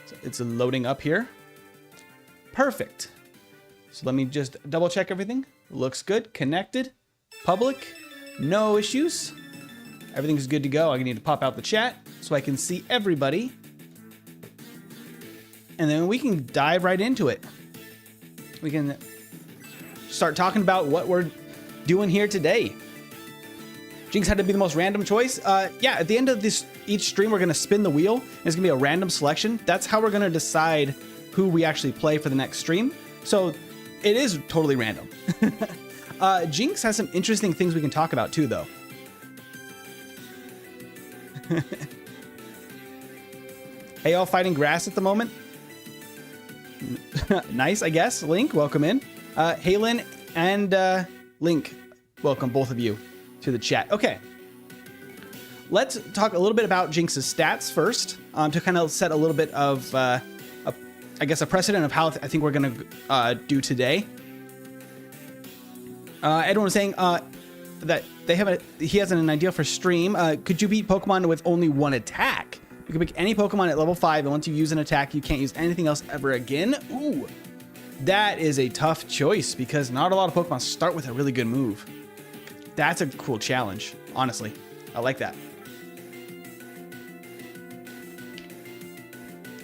So it's loading up here. Perfect. So let me just double check everything. Looks good. Connected. Public. No issues. Everything's good to go. I need to pop out the chat so I can see everybody. And then we can dive right into it. We can start talking about what we're doing here today. Jynx had to be the most random choice. Yeah, at the end of each stream, we're going to spin the wheel. It's going to be a random selection. That's how we're going to decide who we actually play for the next stream. So it is totally random. Jynx has some interesting things we can talk about too, though. Hey, y'all fighting grass at the moment? Nice, I guess. Link, welcome in. Halen and Link, welcome both of you to the chat. Okay, let's talk a little bit about Jynx's stats first, to kind of set a little bit of, I guess, a precedent of how I think we're going to do today. Edwin was saying that he has an idea for stream. Could you beat Pokemon with only one attack? You can pick any Pokemon at level 5, and once you use an attack, you can't use anything else ever again. Ooh, that is a tough choice because not a lot of Pokemon start with a really good move. That's a cool challenge, honestly. I like that.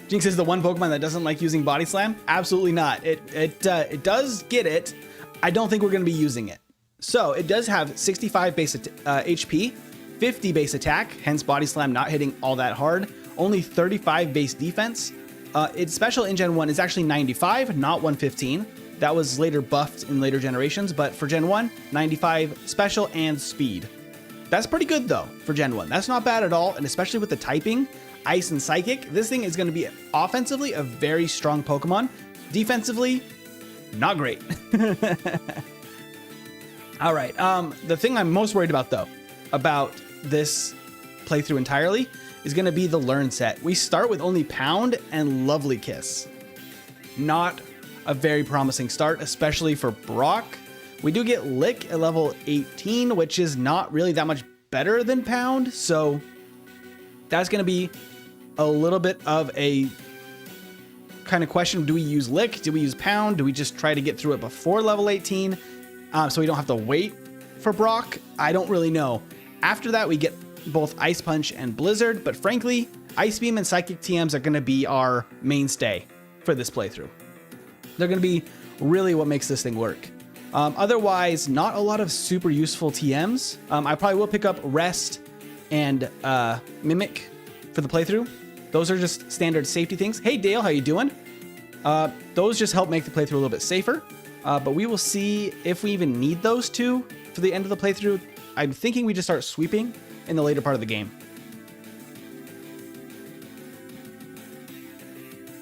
Jynx is the one Pokemon that doesn't like using Body Slam? Absolutely not. It does get it. I don't think we're going to be using it. So it does have 65 base HP, 50 base attack, hence Body Slam not hitting all that hard, only 35 base defense. Its special in Gen 1 is actually 95, not 115. That was later buffed in later generations, but for Gen 1, 95 special and speed. That's pretty good though for Gen 1. That's not bad at all, and especially with the typing, Ice and Psychic, this thing is going to be offensively a very strong Pokemon. Defensively, not great. All right, the thing I'm most worried about though, about this playthrough entirely, is going to be the learn set. We start with only Pound and Lovely Kiss. Not a very promising start, especially for Brock. We do get Lick at level 18, which is not really that much better than Pound, so that's going to be a little bit of a kind of question. Do we use Lick? Do we use Pound? Do we just try to get through it before level 18 so we don't have to wait for Brock? I don't really know. After that, we get both Ice Punch and Blizzard, but frankly, Ice Beam and Psychic TMs are going to be our mainstay for this playthrough. They're going to be really what makes this thing work. Otherwise, not a lot of super useful TMs. I probably will pick up Rest and Mimic for the playthrough. Those are just standard safety things. Hey Dale, how you doing? Those just help make the playthrough a little bit safer, but we will see if we even need those two for the end of the playthrough. I'm thinking we just start sweeping in the later part of the game.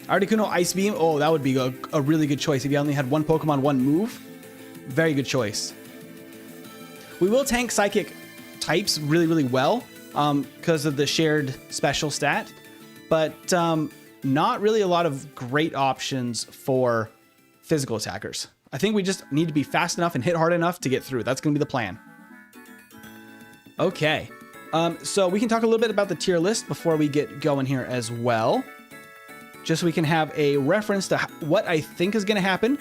Articuno Ice Beam. Oh, that would be a really good choice if you only had one Pokemon, one move. Very good choice. We will tank Psychic types really, really well because of the shared special stat, but not really a lot of great options for physical attackers. I think we just need to be fast enough and hit hard enough to get through. That's going to be the plan. Okay. So we can talk a little bit about the tier list before we get going here as well. Just so we can have a reference to what I think is going to happen.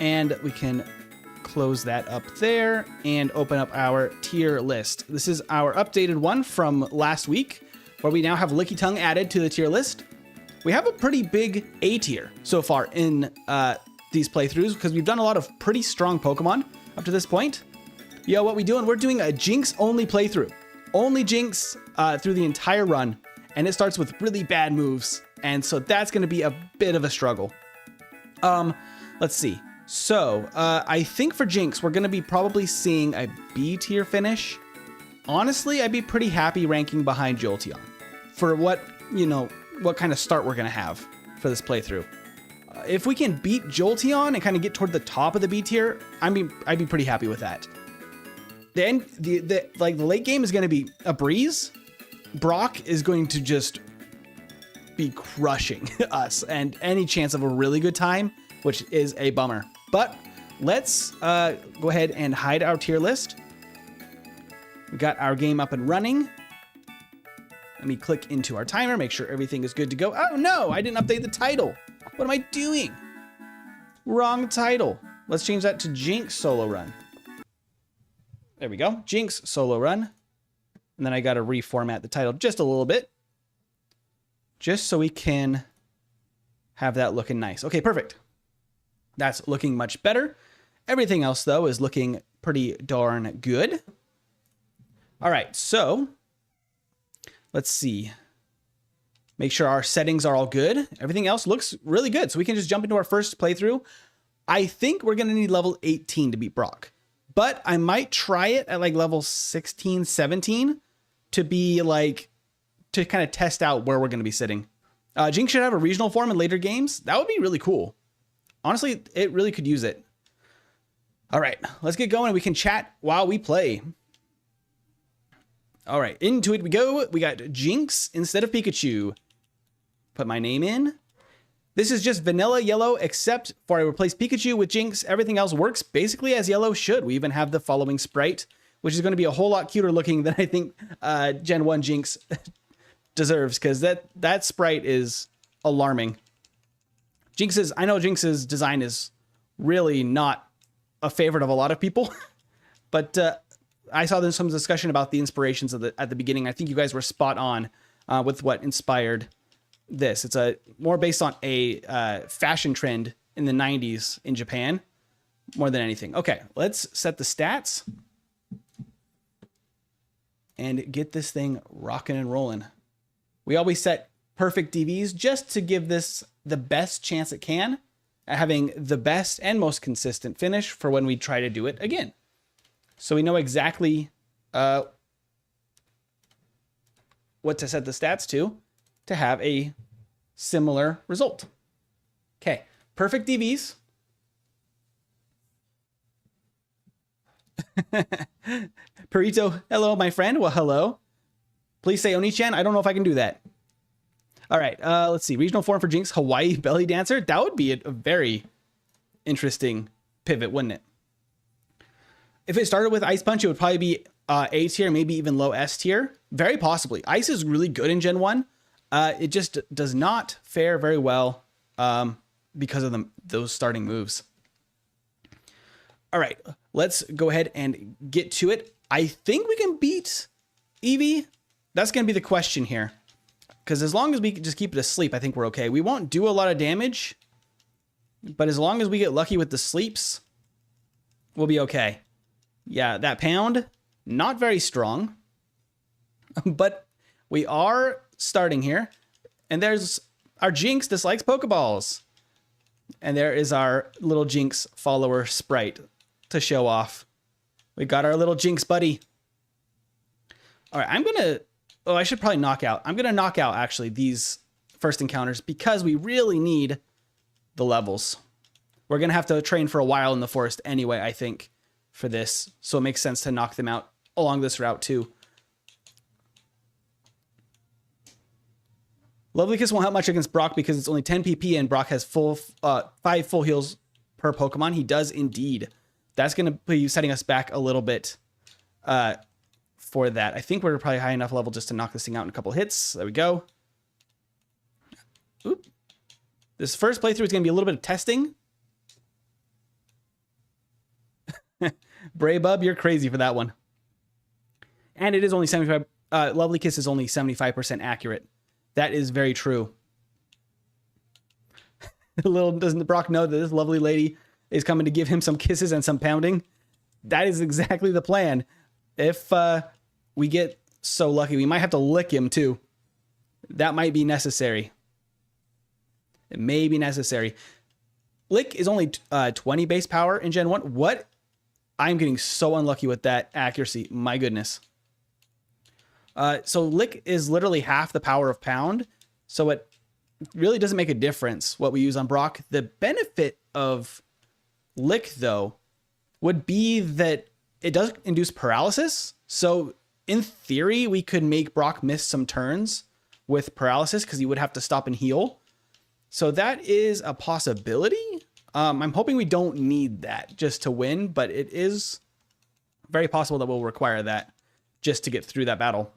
And we can close that up there and open up our tier list. This is our updated one from last week, where we now have Licky Tongue added to the tier list. We have a pretty big A tier so far in these playthroughs because we've done a lot of pretty strong Pokemon up to this point. Yo, what we doing? We're doing a Jynx only playthrough. Only Jynx through the entire run. And it starts with really bad moves. And so that's going to be a bit of a struggle. Let's see. So I think for Jynx, we're going to be probably seeing a B tier finish. Honestly, I'd be pretty happy ranking behind Jolteon for what kind of start we're going to have for this playthrough. If we can beat Jolteon and kind of get toward the top of the B tier, I'd be pretty happy with that. Then the late game is going to be a breeze. Brock is going to just be crushing us and any chance of a really good time, which is a bummer. But let's go ahead and hide our tier list. We got our game up and running. me click into our timer, make sure everything is good to go. Oh no, I didn't update the title. What am I doing? Wrong title. Let's change that to Jynx solo run. There we go, Jynx solo run. And then I got to reformat the title just a little bit, just so we can have that looking nice. Okay, perfect. That's looking much better. Everything else though is looking pretty darn good. All right, so let's see. Make sure our settings are all good. Everything else looks really good. So we can just jump into our first playthrough. I think we're gonna need level 18 to beat Brock, but I might try it at like level 16, 17 to be like, to kind of test out where we're gonna be sitting. Jynx should have a regional form in later games. That would be really cool. Honestly, it really could use it. All right, let's get going and we can chat while we play. All right, into it we go. We got Jynx instead of Pikachu. Put my name in. This is just vanilla yellow, except for I replace Pikachu with Jynx. Everything else works basically as yellow should. We even have the following sprite, which is going to be a whole lot cuter looking than I think Gen 1 Jynx deserves, because that sprite is alarming. I know Jynx's design is really not a favorite of a lot of people, but I saw there's some discussion about the inspirations at the beginning. I think you guys were spot on with what inspired this. It's more based on a fashion trend in the 90s in Japan more than anything. Okay, let's set the stats and get this thing rocking and rolling. We always set perfect DVs just to give this the best chance it can at having the best and most consistent finish for when we try to do it again. So we know exactly what to set the stats to have a similar result. Okay, perfect DVs. Perito, hello, my friend. Well, hello. Please say Oni-chan. I don't know if I can do that. All right, let's see. Regional form for Jynx, Hawaii belly dancer. That would be a very interesting pivot, wouldn't it? If it started with Ice Punch, it would probably be A tier, maybe even low S tier. Very possibly. Ice is really good in Gen 1. It just does not fare very well because of those starting moves. All right, let's go ahead and get to it. I think we can beat Eevee. That's going to be the question here. Because as long as we can just keep it asleep, I think we're okay. We won't do a lot of damage, but as long as we get lucky with the sleeps, we'll be okay. Yeah, that pound, not very strong, but we are starting here. And there's our Jynx dislikes Pokeballs. And there is our little Jynx follower sprite to show off. We got our little Jynx buddy. All right, I'm going to... Oh, I should probably knock out. I'm going to knock out, actually, these first encounters because we really need the levels. We're going to have to train for a while in the forest anyway, I think, for this. So it makes sense to knock them out along this route, too. Lovely Kiss won't help much against Brock because it's only 10 PP and Brock has 5 full heals per Pokemon. He does indeed. That's going to be setting us back a little bit for that. I think we're probably high enough level just to knock this thing out in a couple hits. There we go. Oop. This first playthrough is going to be a little bit of testing. Bray Bub, you're crazy for that one. And it is only 75. Lovely Kiss is only 75% accurate. That is very true. Little doesn't Brock know that this lovely lady is coming to give him some kisses and some pounding. That is exactly the plan. If we get so lucky, we might have to lick him too. That might be necessary. It may be necessary. Lick is only 20 base power in Gen 1. What? I'm getting so unlucky with that accuracy. My goodness. So Lick is literally half the power of Pound. So it really doesn't make a difference what we use on Brock. The benefit of Lick, though, would be that it does induce paralysis. So in theory, we could make Brock miss some turns with paralysis because he would have to stop and heal. So that is a possibility. I'm hoping we don't need that just to win, but it is very possible that we'll require that just to get through that battle.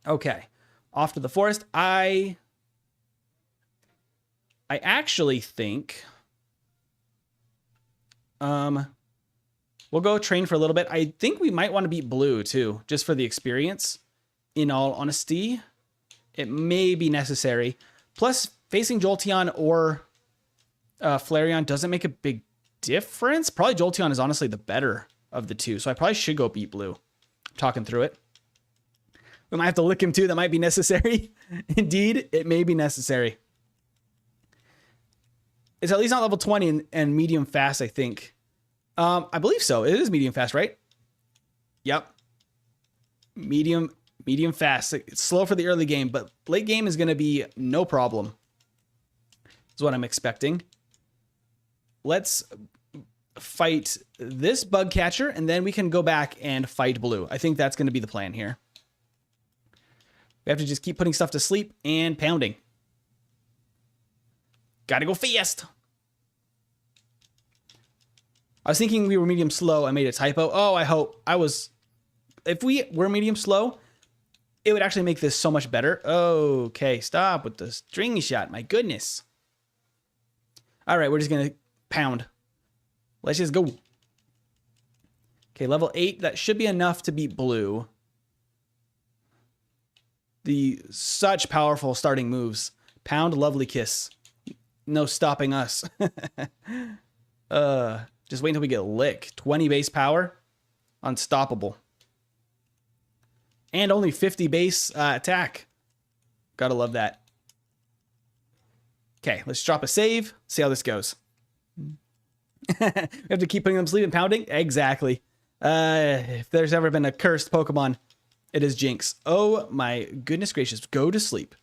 Okay, off to the forest. I actually think we'll go train for a little bit. I think we might want to beat blue too, just for the experience. In all honesty, it may be necessary. Plus, facing Jolteon or Flareon doesn't make a big difference. Probably Jolteon is honestly the better of the two, so I probably should go beat blue. I'm talking through it. We might have to lick him too. That might be necessary. Indeed, it may be necessary. It's at least not level 20 and medium fast, I think. I believe so. It is medium fast, right? Yep. Medium fast. It's slow for the early game, but late game is going to be no problem. Is what I'm expecting. Let's fight this bug catcher, and then we can go back and fight blue. I think that's going to be the plan here. We have to just keep putting stuff to sleep and pounding. Gotta go fast. I was thinking we were medium slow. I made a typo. Oh, I hope I was. If we were medium slow, it would actually make this so much better. Okay, stop with the string shot. My goodness. All right, we're just going to pound. Let's just go. Okay, level 8. That should be enough to beat blue. Such powerful starting moves. Pound, lovely kiss. No stopping us. Just wait until we get lick. 20 base power. Unstoppable. And only 50 base attack. Gotta love that. Okay, let's drop a save. See how this goes. We have to keep putting them to sleep and pounding? Exactly. If there's ever been a cursed Pokemon, it is Jynx. Oh my goodness gracious. Go to sleep.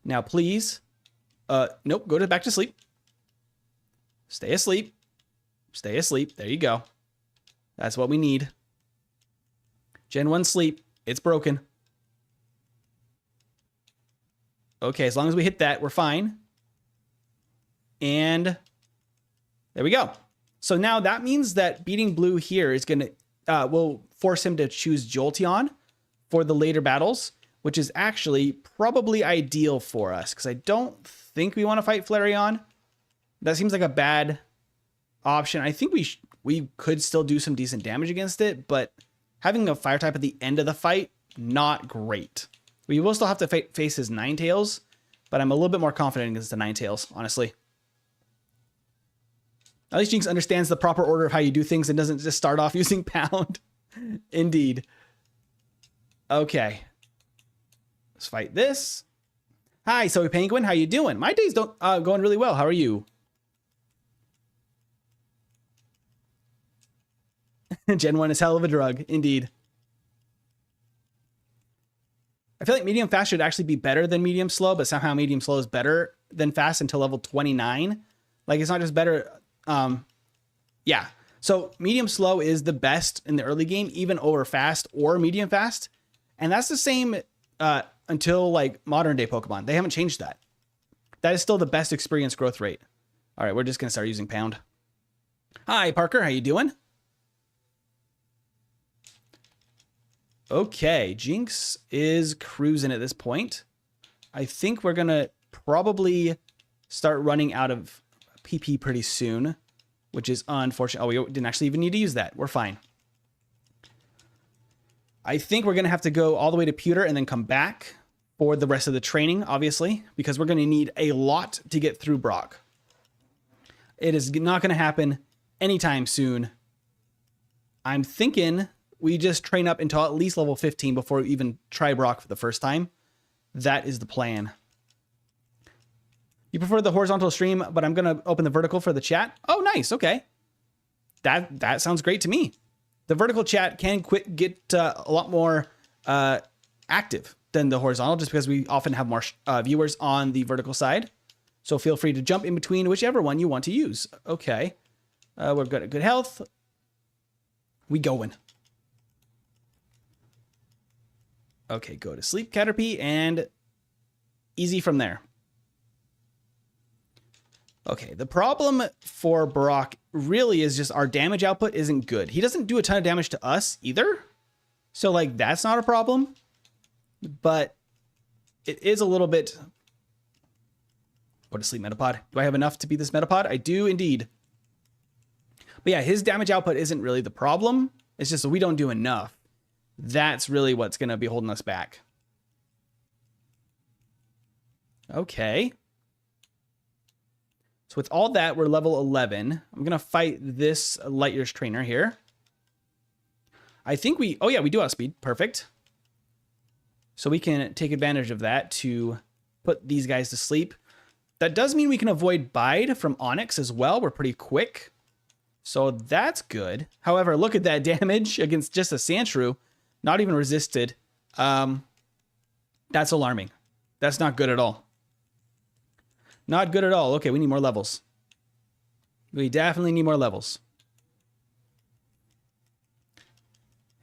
Now please. Nope, go back to sleep. Stay asleep. Stay asleep. There you go. That's what we need. Gen 1 sleep. It's broken. Okay, as long as we hit that, we're fine. And there we go. So now that means that beating blue here is going to, will force him to choose Jolteon for the later battles, which is actually probably ideal for us because I don't think we want to fight Flareon. That seems like a bad option. I think we could still do some decent damage against it, but having a fire type at the end of the fight, not great. We will still have to face his Ninetales, but I'm a little bit more confident against the Ninetales, honestly. At least Jynx understands the proper order of how you do things and doesn't just start off using pound. Indeed. Okay. Let's fight this. Hi, Soy Penguin. How you doing? My day's going really well. How are you? Gen 1 is hell of a drug. Indeed. I feel like medium fast should actually be better than medium slow, but somehow medium slow is better than fast until level 29. Like, it's not just better. Yeah. So medium slow is the best in the early game, even over fast or medium fast. And that's the same until like modern day Pokemon. They haven't changed that. That is still the best experience growth rate. All right, we're just going to start using pound. Hi, Parker. How you doing? Okay, Jynx is cruising at this point. I think we're going to probably start running out of PP pretty soon, which is unfortunate. Oh, we didn't actually even need to use that. We're fine. I think we're going to have to go all the way to Pewter and then come back for the rest of the training, obviously, because we're going to need a lot to get through Brock. It is not going to happen anytime soon. I'm thinking we just train up until at least level 15 before we even try Brock for the first time. That is the plan. You prefer the horizontal stream, but I'm going to open the vertical for the chat. Oh, nice. Okay. That sounds great to me. The vertical chat can get a lot more active than the horizontal, just because we often have more viewers on the vertical side. So feel free to jump in between whichever one you want to use. Okay. We're good at good health. We going. Okay, go to sleep, Caterpie, and easy from there. Okay, the problem for Brock really is just our damage output isn't good. He doesn't do a ton of damage to us either. So, like, that's not a problem. but it is a little bit... Go to sleep, Metapod. Do I have enough to beat this Metapod? I do indeed. But yeah, his damage output isn't really the problem. It's just that we don't do enough. That's really what's going to be holding us back. Okay. So with all that, we're level 11. I'm going to fight this Light Years trainer here. I think we... Oh yeah, we do outspeed. Perfect. So we can take advantage of that to put these guys to sleep. That does mean we can avoid Bide from Onyx as well. We're pretty quick. So that's good. However, look at that damage against just a Sandshrew. Not even resisted. That's alarming. That's not good at all. Not good at all. Okay, we need more levels. We definitely need more levels.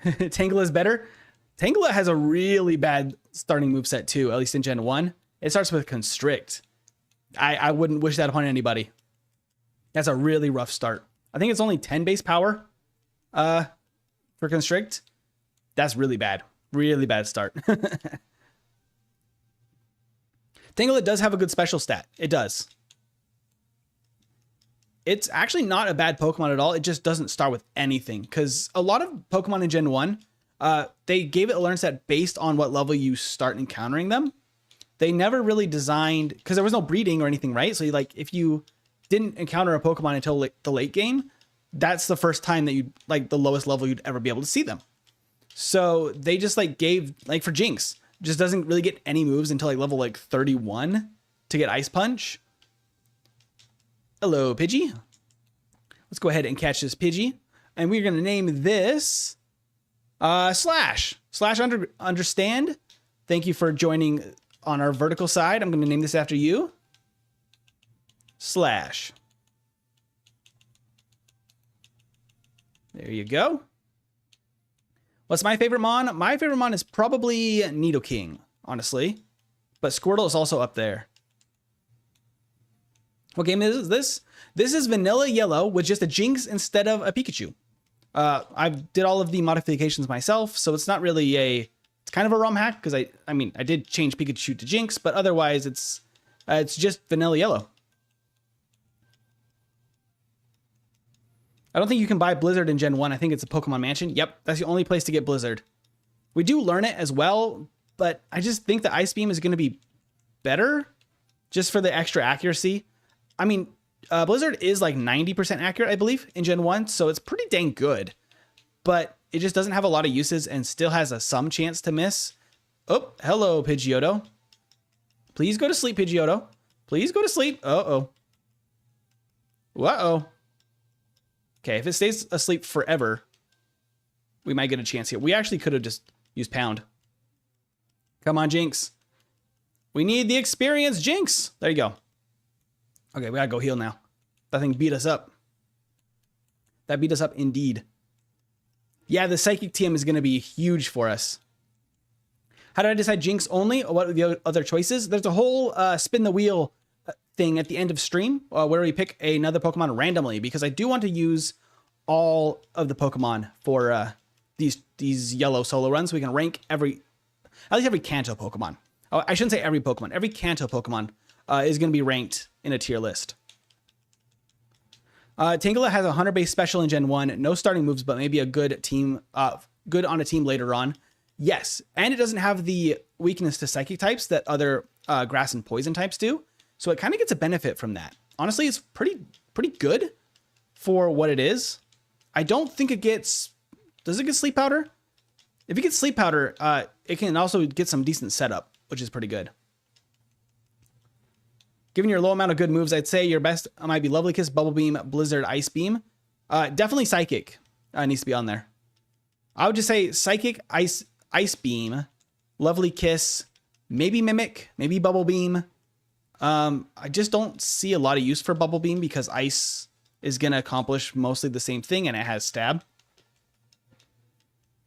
Tangela is better. Tangela has a really bad starting moveset too, at least in Gen 1. It starts with Constrict. I wouldn't wish that upon anybody. That's a really rough start. I think it's only 10 base power for Constrict. That's really bad. Really bad start. Tangela does have a good special stat. It does. It's actually not a bad Pokemon at all. It just doesn't start with anything. Because a lot of Pokemon in Gen 1, they gave it a learn set based on what level you start encountering them. They never really designed, because there was no breeding or anything, right? So like if you didn't encounter a Pokemon until the late game, that's the first time that you like the lowest level you'd ever be able to see them. So they just like gave, like for Jynx, just doesn't really get any moves until like level like 31 to get Ice Punch. Hello, Pidgey. Let's go ahead and catch this Pidgey. And we're going to name this Slash. Slash understand. Thank you for joining on our vertical side. I'm going to name this after you. Slash. There you go. What's my favorite Mon? My favorite Mon is probably Nidoking, honestly. But Squirtle is also up there. What game is this? This is Vanilla Yellow with just a Jynx instead of a Pikachu. I did all of the modifications myself, so it's not really a... It's kind of a ROM hack, because I mean, I did change Pikachu to Jynx, but otherwise it's just Vanilla Yellow. I don't think you can buy Blizzard in Gen 1. I think it's a Pokemon Mansion. Yep, that's the only place to get Blizzard. We do learn it as well, but I just think the Ice Beam is going to be better just for the extra accuracy. I mean, Blizzard is like 90% accurate, I believe, in Gen 1, so it's pretty dang good. But it just doesn't have a lot of uses and still has some chance to miss. Oh, hello, Pidgeotto. Please go to sleep, Pidgeotto. Please go to sleep. Uh-oh. Uh-oh. Okay, if it stays asleep forever, we might get a chance here. We actually could have just used Pound. Come on, Jynx. We need the experience, Jynx. There you go. Okay, we gotta go heal now. That thing beat us up. That beat us up indeed. Yeah, the Psychic TM is gonna be huge for us. How did I decide Jynx only? Or what are the other choices? There's a whole spin the wheel thing at the end of stream where we pick another Pokemon randomly, because I do want to use all of the Pokemon for these yellow solo runs. So we can rank at least every Kanto Pokemon. Oh, I shouldn't say every Pokemon. Every Kanto Pokemon is going to be ranked in a tier list. Tangela has a 100 base special in Gen 1. No starting moves, but maybe a good team, good on a team later on. Yes, and it doesn't have the weakness to Psychic types that other Grass and Poison types do. So it kind of gets a benefit from that. Honestly, it's pretty good for what it is. I don't think it gets... Does it get Sleep Powder? If it gets Sleep Powder, it can also get some decent setup, which is pretty good. Given your low amount of good moves, I'd say your best might be Lovely Kiss, Bubble Beam, Blizzard, Ice Beam. Definitely Psychic needs to be on there. I would just say Psychic, Ice Beam, Lovely Kiss, maybe Mimic, maybe Bubble Beam. I just don't see a lot of use for Bubble Beam because Ice is going to accomplish mostly the same thing, and it has Stab.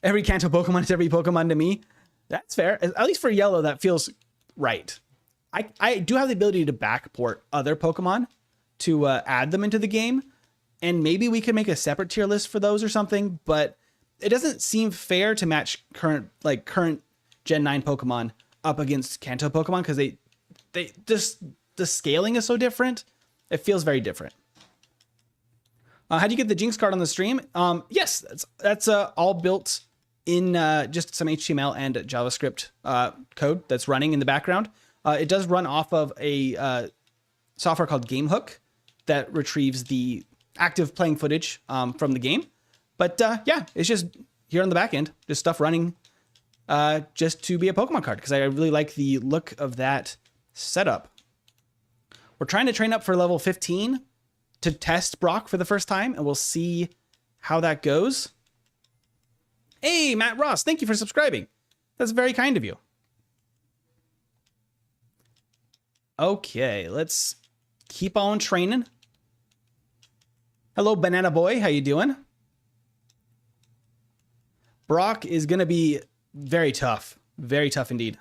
Every Kanto Pokemon is every Pokemon to me. That's fair. At least for Yellow, that feels right. I do have the ability to backport other Pokemon to add them into the game, and maybe we could make a separate tier list for those or something, but it doesn't seem fair to match current Gen 9 Pokemon up against Kanto Pokemon because they just the scaling is so different. It feels very different. How do you get the Jynx card on the stream? Yes, that's all built in just some HTML and JavaScript code that's running in the background. It does run off of a software called GameHook that retrieves the active playing footage from the game. But yeah, it's just here on the back end, just stuff running just to be a Pokemon card because I really like the look of that setup. We're trying to train up for level 15 to test Brock for the first time, and we'll see how that goes. Hey, Matt Ross, thank you for subscribing. That's very kind of you. Okay, let's keep on training. Hello, Banana Boy. How you doing? Brock is going to be very tough. Very tough indeed.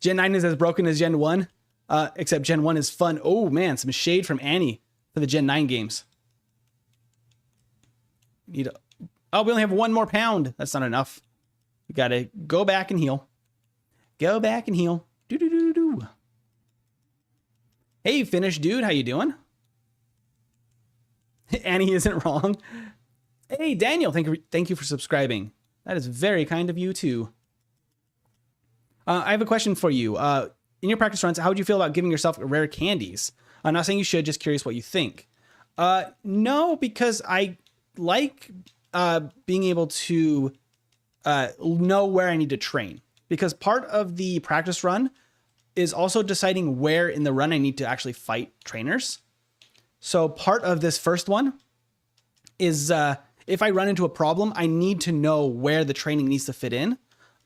Gen 9 is as broken as Gen 1, except Gen 1 is fun. Oh, man, some shade from Annie for the Gen 9 games. Oh, we only have one more pound. That's not enough. We got to go back and heal. Go back and heal. Do-do-do-do. Hey, Finnish dude, how you doing? Annie isn't wrong. Hey, Daniel, thank you for subscribing. That is very kind of you, too. I have a question for you. In your practice runs, how would you feel about giving yourself rare candies? I'm not saying you should, just curious what you think. No, because I like being able to know where I need to train. Because part of the practice run is also deciding where in the run I need to actually fight trainers. So part of this first one is if I run into a problem, I need to know where the training needs to fit in.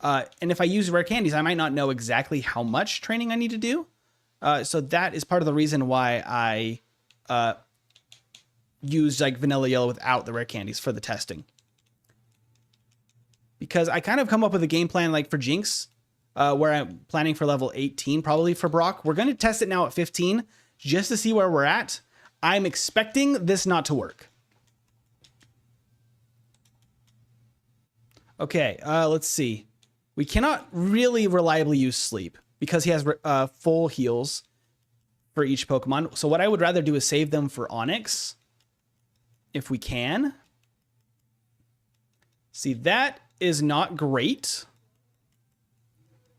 And if I use rare candies, I might not know exactly how much training I need to do. So that is part of the reason why I use like vanilla yellow without the rare candies for the testing. Because I kind of come up with a game plan like for Jynx, where I'm planning for level 18, probably for Brock. We're going to test it now at 15 just to see where we're at. I'm expecting this not to work. Okay, let's see. We cannot really reliably use sleep because he has full heals for each Pokemon. So what I would rather do is save them for Onyx if we can. See, that is not great.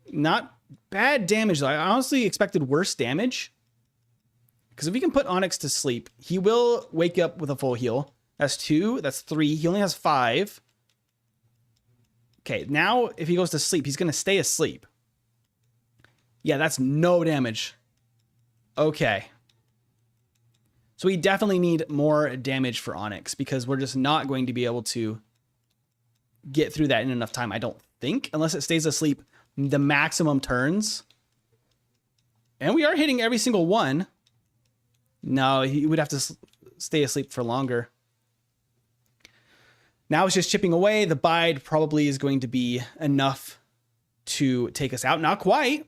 Not bad damage, though. I honestly expected worse damage. Because if we can put Onyx to sleep, he will wake up with a full heal. That's 2. That's 3. He only has 5. Okay, now if he goes to sleep, he's going to stay asleep. Yeah, that's no damage. Okay. So we definitely need more damage for Onyx because we're just not going to be able to get through that in enough time, I don't think, unless it stays asleep the maximum turns. And we are hitting every single one. No, he would have to stay asleep for longer. Now it's just chipping away. The bide probably is going to be enough to take us out. Not quite.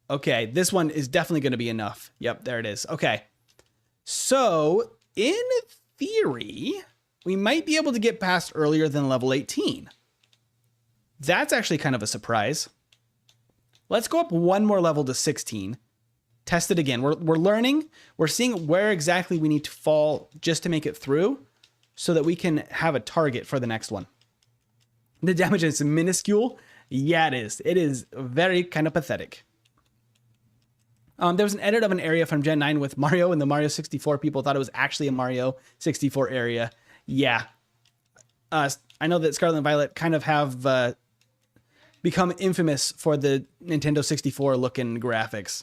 Okay, this one is definitely going to be enough. Yep, there it is. Okay. So, in theory, we might be able to get past earlier than level 18. That's actually kind of a surprise. Let's go up one more level to 16. Test it again. We're learning. We're seeing where exactly we need to fall just to make it through so that we can have a target for the next one. The damage is minuscule. Yeah, it is. It is very kind of pathetic. There was an edit of an area from Gen 9 with Mario and the Mario 64. People thought it was actually a Mario 64 area. Yeah. I know that Scarlet and Violet kind of have become infamous for the Nintendo 64 looking graphics.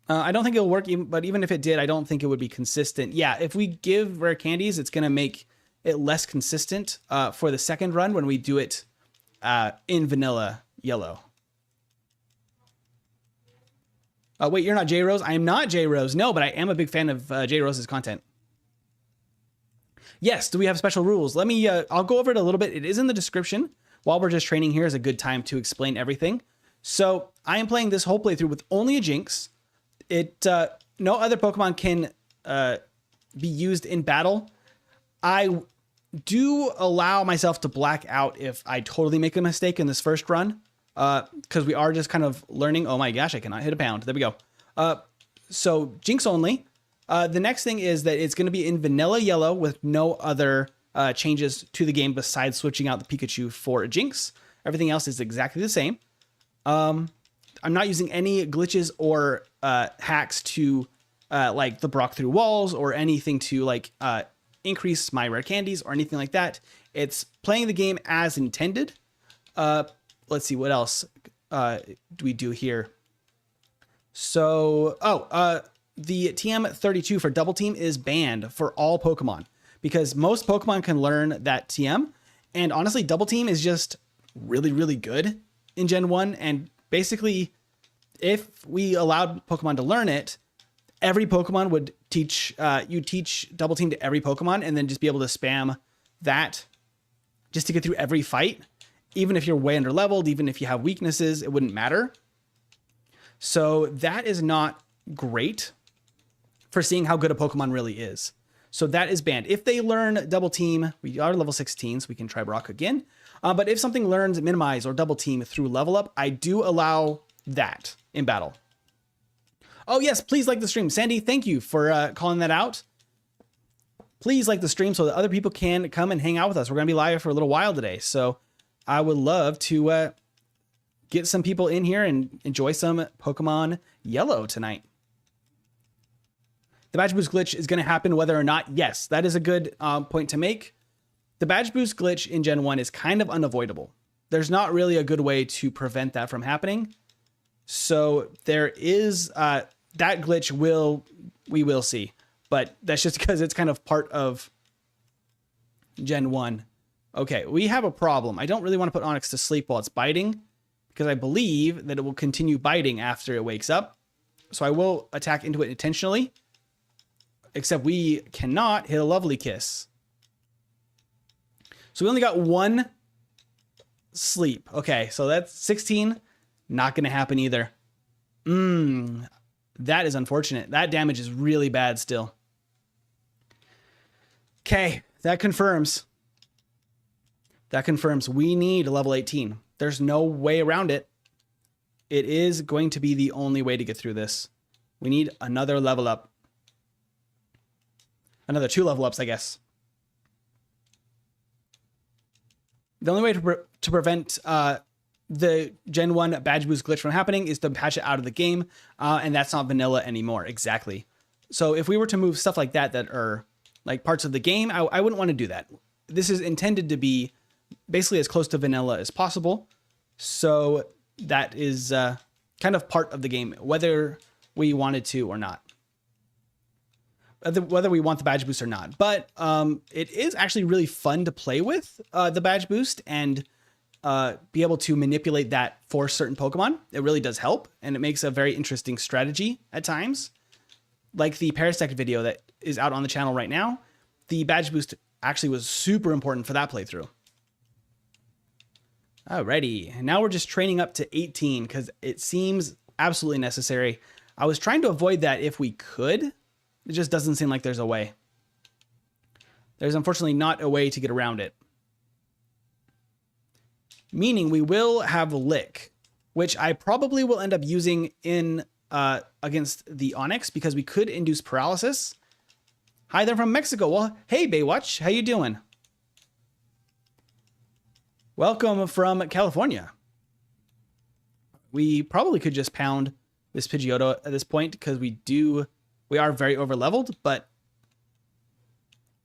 I don't think it'll work, but even if it did, I don't think it would be consistent. Yeah, if we give rare candies, it's going to make it less consistent for the second run when we do it in vanilla yellow. Wait, you're not J Rose? I am not J Rose. No, but I am a big fan of J Rose's content. Yes, do we have special rules? Let me, I'll go over it a little bit. It is in the description. While we're just training here is a good time to explain everything. So I am playing this whole playthrough with only a Jynx. No other Pokemon can be used in battle I do allow myself to black out if I totally make a mistake in this first run, because we are just kind of learning. Oh my gosh, I cannot hit a pound. There we go. So Jynx only. The next thing is that it's going to be in vanilla yellow with no other changes to the game besides switching out the Pikachu for a Jynx. Everything else is exactly the same. I'm not using any glitches or hacks to like the Brock through walls or anything to like increase my rare candies or anything like that. It's playing the game as intended. Let's see what else do we do here. So, the TM32 for double team is banned for all Pokemon because most Pokemon can learn that TM. And honestly, double team is just really, really good in Gen 1. And basically, if we allowed Pokemon to learn it, every Pokemon would teach, you teach double team to every Pokemon and then just be able to spam that just to get through every fight. Even if you're way under leveled, even if you have weaknesses, it wouldn't matter. So that is not great for seeing how good a Pokemon really is. So that is banned. If they learn double team, we are level 16, so we can try Brock again. But if something learns minimize or double team through level up, I do allow that in battle. Oh yes, please like the stream. Sandy, thank you for calling that out. Please like the stream so that other people can come and hang out with us. We're going to be live for a little while today. So I would love to get some people in here and enjoy some Pokemon Yellow tonight. The badge boost glitch is going to happen whether or not. Yes, that is a good point to make. The badge boost glitch in Gen 1 is kind of unavoidable. There's not really a good way to prevent that from happening. So there is that glitch we will see, but that's just because it's kind of part of Gen 1. Okay, we have a problem. I don't really want to put Onyx to sleep while it's biting because I believe that it will continue biting after it wakes up. So I will attack into it intentionally. Except we cannot hit a lovely kiss. So we only got one sleep. Okay, so that's 16. Not going to happen either. That is unfortunate. That damage is really bad still. Okay, that confirms. That confirms we need level 18. There's no way around it. It is going to be the only way to get through this. We need another level up. Another 2 level ups, I guess. The only way to prevent the Gen 1 badge boost glitch from happening is to patch it out of the game, and that's not vanilla anymore. Exactly. So if we were to move stuff like that are like parts of the game, I wouldn't want to do that. This is intended to be basically as close to vanilla as possible. So that is kind of part of the game, whether we wanted to or not. Whether we want the badge boost or not. But it is actually really fun to play with the badge boost and be able to manipulate that for certain Pokemon. It really does help, and it makes a very interesting strategy at times. Like the Parasect video that is out on the channel right now, the badge boost actually was super important for that playthrough. Alrighty, and now we're just training up to 18 because it seems absolutely necessary. I was trying to avoid that if we could. It just doesn't seem like there's a way. There's unfortunately not a way to get around it. Meaning we will have Lick, which I probably will end up using in against the Onyx because we could induce paralysis. Hi there from Mexico. Well, hey Baywatch, how you doing? Welcome from California. We probably could just pound this Pidgeotto at this point because we are very over leveled, but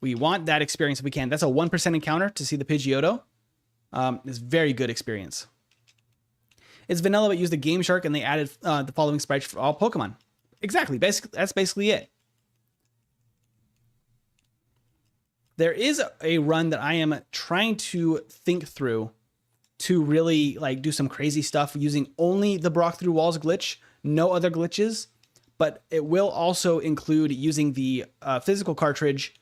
we want that experience if we can. That's a 1% encounter to see the Pidgeotto. It's very good experience. It's vanilla, but used a Game Shark and they added the following sprites for all Pokemon. Exactly. That's basically it. There is a run that I am trying to think through to really like do some crazy stuff using only the Brock through walls glitch, no other glitches. But it will also include using the physical cartridge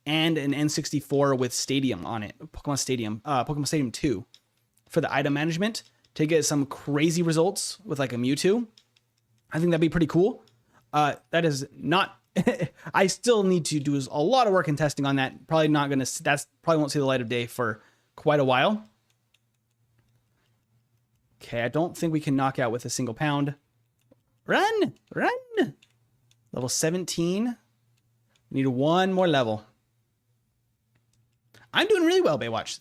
and an N64 with Stadium on it, Pokemon Stadium 2 for the item management to get some crazy results with like a Mewtwo. I think that'd be pretty cool. That is not I still need to do a lot of work and testing on that. Probably not going to, that's probably won't see the light of day for quite a while. Okay, I don't think we can knock out with a single pound. Run, run. Level 17. We need one more level. I'm doing really well, Baywatch.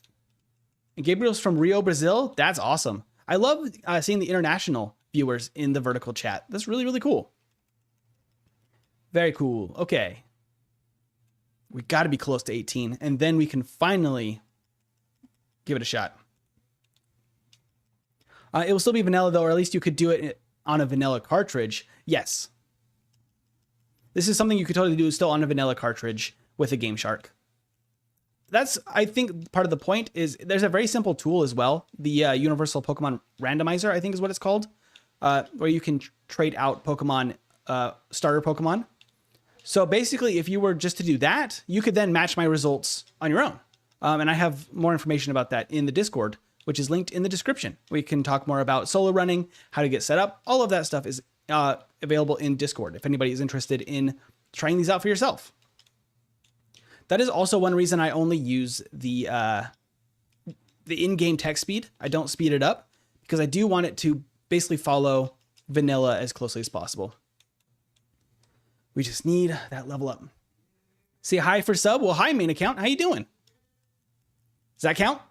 And Gabriel's from Rio, Brazil. That's awesome. I love seeing the international viewers in the vertical chat. That's really, really cool. Very cool. Okay. We got to be close to 18, and then we can finally give it a shot. It will still be vanilla, though, or at least you could do it on a vanilla cartridge. Yes. This is something you could totally do still on a vanilla cartridge with a Game Shark. That's, I think, part of the point is there's a very simple tool as well. The Universal Pokemon Randomizer, I think is what it's called, where you can trade out Pokemon, starter Pokemon. So basically, if you were just to do that, you could then match my results on your own. And I have more information about that in the Discord, which is linked in the description. We can talk more about solo running, how to get set up. All of that stuff is available in Discord if anybody is interested in trying these out for yourself. That is also one reason I only use the in-game text speed. I don't speed it up because I do want it to basically follow vanilla as closely as possible. We just need that level up. Say hi for sub. Well, hi, main account. How you doing? Does that count?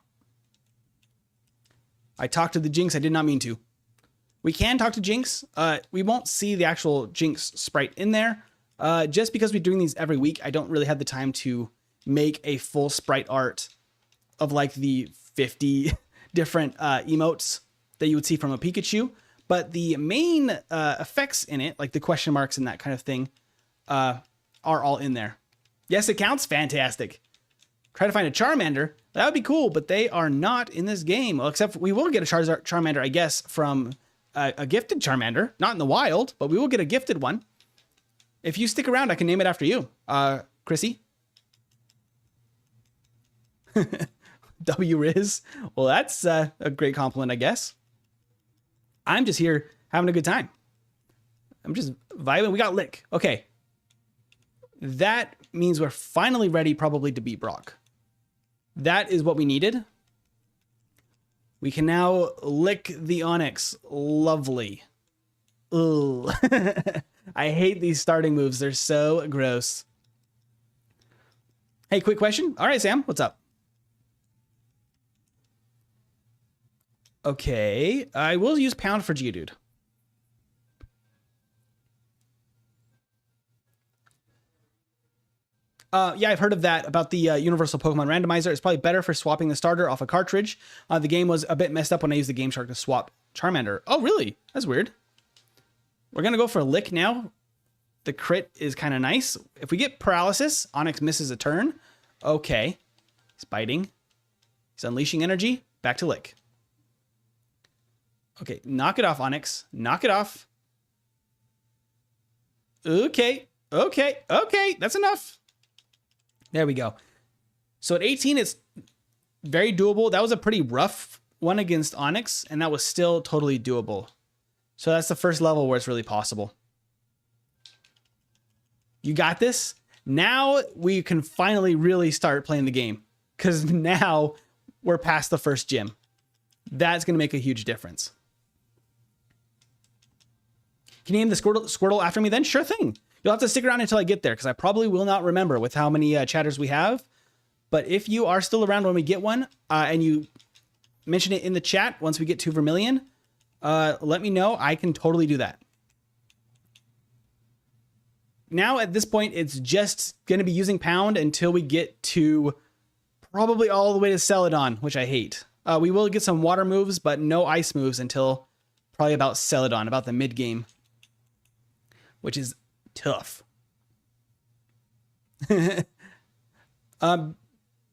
I talked to the Jynx. I did not mean to. We can talk to Jynx. We won't see the actual Jynx sprite in there. Just because we're doing these every week, I don't really have the time to make a full sprite art of like the 50 different emotes that you would see from a Pikachu. But the main effects in it, like the question marks and that kind of thing, are all in there. Yes, it counts. Fantastic. Try to find a Charmander. That would be cool, but they are not in this game. Well, except we will get a Charmander, I guess, from a gifted Charmander. Not in the wild, but we will get a gifted one. If you stick around, I can name it after you. Chrissy? W Riz? Well, that's a great compliment, I guess. I'm just here having a good time. I'm just vibing. We got Lick. Okay. That means we're finally ready probably to beat Brock. That is what we needed. We can now lick the Onix. Lovely. Ugh. I hate these starting moves. They're so gross. Hey, quick question. All right, Sam, what's up? Okay, I will use pound for Geodude. Yeah, I've heard of that, about the Universal Pokemon Randomizer. It's probably better for swapping the starter off a cartridge. The game was a bit messed up when I used the Game Shark to swap Charmander. Oh, really? That's weird. We're going to go for a Lick now. The crit is kind of nice. If we get Paralysis, Onix misses a turn. Okay. He's biting. He's unleashing energy. Back to Lick. Okay, knock it off, Onix. Knock it off. Okay. Okay. Okay. That's enough. There we go. So at 18, it's very doable. That was a pretty rough one against Onix, and that was still totally doable. So that's the first level where it's really possible. You got this? Now we can finally really start playing the game, because now we're past the first gym. That's going to make a huge difference. Can you name the Squirtle after me then? Sure thing. You'll have to stick around until I get there, because I probably will not remember with how many chatters we have. But if you are still around when we get one, and you mention it in the chat once we get to Vermilion, let me know. I can totally do that. Now at this point, it's just going to be using pound until we get to probably all the way to Celadon, which I hate. We will get some water moves, but no ice moves until probably about Celadon, about the mid game, which is tough. Do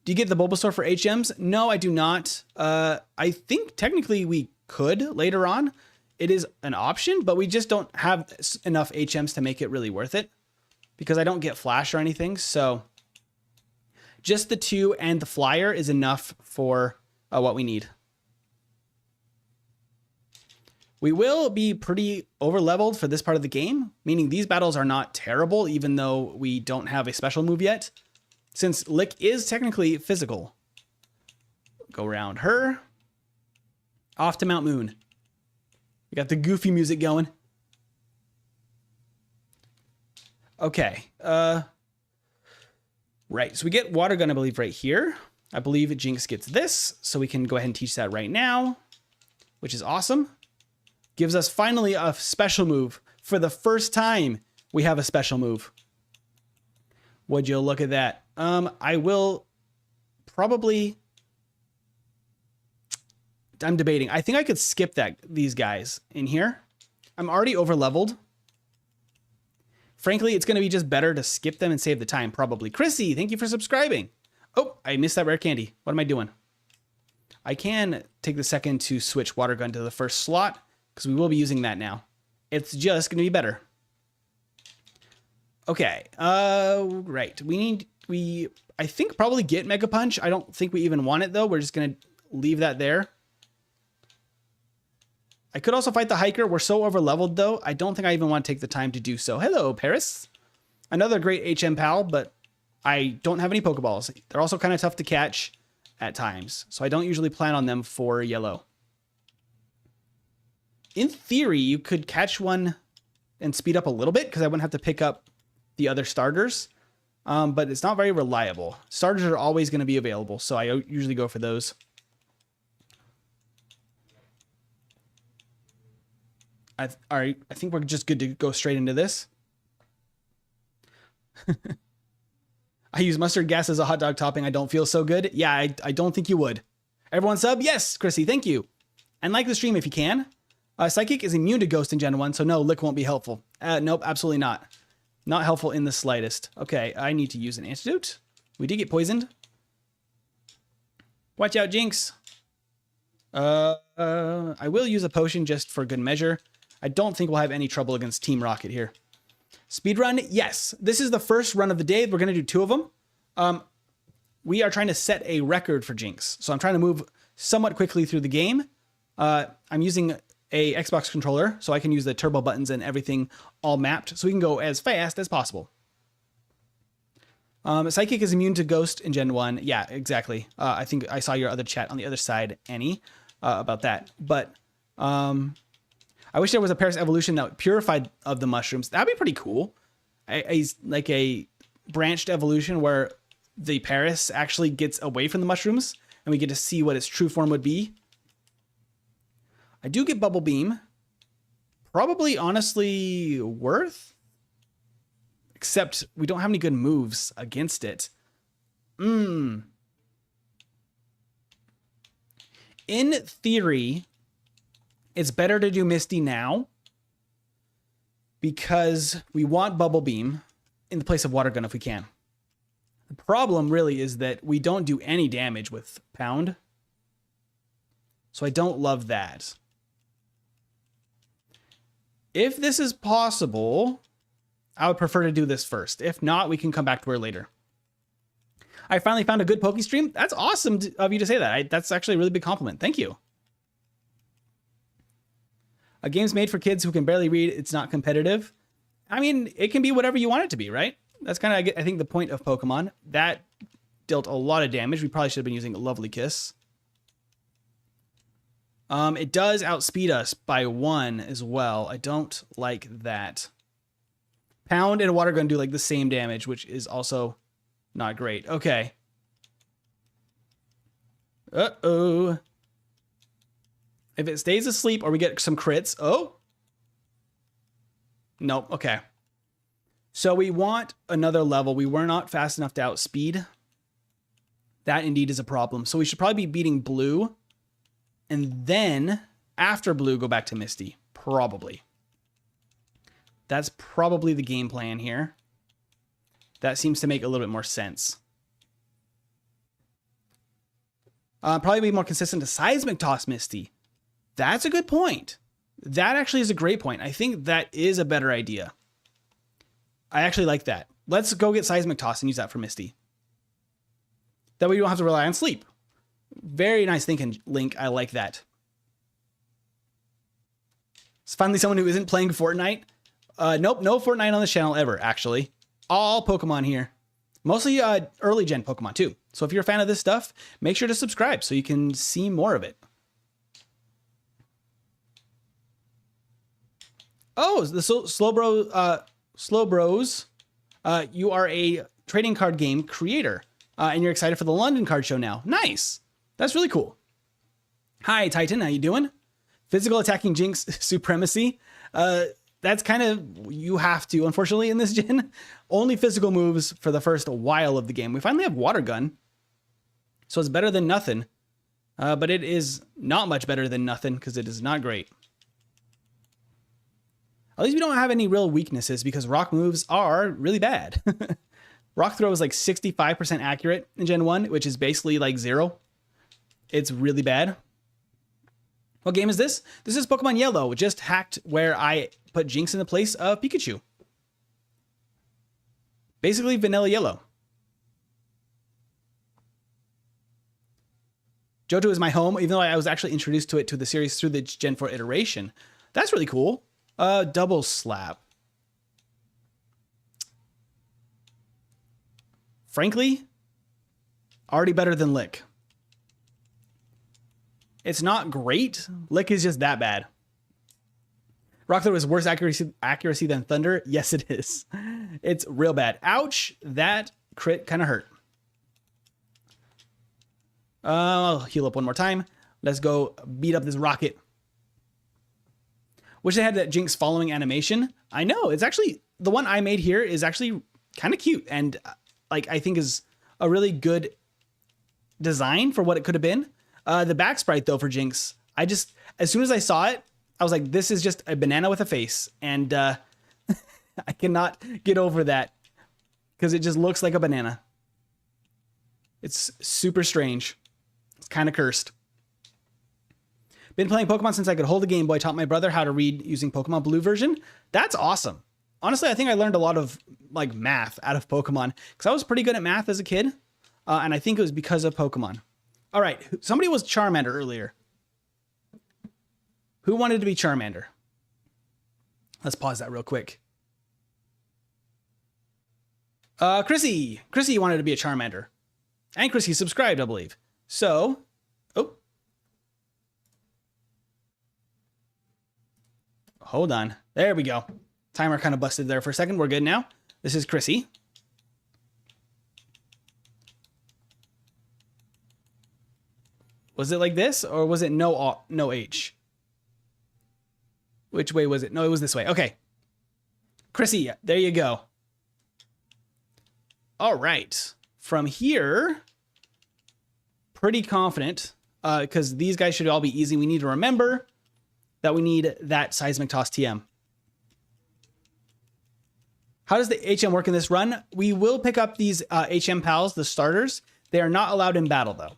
you get the Bulbasaur for HMs? No, I do not. I think technically we could later on. It is an option, but we just don't have enough HMs to make it really worth it, because I don't get Flash or anything. So just the 2 and the Flyer is enough for what we need. We will be pretty over leveled for this part of the game, meaning these battles are not terrible, even though we don't have a special move yet, since Lick is technically physical. Go around her. Off to Mount Moon. We got the goofy music going. Okay. Right. So we get Water Gun, I believe, right here. I believe Jynx gets this, so we can go ahead and teach that right now, which is awesome. Gives us finally a special move. For the first time, we have a special move. Would you look at that? I will probably... I'm debating. I think I could skip these guys in here. I'm already over leveled. Frankly, it's going to be just better to skip them and save the time, probably. Chrissy, thank you for subscribing. Oh, I missed that rare candy. What am I doing? I can take the second to switch Water Gun to the first slot, because we will be using that now. It's just going to be better. Okay. Right. I think probably get Mega Punch. I don't think we even want it, though. We're just going to leave that there. I could also fight the Hiker. We're so over leveled, though. I don't think I even want to take the time to do so. Hello, Paris. Another great HM pal, but I don't have any Pokeballs. They're also kind of tough to catch at times, so I don't usually plan on them for yellow. In theory, you could catch one and speed up a little bit because I wouldn't have to pick up the other starters, but it's not very reliable. Starters are always going to be available, so I usually go for those. All right, I think we're just good to go straight into this. I use mustard gas as a hot dog topping. I don't feel so good. Yeah, I don't think you would. Everyone sub? Yes, Chrissy, thank you. And like the stream if you can. Psychic is immune to Ghost in Gen 1, so no, Lick won't be helpful. Nope, absolutely not. Not helpful in the slightest. Okay, I need to use an antidote. We did get poisoned. Watch out, Jynx. I will use a potion just for good measure. I don't think we'll have any trouble against Team Rocket here. Speedrun, yes. This is the first run of the day. We're going to do 2 of them. We are trying to set a record for Jynx. So I'm trying to move somewhat quickly through the game. I'm using a Xbox controller, so I can use the turbo buttons and everything all mapped, so we can go as fast as possible. Psychic is immune to Ghost in Gen 1. Yeah, exactly. I think I saw your other chat on the other side, Annie, about that. But... I wish there was a Paris evolution that purified of the mushrooms. That'd be pretty cool. Like a branched evolution where the Paris actually gets away from the mushrooms and we get to see what its true form would be. I do get Bubble Beam. Probably, honestly, worth. Except we don't have any good moves against it. In theory... it's better to do Misty now because we want Bubble Beam in the place of Water Gun if we can. The problem really is that we don't do any damage with Pound. So I don't love that. If this is possible, I would prefer to do this first. If not, we can come back to her later. I finally found a good Poke stream. That's awesome of you to say that. That's actually a really big compliment. Thank you. A game's made for kids who can barely read. It's not competitive. I mean, it can be whatever you want it to be, right? That's kind of, I think, the point of Pokemon. That dealt a lot of damage. We probably should have been using a Lovely Kiss. It does outspeed us by 1 as well. I don't like that. Pound and Water Gun do like the same damage, which is also not great. Okay. Uh-oh. If it stays asleep or we get some crits. Oh. Nope. Okay. So we want another level. We were not fast enough to outspeed. That indeed is a problem. So we should probably be beating Blue. And then after Blue, go back to Misty. Probably. That's probably the game plan here. That seems to make a little bit more sense. Probably be more consistent to Seismic Toss Misty. That's a good point. That actually is a great point. I think that is a better idea. I actually like that. Let's go get Seismic Toss and use that for Misty. That way you don't have to rely on sleep. Very nice thinking, Link. I like that. It's finally someone who isn't playing Fortnite. Nope, no Fortnite on this channel ever, actually. All Pokemon here. Mostly early gen Pokemon too. So if you're a fan of this stuff, make sure to subscribe so you can see more of it. Oh, the Slow Bros. You are a trading card game creator, and you're excited for the London card show now. Nice. That's really cool. Hi, Titan. How you doing? Physical attacking Jynx supremacy. That's kind of, you have to, unfortunately, in this gen. Only physical moves for the first while of the game. We finally have Water Gun, so it's better than nothing. But it is not much better than nothing because it is not great. At least we don't have any real weaknesses because rock moves are really bad. Rock throw is like 65% accurate in Gen 1, which is basically like 0. It's really bad. What game is this? This is Pokemon Yellow, just hacked where I put Jynx in the place of Pikachu. Basically vanilla yellow. Johto is my home, even though I was actually introduced to it to the series through the Gen 4 iteration. That's really cool. Double slap. Frankly, already better than Lick. It's not great. Lick is just that bad. Rock throw is worse accuracy than Thunder. Yes, it is. It's real bad. Ouch. That crit kind of hurt. I'll heal up one more time. Let's go beat up this rocket. Wish I had that Jynx following animation. I know. It's actually, the one I made here is actually kind of cute. And like, I think is a really good design for what it could have been. The back sprite though for Jynx, as soon as I saw it, I was like, this is just a banana with a face. And I cannot get over that because it just looks like a banana. It's super strange. It's kind of cursed. Been playing Pokemon since I could hold a Game Boy. Taught my brother how to read using Pokemon Blue version. That's awesome. Honestly, I think I learned a lot of like math out of Pokemon because I was pretty good at math as a kid. And I think it was because of Pokemon. All right. Somebody was Charmander earlier. Who wanted to be Charmander? Let's pause that real quick. Chrissy. Chrissy wanted to be a Charmander. And Chrissy subscribed, I believe. So, hold on. There we go. Timer kind of busted there for a second. We're good now. This is Chrissy. Was it like this or was it no H? Which way was it? No, it was this way. Okay. Chrissy, there you go. All right. From here, pretty confident because these guys should all be easy. We need to remember that we need that Seismic Toss TM. How does the HM work in this run? We will pick up these HM pals, the starters. They are not allowed in battle though.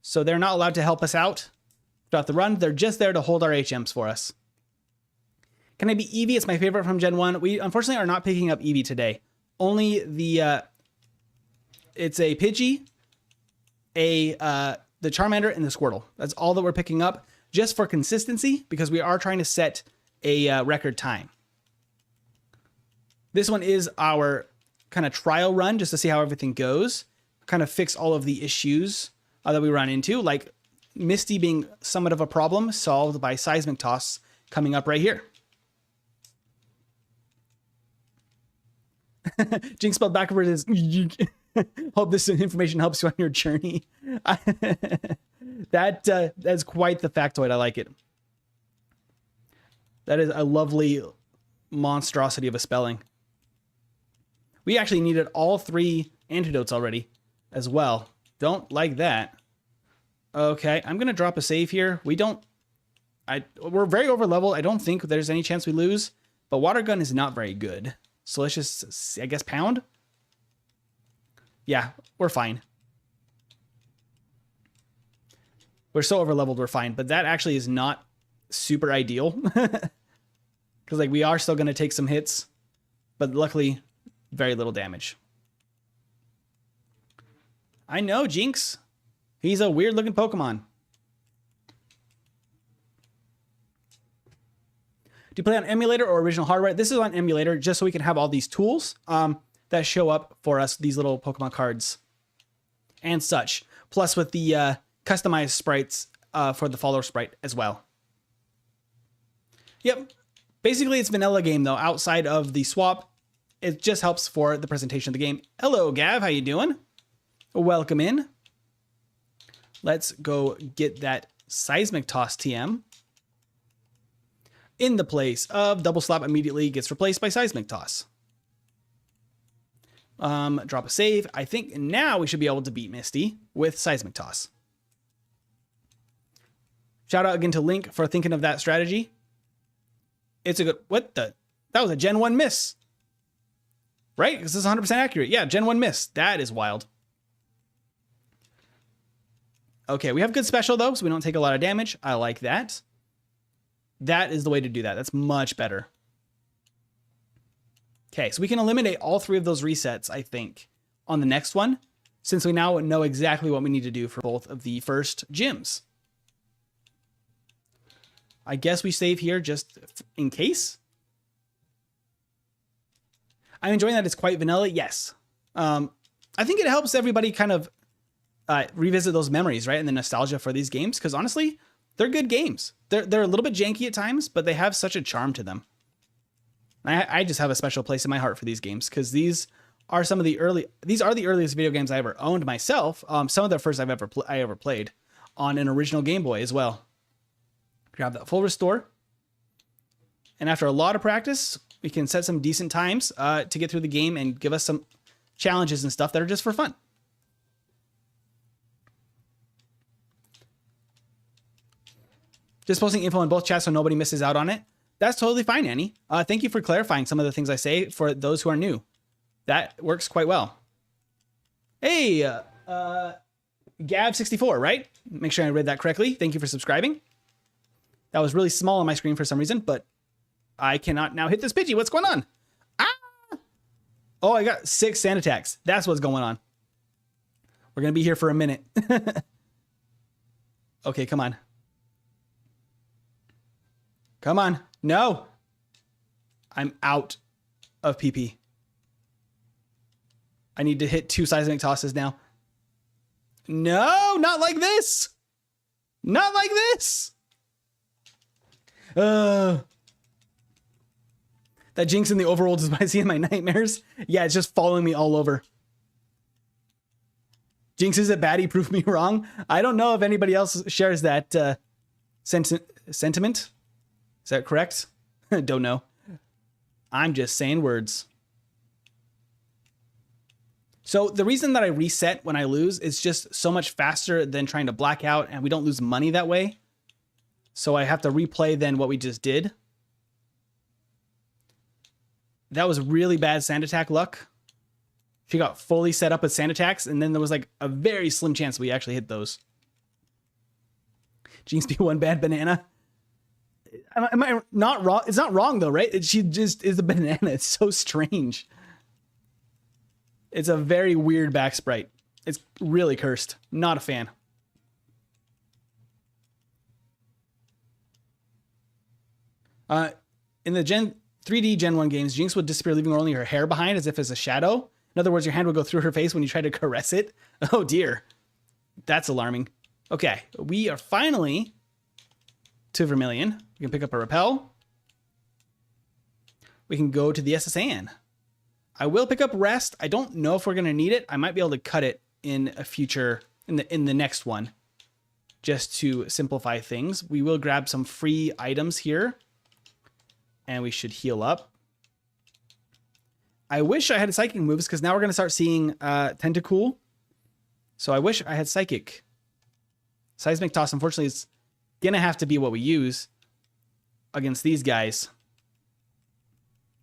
So they're not allowed to help us out throughout the run. They're just there to hold our HMs for us. Can I be Eevee? It's my favorite from Gen 1. We unfortunately are not picking up Eevee today. Only the, it's a Pidgey, the Charmander, and the Squirtle. That's all that we're picking up just for consistency because we are trying to set a record time. This one is our kind of trial run just to see how everything goes. Kind of fix all of the issues that we run into, like Misty being somewhat of a problem solved by Seismic Toss coming up right here. Jynx spelled backwards is hope this information helps you on your journey. That's quite the factoid. I like it. That is a lovely monstrosity of a spelling. We actually needed all 3 antidotes already as well. Don't like that. Okay, I'm going to drop a save here. We're very over leveled. I don't think there's any chance we lose, but Water Gun is not very good. So let's just, I guess, pound. Yeah, we're fine. We're so over leveled, we're fine. But that actually is not super ideal. Because like we are still going to take some hits, but luckily very little damage. I know, Jynx. He's a weird looking Pokemon. Do you play on emulator or original hardware? This is on emulator, just so we can have all these tools that show up for us, these little Pokemon cards and such. Plus with the customized sprites for the follower sprite as well. Yep. Basically, it's vanilla game, though, outside of the swap. It just helps for the presentation of the game. Hello, Gav. How you doing? Welcome in. Let's go get that Seismic Toss TM. In the place of Double Slap immediately gets replaced by Seismic Toss. Drop a save. I think now we should be able to beat Misty with Seismic Toss. Shout out again to Link for thinking of that strategy. It's a good... What the... That was a Gen 1 miss. Right? Because this is 100% accurate. Yeah, Gen 1 miss. That is wild. Okay, we have good special, though, so we don't take a lot of damage. I like that. That is the way to do that. That's much better. Okay, so we can eliminate all three of those resets, I think, on the next one, since we now know exactly what we need to do for both of the first gyms. I guess we save here just in case. I'm enjoying that it's quite vanilla. Yes. I think it helps everybody kind of revisit those memories, right? And the nostalgia for these games. Because honestly, they're good games. They're a little bit janky at times, but they have such a charm to them. I just have a special place in my heart for these games because these are some of the earliest video games I ever owned myself. Some of the first I ever played on an original Game Boy as well. Grab that full restore. And after a lot of practice, we can set some decent times to get through the game and give us some challenges and stuff that are just for fun. Just posting info in both chats so nobody misses out on it. That's totally fine, Annie. Thank you for clarifying some of the things I say for those who are new. That works quite well. Hey, Gab64, right? Make sure I read that correctly. Thank you for subscribing. That was really small on my screen for some reason, but I cannot now hit this Pidgey. What's going on? Ah! Oh, I got 6 sand attacks. That's what's going on. We're going to be here for a minute. Okay, come on. Come on. No. I'm out of PP. I need to hit 2 seismic tosses now. No, not like this. Not like this. That Jynx in the overworld is what I see in my nightmares. Yeah, it's just following me all over. Jynx is a baddie, prove me wrong. I don't know if anybody else shares that sentiment. Is that correct? Don't know. I'm just saying words. So the reason that I reset when I lose is just so much faster than trying to black out, and we don't lose money that way. So I have to replay then what we just did. That was really bad sand attack luck. She got fully set up with sand attacks, and then there was like a very slim chance we actually hit those. Jinx be one bad banana. Am I not wrong? It's not wrong though, right? She just is a banana. It's so strange. It's a very weird back sprite. It's really cursed. Not a fan. In the 3D Gen 1 games, Jynx would disappear, leaving only her hair behind as if as a shadow. In other words, your hand would go through her face when you try to caress it. Oh dear. That's alarming. Okay, we are finally to Vermilion. We can pick up a Repel. We can go to the SSN. I will pick up Rest. I don't know if we're going to need it. I might be able to cut it in a future, in the next one, just to simplify things. We will grab some free items here, and we should heal up. I wish I had Psychic moves, because now we're going to start seeing Tentacool. So I wish I had Psychic. Seismic Toss, unfortunately, is going to have to be what we use against these guys.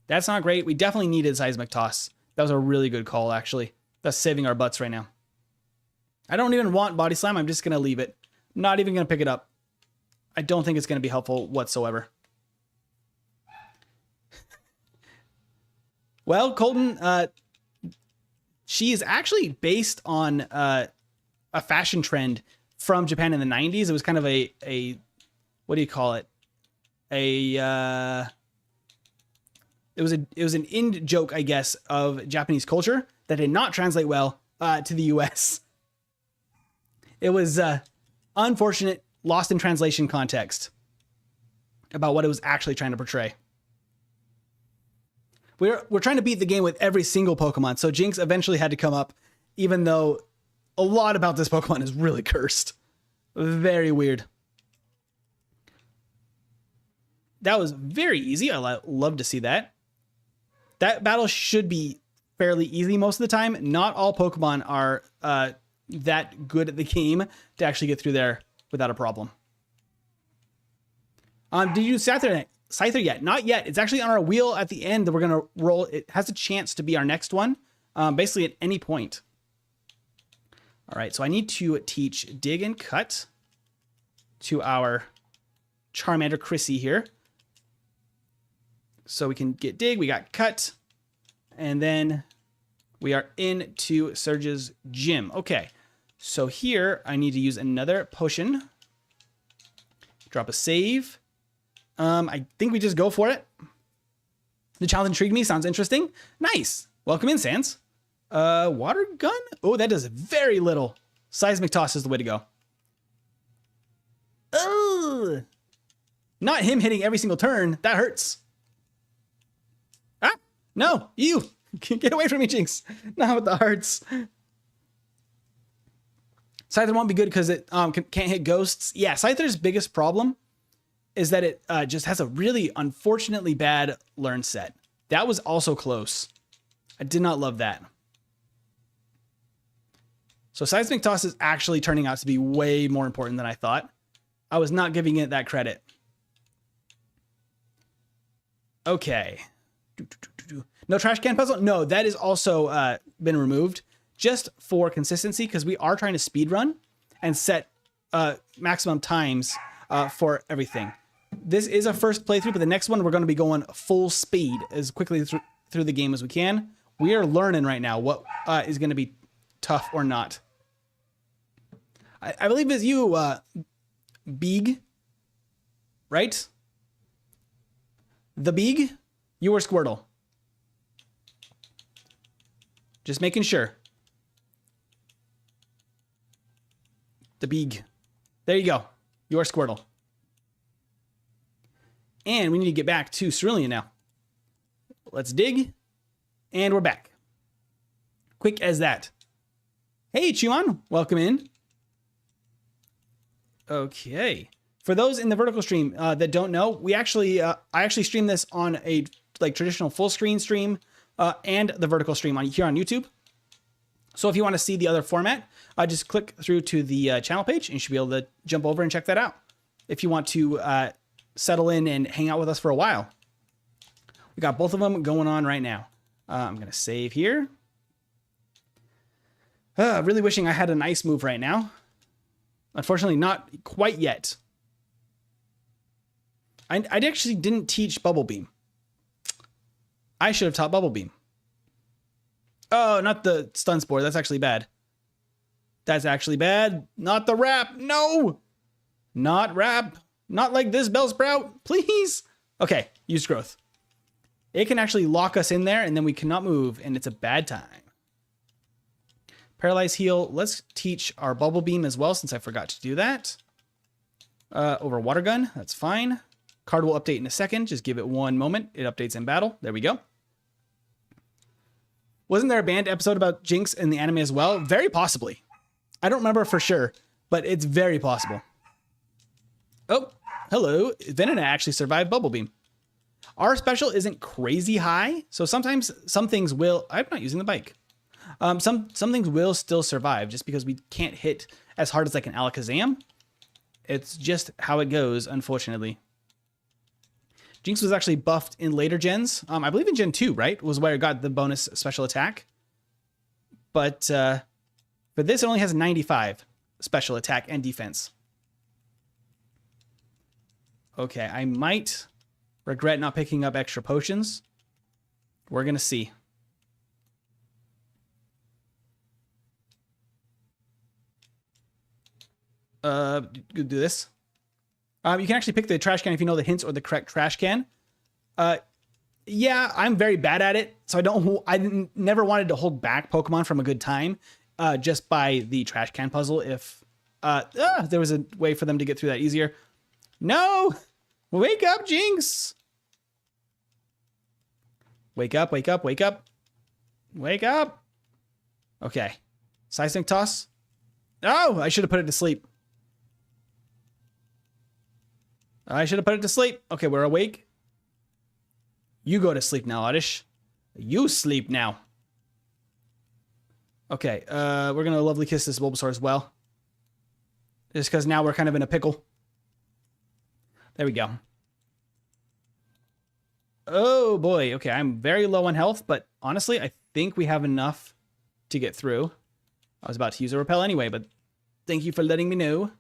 That's not great. We definitely needed Seismic Toss. That was a really good call, actually. That's saving our butts right now. I don't even want Body Slam. I'm just going to leave it. Not even going to pick it up. I don't think it's going to be helpful whatsoever. Well, Colton, she is actually based on a fashion trend from Japan in the 90s. It was kind of a what do you call it? It was an in joke, I guess, of Japanese culture that did not translate well to the US. It was unfortunate, lost in translation context about what it was actually trying to portray. We're trying to beat the game with every single Pokemon, so Jynx eventually had to come up, even though a lot about this Pokemon is really cursed. Very weird. That was very easy. I love to see that. That battle should be fairly easy most of the time. Not all Pokemon are that good at the game to actually get through there without a problem. Did you use Scyther yet? Not yet. It's actually on our wheel at the end that we're going to roll. It has a chance to be our next one, basically at any point. All right, so I need to teach Dig and Cut to our Charmander Chrissy here. So we can get Dig, we got Cut, and then we are into Surge's Gym. Okay, so here I need to use another potion. Drop a save. I think we just go for it. The challenge intrigued me, sounds interesting. Nice. Welcome in, Sans. Water gun? Oh, that does very little. Seismic toss is the way to go. Ugh. Not him hitting every single turn. That hurts. Ah, no, you. Get away from me, Jynx. Not with the hearts. Scyther won't be good because it can't hit ghosts. Yeah, Scyther's biggest problem is that it just has a really unfortunately bad learn set. That was also close. I did not love that. So Seismic Toss is actually turning out to be way more important than I thought. I was not giving it that credit. Okay. No trash can puzzle? No, that is also been removed just for consistency because we are trying to speed run and set maximum times for everything. This is a first playthrough, but the next one we're going to be going full speed as quickly through the game as we can. We are learning right now what is going to be tough or not. I believe it's you, Beeg, right? The Beeg? You were Squirtle. Just making sure. The Beeg. There you go. You are Squirtle. And we need to get back to Cerulean now. Let's dig. And we're back. Quick as that. Hey, Chuan. Welcome in. Okay. For those in the vertical stream that don't know, we actually I actually stream this on a traditional full screen stream and the vertical stream here on YouTube. So if you want to see the other format, just click through to the channel page and you should be able to jump over and check that out. If you want to settle in and hang out with us for a while. We got both of them going on right now. I'm going to save here. Really wishing I had an ice move right now. Unfortunately, not quite yet. I actually didn't teach Bubble Beam. I should have taught Bubble Beam. Oh, not the Stun Spore. That's actually bad. That's actually bad. Not the wrap. No. Not wrap. Not like this, Bellsprout. Please. Okay, use growth. It can actually lock us in there and then we cannot move and it's a bad time. Paralyze heal. Let's teach our Bubble Beam as well since I forgot to do that. Over Water Gun. That's fine. Card will update in a second. Just give it one moment. It updates in battle. There we go. Wasn't there a banned episode about Jynx in the anime as well? Very possibly. I don't remember for sure, but it's very possible. Oh, hello. Venona actually survived Bubble Beam. Our special isn't crazy high, so sometimes some things will... I'm not using the bike. Some things will still survive just because we can't hit as hard as like an Alakazam. It's just how it goes, unfortunately. Jynx was actually buffed in later gens. I believe in Gen 2, right? Was where it got the bonus special attack. But for this, it only has 95 special attack and defense. Okay, I might regret not picking up extra potions. We're going to see. Do this. You can actually pick the trash can if you know the hints or the correct trash can. Yeah, I'm very bad at it. So I never wanted to hold back Pokemon from a good time just by the trash can puzzle. If there was a way for them to get through that easier. No! Wake up, Jynx! Wake up, wake up, wake up. Wake up! Okay. Seismic Toss. Oh, I should have put it to sleep. I should have put it to sleep. Okay, we're awake. You go to sleep now, Oddish. You sleep now. Okay, we're gonna lovely kiss this Bulbasaur as well. Just because now we're kind of in a pickle. There we go. Oh boy, okay, I'm very low on health, but honestly, I think we have enough to get through. I was about to use a repel anyway, but thank you for letting me know.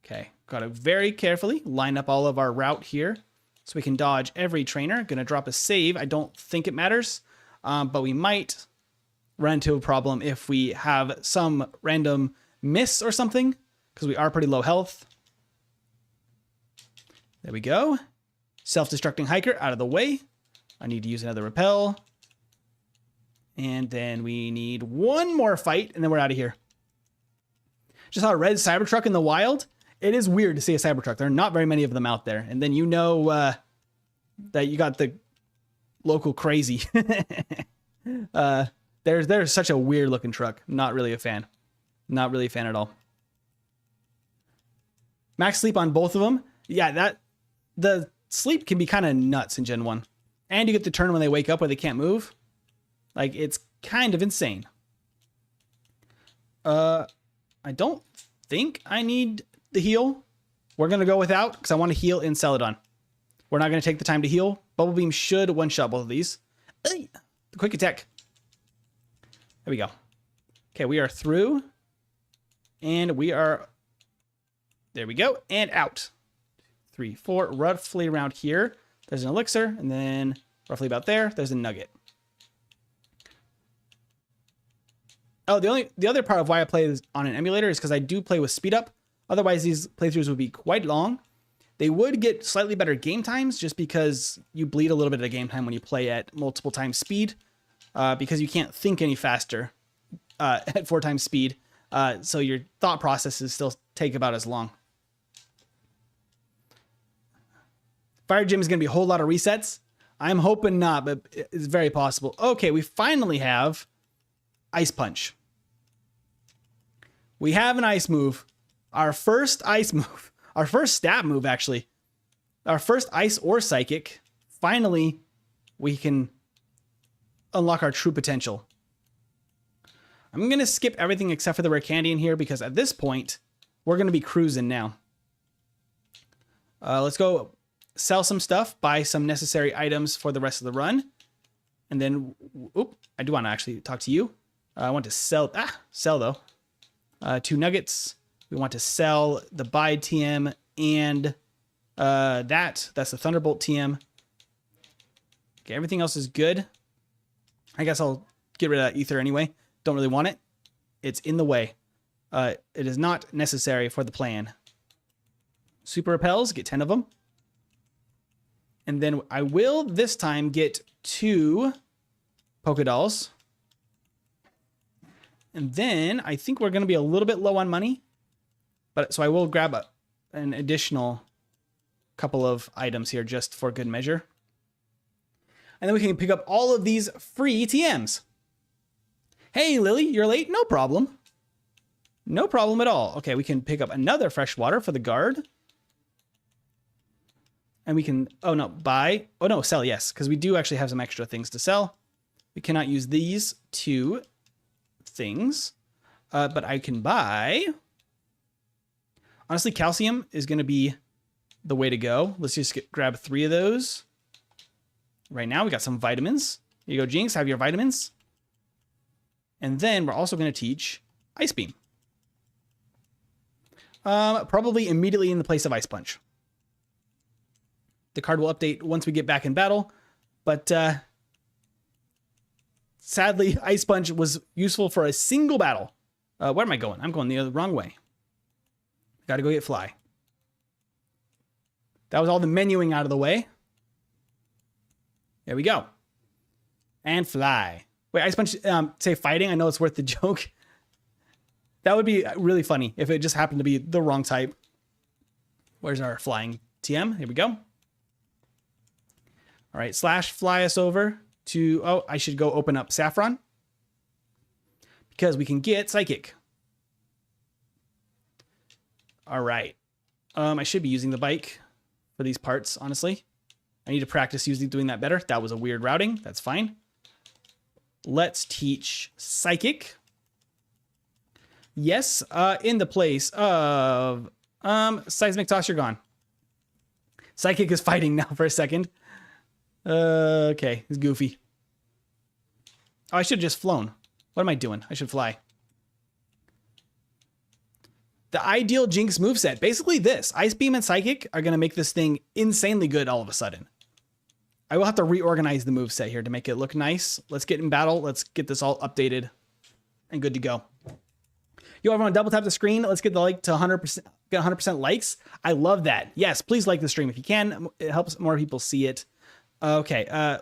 Okay, gotta very carefully line up all of our route here so we can dodge every trainer. Gonna drop a save. I don't think it matters, but we might run into a problem if we have some random miss or something, because we are pretty low health. There we go. Self-destructing hiker out of the way. I need to use another repel. And then we need one more fight, and then we're out of here. Just saw a red Cybertruck in the wild. It is weird to see a Cybertruck. There are not very many of them out there. And then you know that you got the local crazy. There's such a weird looking truck. Not really a fan. Not really a fan at all. Max sleep on both of them. Yeah, the sleep can be kind of nuts in Gen 1. And you get to turn when they wake up where they can't move. Like, it's kind of insane. I don't think I need the heal. We're going to go without because I want to heal in Celadon. We're not going to take the time to heal. Bubble Beam should one-shot both of these. The quick attack. There we go. Okay, we are through. And we are... There we go. And out. 3, 4, roughly around here. There's an elixir, and then roughly about there, there's a nugget. Oh, the other part of why I play this on an emulator is because I do play with speed up. Otherwise, these playthroughs would be quite long. They would get slightly better game times just because you bleed a little bit of game time when you play at multiple times speed, because you can't think any faster at 4 times speed. So your thought processes still take about as long. Fire Gym is going to be a whole lot of resets. I'm hoping not, but it's very possible. Okay, we finally have Ice Punch. We have an ice move. Our first ice move. Our first stat move, actually. Our first ice or psychic. Finally, we can unlock our true potential. I'm going to skip everything except for the rare candy in here because at this point, we're going to be cruising now. Let's go sell some stuff, buy some necessary items for the rest of the run. And then, I do want to actually talk to you. I want to sell though. 2 nuggets. We want to sell the Bide TM and that's the Thunderbolt TM. Okay, everything else is good. I guess I'll get rid of that ether anyway. Don't really want it. It's in the way. It is not necessary for the plan. Super repels, get 10 of them. And then I will this time get 2 Pokédolls. And then I think we're going to be a little bit low on money. But so I will grab an additional couple of items here just for good measure. And then we can pick up all of these free TMs. Hey, Lily, you're late? No problem. No problem at all. Okay, we can pick up another fresh water for the guard. And we can, sell, yes, because we do actually have some extra things to sell. We cannot use these 2 things, but I can buy. Honestly, calcium is going to be the way to go. Let's just grab 3 of those. Right now, we got some vitamins. Here you go, Jynx, have your vitamins. And then we're also going to teach Ice Beam. Probably immediately in the place of Ice Punch. The card will update once we get back in battle, but sadly, Ice Punch was useful for a single battle. Where am I going? I'm going the wrong way. Got to go get Fly. That was all the menuing out of the way. There we go. And fly. Wait, Ice Punch, say fighting. I know it's worth the joke. That would be really funny if it just happened to be the wrong type. Where's our flying TM? Here we go. All right, slash fly us over to, oh, I should go open up Saffron because we can get Psychic. All right. I should be using the bike for these parts, honestly. I need to practice doing that better. That was a weird routing. That's fine. Let's teach Psychic. Yes, in the place of Seismic Toss, you're gone. Psychic is fighting now for a second. Okay, it's goofy. Oh, I should have just flown. What am I doing? I should fly. The ideal Jynx moveset. Basically this. Ice Beam and Psychic are going to make this thing insanely good all of a sudden. I will have to reorganize the moveset here to make it look nice. Let's get in battle. Let's get this all updated and good to go. Yo, everyone, double tap the screen. Let's get the like to 100%, get 100% likes. I love that. Yes, please like the stream if you can. It helps more people see it. Okay, I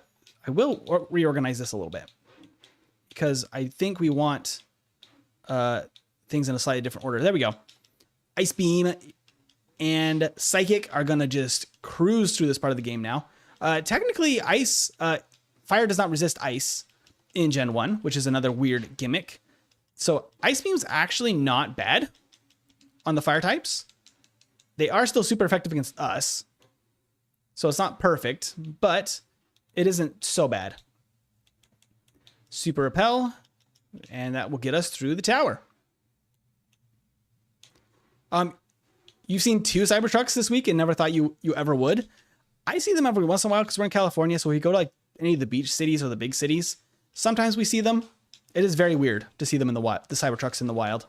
will reorganize this a little bit because I think we want things in a slightly different order. There we go. Ice Beam and Psychic are going to just cruise through this part of the game now. Technically, fire does not resist ice in Gen 1, which is another weird gimmick. So Ice Beam's actually not bad on the fire types. They are still super effective against us. So it's not perfect, but it isn't so bad. Super Repel, and that will get us through the tower. You've seen 2 Cybertrucks this week and never thought you ever would. I see them every once in a while because we're in California, so we go to like any of the beach cities or the big cities. Sometimes we see them. It is very weird to see them in the wild, the Cybertrucks in the wild.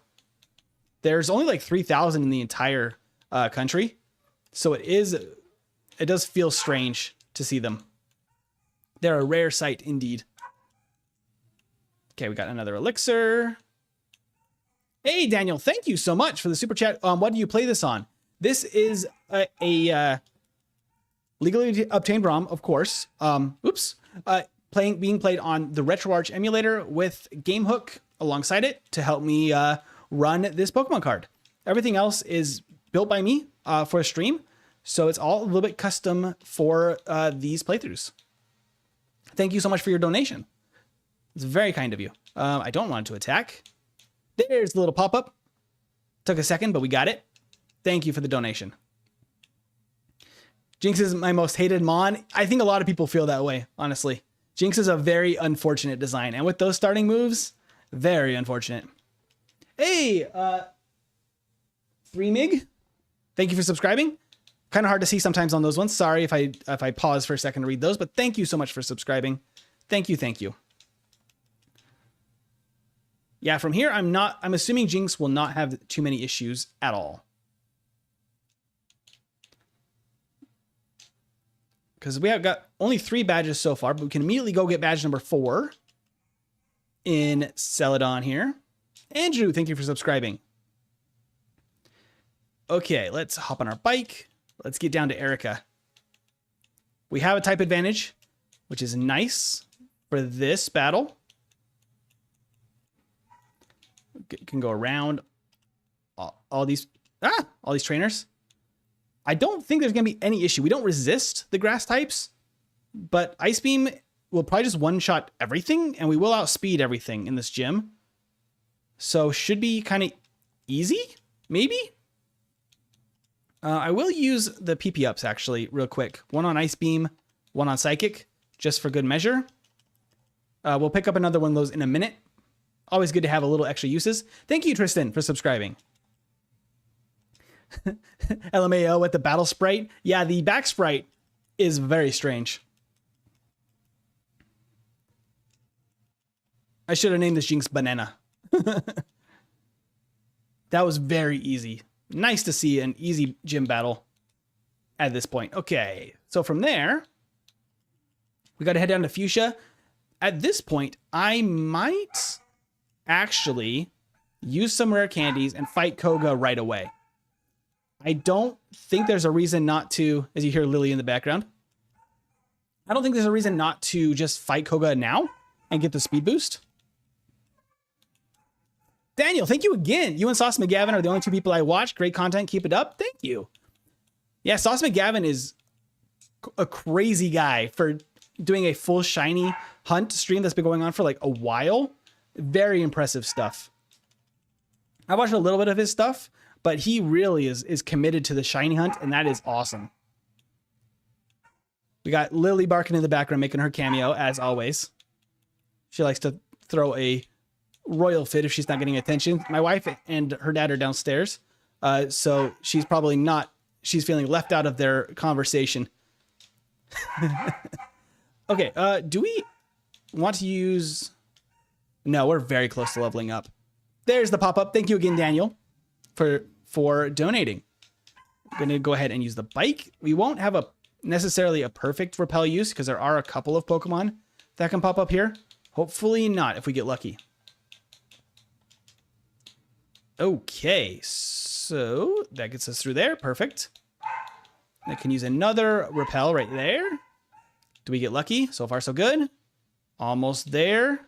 There's only like 3,000 in the entire country, so it does feel strange to see them. They're a rare sight indeed. Okay, we got another elixir. Hey, Daniel, thank you so much for the super chat. What do you play this on? This is a legally obtained ROM, of course. Being played on the RetroArch emulator with GameHook alongside it to help me run this Pokemon card. Everything else is built by me for a stream, so it's all a little bit custom for these playthroughs. Thank you so much for your donation. It's very kind of you. I don't want it to attack. There's the little pop-up. Took a second, but we got it. Thank you for the donation. Jynx is my most hated Mon. I think a lot of people feel that way, honestly. Jynx is a very unfortunate design, and with those starting moves, very unfortunate. Hey, 3mig, thank you for subscribing. Kind of hard to see sometimes on those ones. Sorry if I pause for a second to read those, but thank you so much for subscribing. Thank you, thank you. Yeah, from here, I'm assuming Jynx will not have too many issues at all. Because we have got only 3 badges so far, but we can immediately go get badge number 4 in Celadon here. Andrew, thank you for subscribing. Okay, let's hop on our bike. Let's get down to Erica. We have a type advantage, which is nice for this battle. Can go around all these trainers. I don't think there's going to be any issue. We don't resist the grass types, but Ice Beam will probably just one-shot everything, and we will outspeed everything in this gym. So should be kind of easy, maybe? I will use the PP ups, actually, real quick. One on Ice Beam, one on Psychic, just for good measure. We'll pick up another one of those in a minute. Always good to have a little extra uses. Thank you, Tristan, for subscribing. LMAO with the battle sprite. Yeah, the back sprite is very strange. I should have named this Jynx Banana. That was very easy. Nice to see an easy gym battle at this point. Okay, so from there, we got to head down to Fuchsia. At this point, I might actually use some rare candies and fight Koga right away. I don't think there's a reason not to, as you hear Lily in the background. I don't think there's a reason not to just fight Koga now and get the speed boost. Daniel, thank you again. You and Sauce McGavin are the only two people I watch. Great content. Keep it up. Thank you. Yeah, Sauce McGavin is a crazy guy for doing a full shiny hunt stream that's been going on for like a while. Very impressive stuff. I watched a little bit of his stuff, but he really is committed to the shiny hunt, and that is awesome. We got Lily barking in the background, making her cameo, as always. She likes to throw a royal fit if she's not getting attention. My wife and her dad are downstairs, so she's probably not. She's feeling left out of their conversation. Okay, do we want to use... No, we're very close to leveling up. There's the pop-up. Thank you again, Daniel, for donating. I'm going to go ahead and use the bike. We won't have necessarily a perfect repel use because there are a couple of Pokemon that can pop up here. Hopefully not if we get lucky. Okay, so that gets us through there. Perfect. I can use another repel right there. Do we get lucky? So far, so good. Almost there.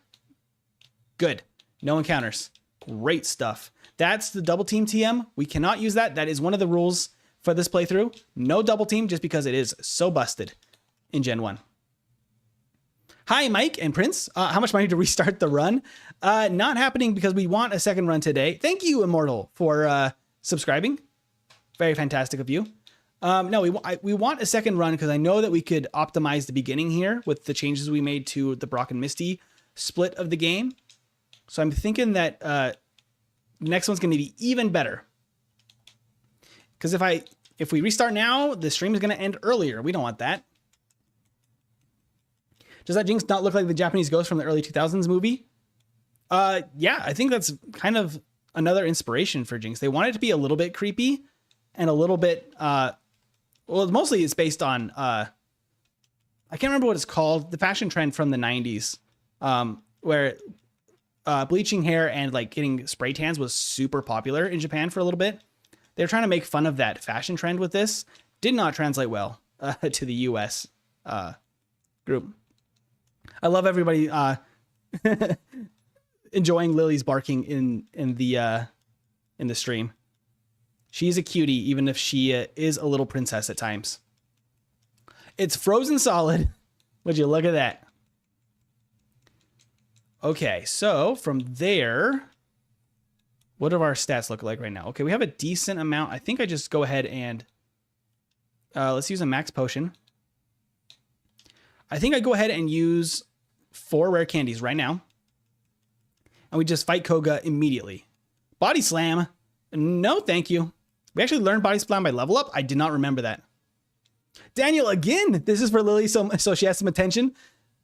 Good. No encounters. Great stuff. That's the double team TM. We cannot use that. That is one of the rules for this playthrough. No double team just because it is so busted in Gen 1. Hi, Mike and Prince. How much money to restart the run? Not happening because we want a second run today. Thank you, Immortal, for subscribing. Very fantastic of you. No, we want a second run because I know that we could optimize the beginning here with the changes we made to the Brock and Misty split of the game. So I'm thinking that the next one's going to be even better. Because if we restart now, the stream is going to end earlier. We don't want that. Does that Jynx not look like the Japanese ghost from the early 2000s movie? Yeah, I think that's kind of another inspiration for Jynx. They want it to be a little bit creepy and a little bit... well, mostly it's based on... I can't remember what it's called. The fashion trend from the 90s. Where... bleaching hair and like getting spray tans was super popular in Japan for a little bit. They're trying to make fun of that fashion trend with this. Did not translate well to the US group. I love everybody enjoying Lily's barking in the stream. She's a cutie, even if she is a little princess at times. It's frozen solid. Would you look at that? Okay, so from there, what do our stats look like right now? Okay, we have a decent amount. I think I just go ahead and let's use a max potion. I think I go ahead and use 4 rare candies right now. And we just fight Koga immediately. Body slam. No, thank you. We actually learned body slam by level up. I did not remember that. Daniel, again, this is for Lily, so she has some attention.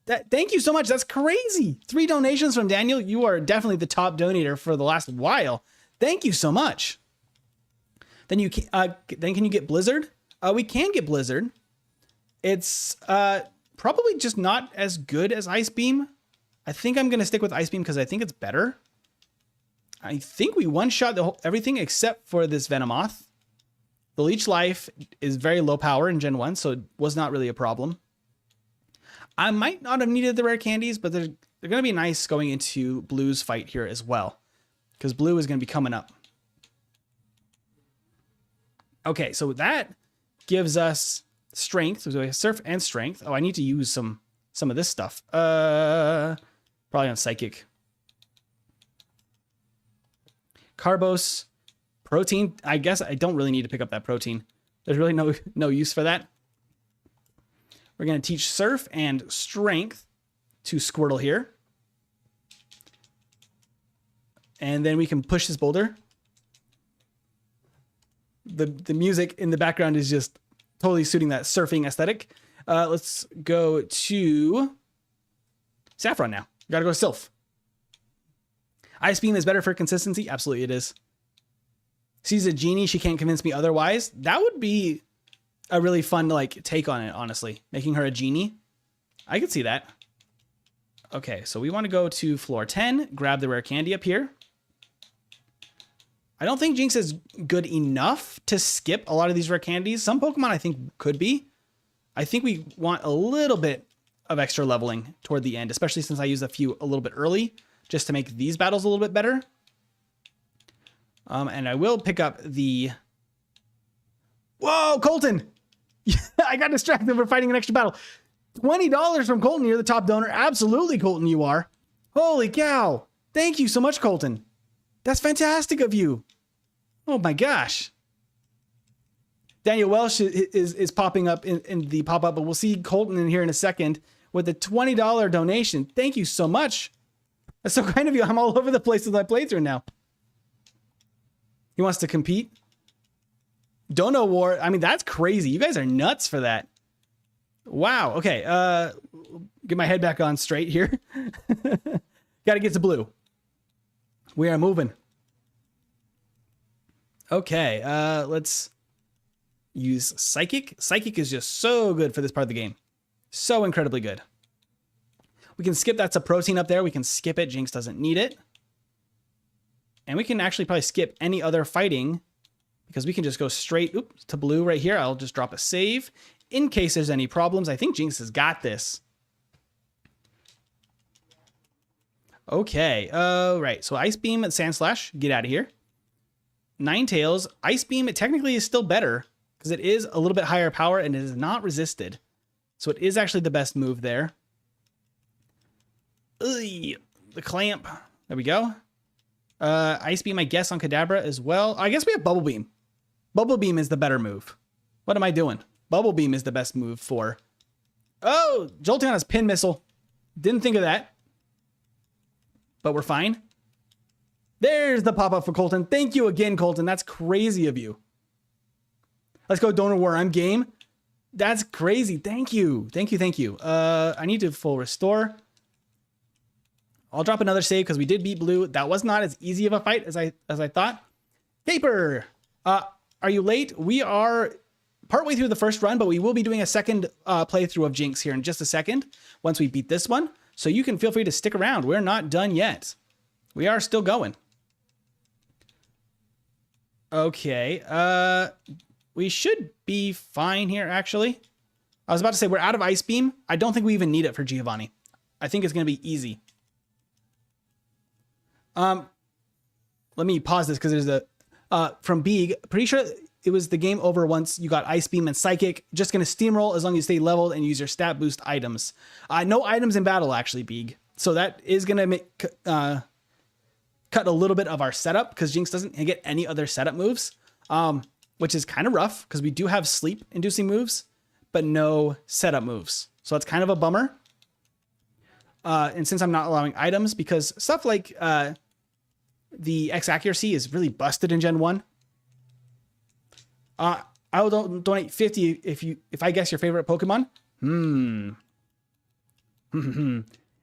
Thank you so much. That's crazy. 3 donations from Daniel. You are definitely the top donator for the last while. Thank you so much. Then can you get Blizzard? We can get Blizzard. It's probably just not as good as Ice Beam. I think I'm going to stick with Ice Beam because I think it's better. I think we one-shot everything except for this Venomoth. The Leech Life is very low power in Gen 1, so it was not really a problem. I might not have needed the rare candies, but they're going to be nice going into Blue's fight here as well. Because Blue is going to be coming up. Okay, so that gives us strength. So we have Surf and Strength. Oh, I need to use some of this stuff. Probably on Psychic. Carbos. Protein. I guess I don't really need to pick up that protein. There's really no use for that. We're going to teach Surf and Strength to Squirtle here. And then we can push this boulder. The music in the background is just totally suiting that surfing aesthetic. Let's go to Saffron now. Gotta go to Sylph. Ice Beam is better for consistency. Absolutely it is. She's a genie. She can't convince me otherwise. That would be a really fun take on it, honestly. Making her a genie. I could see that. Okay, so we want to go to floor 10. Grab the rare candy up here. I don't think Jynx is good enough to skip a lot of these rare candies. Some Pokemon I think could be. I think we want a little bit of extra leveling toward the end, especially since I used a few a little bit early just to make these battles a little bit better. And I will pick up the... Whoa, Colton! I got distracted. We're fighting an extra battle. $20 from Colton. You're the top donor. Absolutely, Colton, you are. Holy cow. Thank you so much, Colton. That's fantastic of you. Oh my gosh. Daniel Welsh is popping up in the pop-up, but we'll see Colton in here in a second with a $20 donation. Thank you so much. That's so kind of you. I'm all over the place with my playthrough now. He wants to compete. Dono War. I mean, that's crazy. You guys are nuts for that. Wow. Okay. Get my head back on straight here. Got to get to blue. We are moving. Okay. Let's use Psychic. Psychic is just so good for this part of the game. So incredibly good. We can skip. That's a protein up there. We can skip it. Jynx doesn't need it. And we can actually probably skip any other fighting because we can just go straight to blue right here. I'll just drop a save in case there's any problems. I think Jynx has got this. Okay. Right. So Ice Beam and Sand Slash. Get out of here. Ninetales. Ice Beam, it technically is still better because it is a little bit higher power and it is not resisted. So it is actually the best move there. Ugh, the clamp. There we go. Ice Beam, I guess, on Kadabra as well. I guess we have Bubble Beam. Bubble Beam is the better move. What am I doing? Bubble Beam is the best move for... Oh, Jolteon's Pin Missile. Didn't think of that. But we're fine. There's the pop-up for Colton. Thank you again, Colton. That's crazy of you. Let's go Donor War. I'm game. That's crazy. Thank you. Thank you, thank you. I need to full restore. I'll drop another save because we did beat blue. That was not as easy of a fight as I thought. Paper, are you late? We are partway through the first run, but we will be doing a second playthrough of Jynx here in just a second once we beat this one. So you can feel free to stick around. We're not done yet. We are still going. Okay, we should be fine here, actually. I was about to say we're out of Ice Beam. I don't think we even need it for Giovanni. I think it's going to be easy. Let me pause this because there's a from Beeg. Pretty sure it was the game over once you got Ice Beam and Psychic. Just gonna steamroll as long as you stay leveled and use your stat boost items. No items in battle actually, Beeg. So that is gonna make cut a little bit of our setup because Jynx doesn't get any other setup moves, which is kind of rough because we do have sleep inducing moves, but no setup moves. So that's kind of a bummer. And since I'm not allowing items because stuff like the X accuracy is really busted in Gen 1. I will donate 50 if I guess your favorite Pokemon.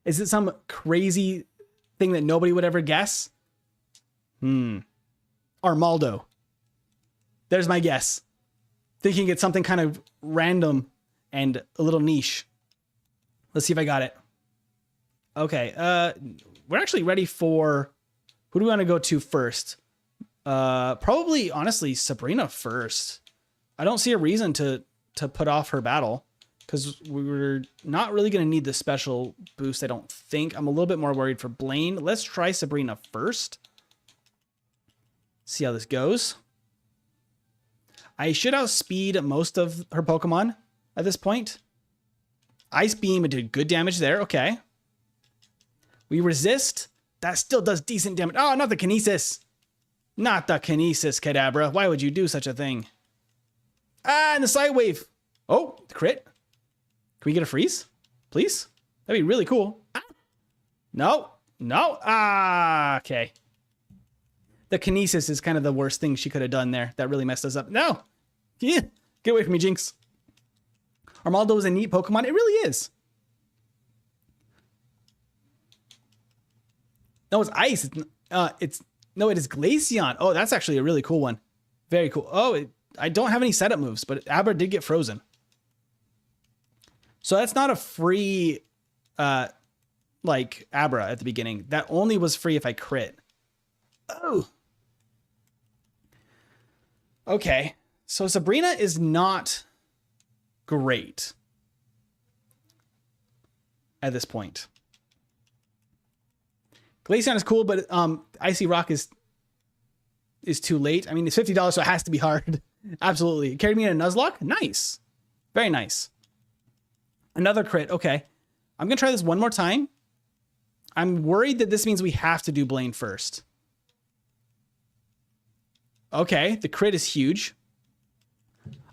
Is it some crazy thing that nobody would ever guess? Armaldo. There's my guess. Thinking it's something kind of random and a little niche. Let's see if I got it. Okay, we're actually ready for... Who do we want to go to first? Probably, honestly, Sabrina first. I don't see a reason to put off her battle because we're not really going to need the special boost, I don't think. I'm a little bit more worried for Blaine. Let's try Sabrina first. See how this goes. I should outspeed most of her Pokemon at this point. Ice Beam did good damage there. Okay. We resist. That still does decent damage. Oh, not the Kinesis. Not the Kinesis, Kadabra. Why would you do such a thing? Ah, and the Side Wave. Oh, crit. Can we get a freeze? Please? That'd be really cool. Ah. No. No. Ah, okay. The Kinesis is kind of the worst thing she could have done there. That really messed us up. No. Yeah. Get away from me, Jynx. Armaldo is a neat Pokemon. It really is. No, it's ice. No, it is Glaceon. Oh, that's actually a really cool one. Very cool. Oh, I don't have any setup moves, but Abra did get frozen. So that's not a free, like Abra at the beginning. That only was free if I crit. Oh. Okay. So Sabrina is not great. at this point. Glaceon is cool, but Icy Rock is too late. I mean, it's $50, so it has to be hard. Absolutely. Carried me in a Nuzlocke. Nice. Very nice. Another crit. Okay. I'm going to try this one more time. I'm worried that this means we have to do Blaine first. Okay. The crit is huge.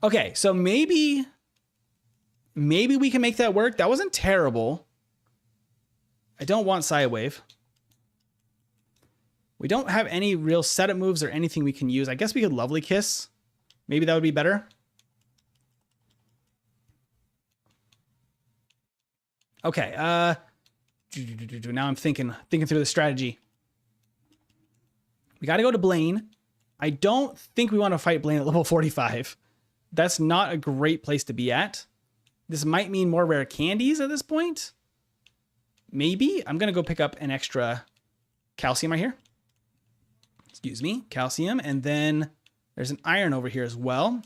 Okay. So maybe we can make that work. That wasn't terrible. I don't want Side Wave. We don't have any real setup moves or anything we can use. I guess we could Lovely Kiss. Maybe that would be better. Okay. Now I'm thinking through the strategy. We got to go to Blaine. I don't think we want to fight Blaine at level 45. That's not a great place to be at. This might mean more rare candies at this point. Maybe. I'm going to go pick up an extra calcium right here. Excuse me. Calcium. And then there's an iron over here as well.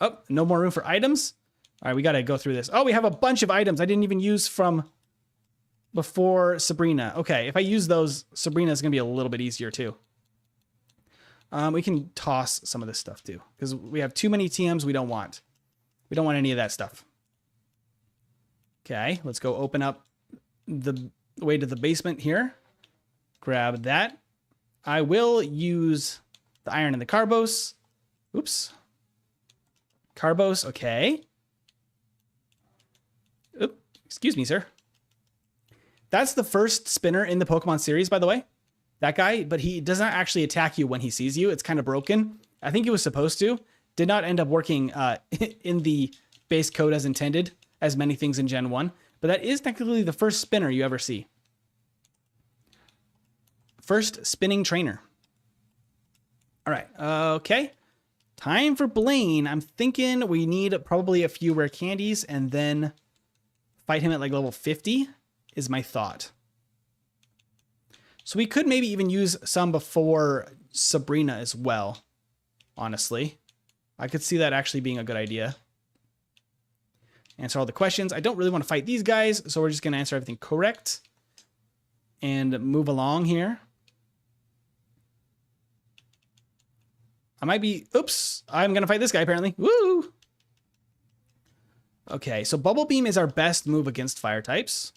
Oh, no more room for items. All right, we got to go through this. Oh, we have a bunch of items I didn't even use from before Sabrina. Okay, if I use those, Sabrina is going to be a little bit easier too. We can toss some of this stuff too, because we have too many TMs we don't want. We don't want any of that stuff. Okay, let's go open up the way to the basement here. Grab that. I will use the iron and the carbos. Oops. Carbos, okay. Oop, excuse me, sir. That's the first spinner in the Pokemon series, by the way. That guy, but he does not actually attack you when he sees you. It's kind of broken. I think he was supposed to. Did not end up working in the base code as intended, as many things in Gen 1. But that is technically the first spinner you ever see. First spinning trainer. All right, okay. Time for Blaine. I'm thinking we need probably a few rare candies and then fight him at like level 50 is my thought. So we could maybe even use some before Sabrina as well, honestly. I could see that actually being a good idea. Answer all the questions. I don't really want to fight these guys, so we're just going to answer everything correct and move along here. I might be... Oops. I'm going to fight this guy, apparently. Woo! Okay, so Bubble Beam is our best move against fire types.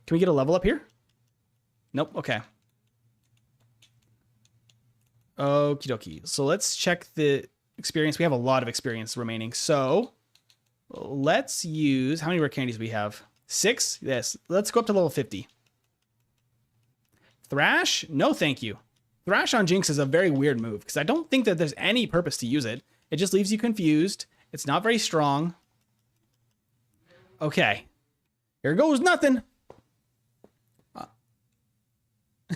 Can we get a level up here? Nope. Okay. Okie dokie. So let's check the experience. We have a lot of experience remaining. So let's use... How many rare candies do we have? 6? Yes. Let's go up to level 50. Thrash? No, thank you. Thrash on Jynx is a very weird move because I don't think that there's any purpose to use it. It just leaves you confused. It's not very strong. Okay. Here goes nothing.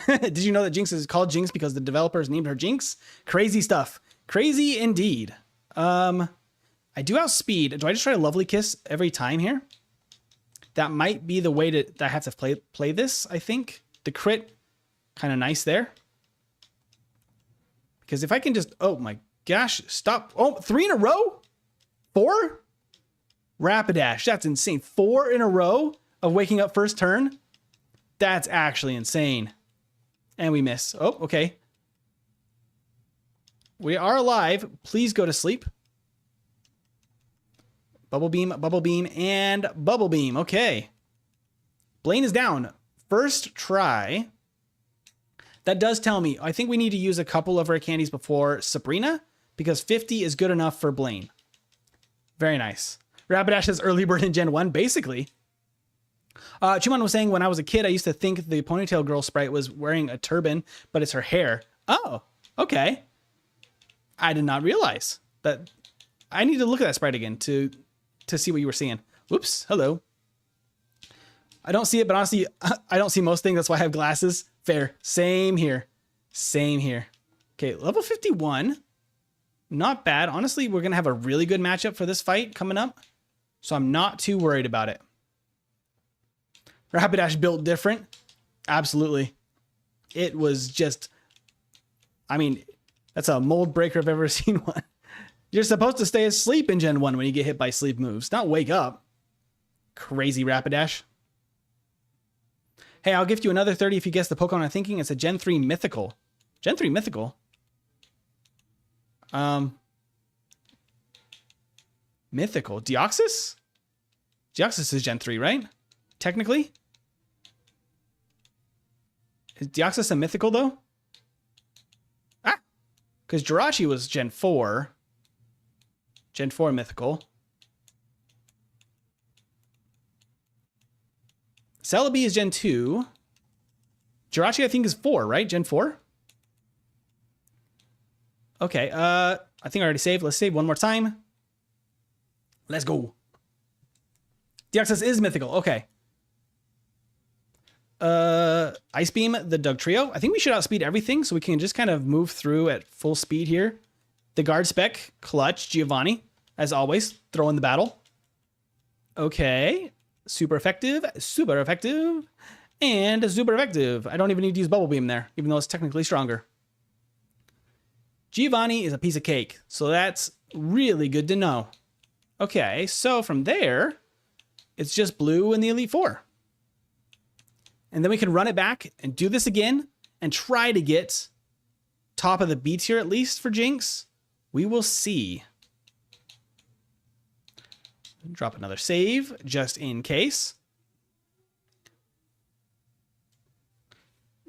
Did you know that Jynx is called Jynx because the developers named her Jynx? Crazy stuff. Crazy indeed. I do outspeed. Do I just try a Lovely Kiss every time here? That might be the way that I have to play this, I think. The crit, kind of nice there. Because if I can just... Oh my gosh, stop. Oh, 3 in a row? 4? Rapidash, that's insane. 4 in a row of waking up first turn? That's actually insane. And we miss. Oh, okay. We are alive. Please go to sleep. Bubble Beam, and Bubble Beam. Okay. Blaine is down. First try. That does tell me, I think we need to use a couple of rare candies before Sabrina, because 50 is good enough for Blaine. Very nice. Rapidash has early bird in Gen 1, basically. Chumon was saying, when I was a kid, I used to think the Ponytail Girl sprite was wearing a turban, but it's her hair. Oh, okay. I did not realize that. I need to look at that sprite again to see what you were seeing. Whoops, hello. I don't see it, but honestly, I don't see most things. That's why I have glasses. Fair. Same here. Same here. Okay, level 51. Not bad. Honestly, we're going to have a really good matchup for this fight coming up. So I'm not too worried about it. Rapidash built different. Absolutely. It was just... I mean, that's a mold breaker if I've ever seen one. You're supposed to stay asleep in Gen 1 when you get hit by sleep moves, not wake up. Crazy Rapidash. Hey, I'll give you another 30 if you guess the Pokemon I'm thinking. It's a Gen 3 Mythical. Gen 3 Mythical? Mythical. Deoxys? Deoxys is Gen 3, right? Technically? Is Deoxys a Mythical, though? Ah! Because Jirachi was Gen 4. Gen 4 Mythical. Celebi is Gen 2. Jirachi, I think, is 4, right? Gen 4? Okay, I think I already saved. Let's save one more time. Let's go. Deoxys is Mythical. Okay. Ice Beam, the Dugtrio. I think we should outspeed everything so we can just kind of move through at full speed here. The Guard Spec, Clutch, Giovanni, as always, throw in the battle. Okay. Super effective, and super effective. I don't even need to use Bubble Beam there, even though it's technically stronger. Giovanni is a piece of cake, so that's really good to know. Okay, so from there, it's just blue in the Elite Four. And then we can run it back and do this again and try to get top of the B tier at least for Jynx. We will see. Drop another save just in case.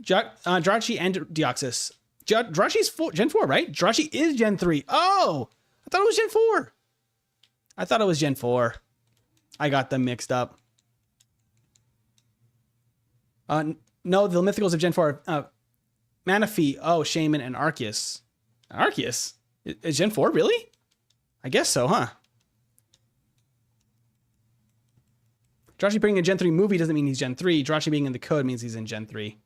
Jirachi and Deoxys. Jirachi's Gen 4, right? Jirachi is Gen 3. Oh, I thought it was Gen 4. I thought it was Gen 4. I got them mixed up. No, the Mythicals of Gen 4. Manaphy, Shaman, and Arceus. Arceus? Is Gen 4, really? I guess so, huh? Jirachi being in Gen 3 movie doesn't mean he's Gen 3. Jirachi being in the code means he's in Gen 3.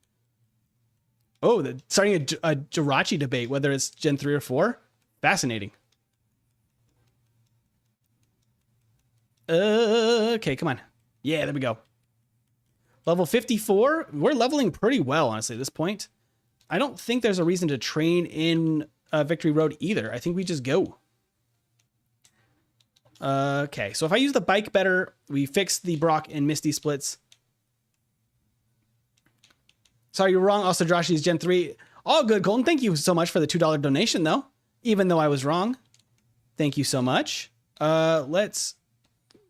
Oh, starting a Jirachi debate, whether it's Gen 3 or 4. Fascinating. Okay, come on. Yeah, there we go. Level 54. We're leveling pretty well, honestly, at this point. I don't think there's a reason to train in Victory Road either. I think we just go. Okay, so if I use the bike better, we fix the Brock and Misty splits. Sorry, you're wrong. Also, Jirachi is Gen 3. All good, Colton. Thank you so much for the $2 donation, though. Even though I was wrong. Thank you so much. Let's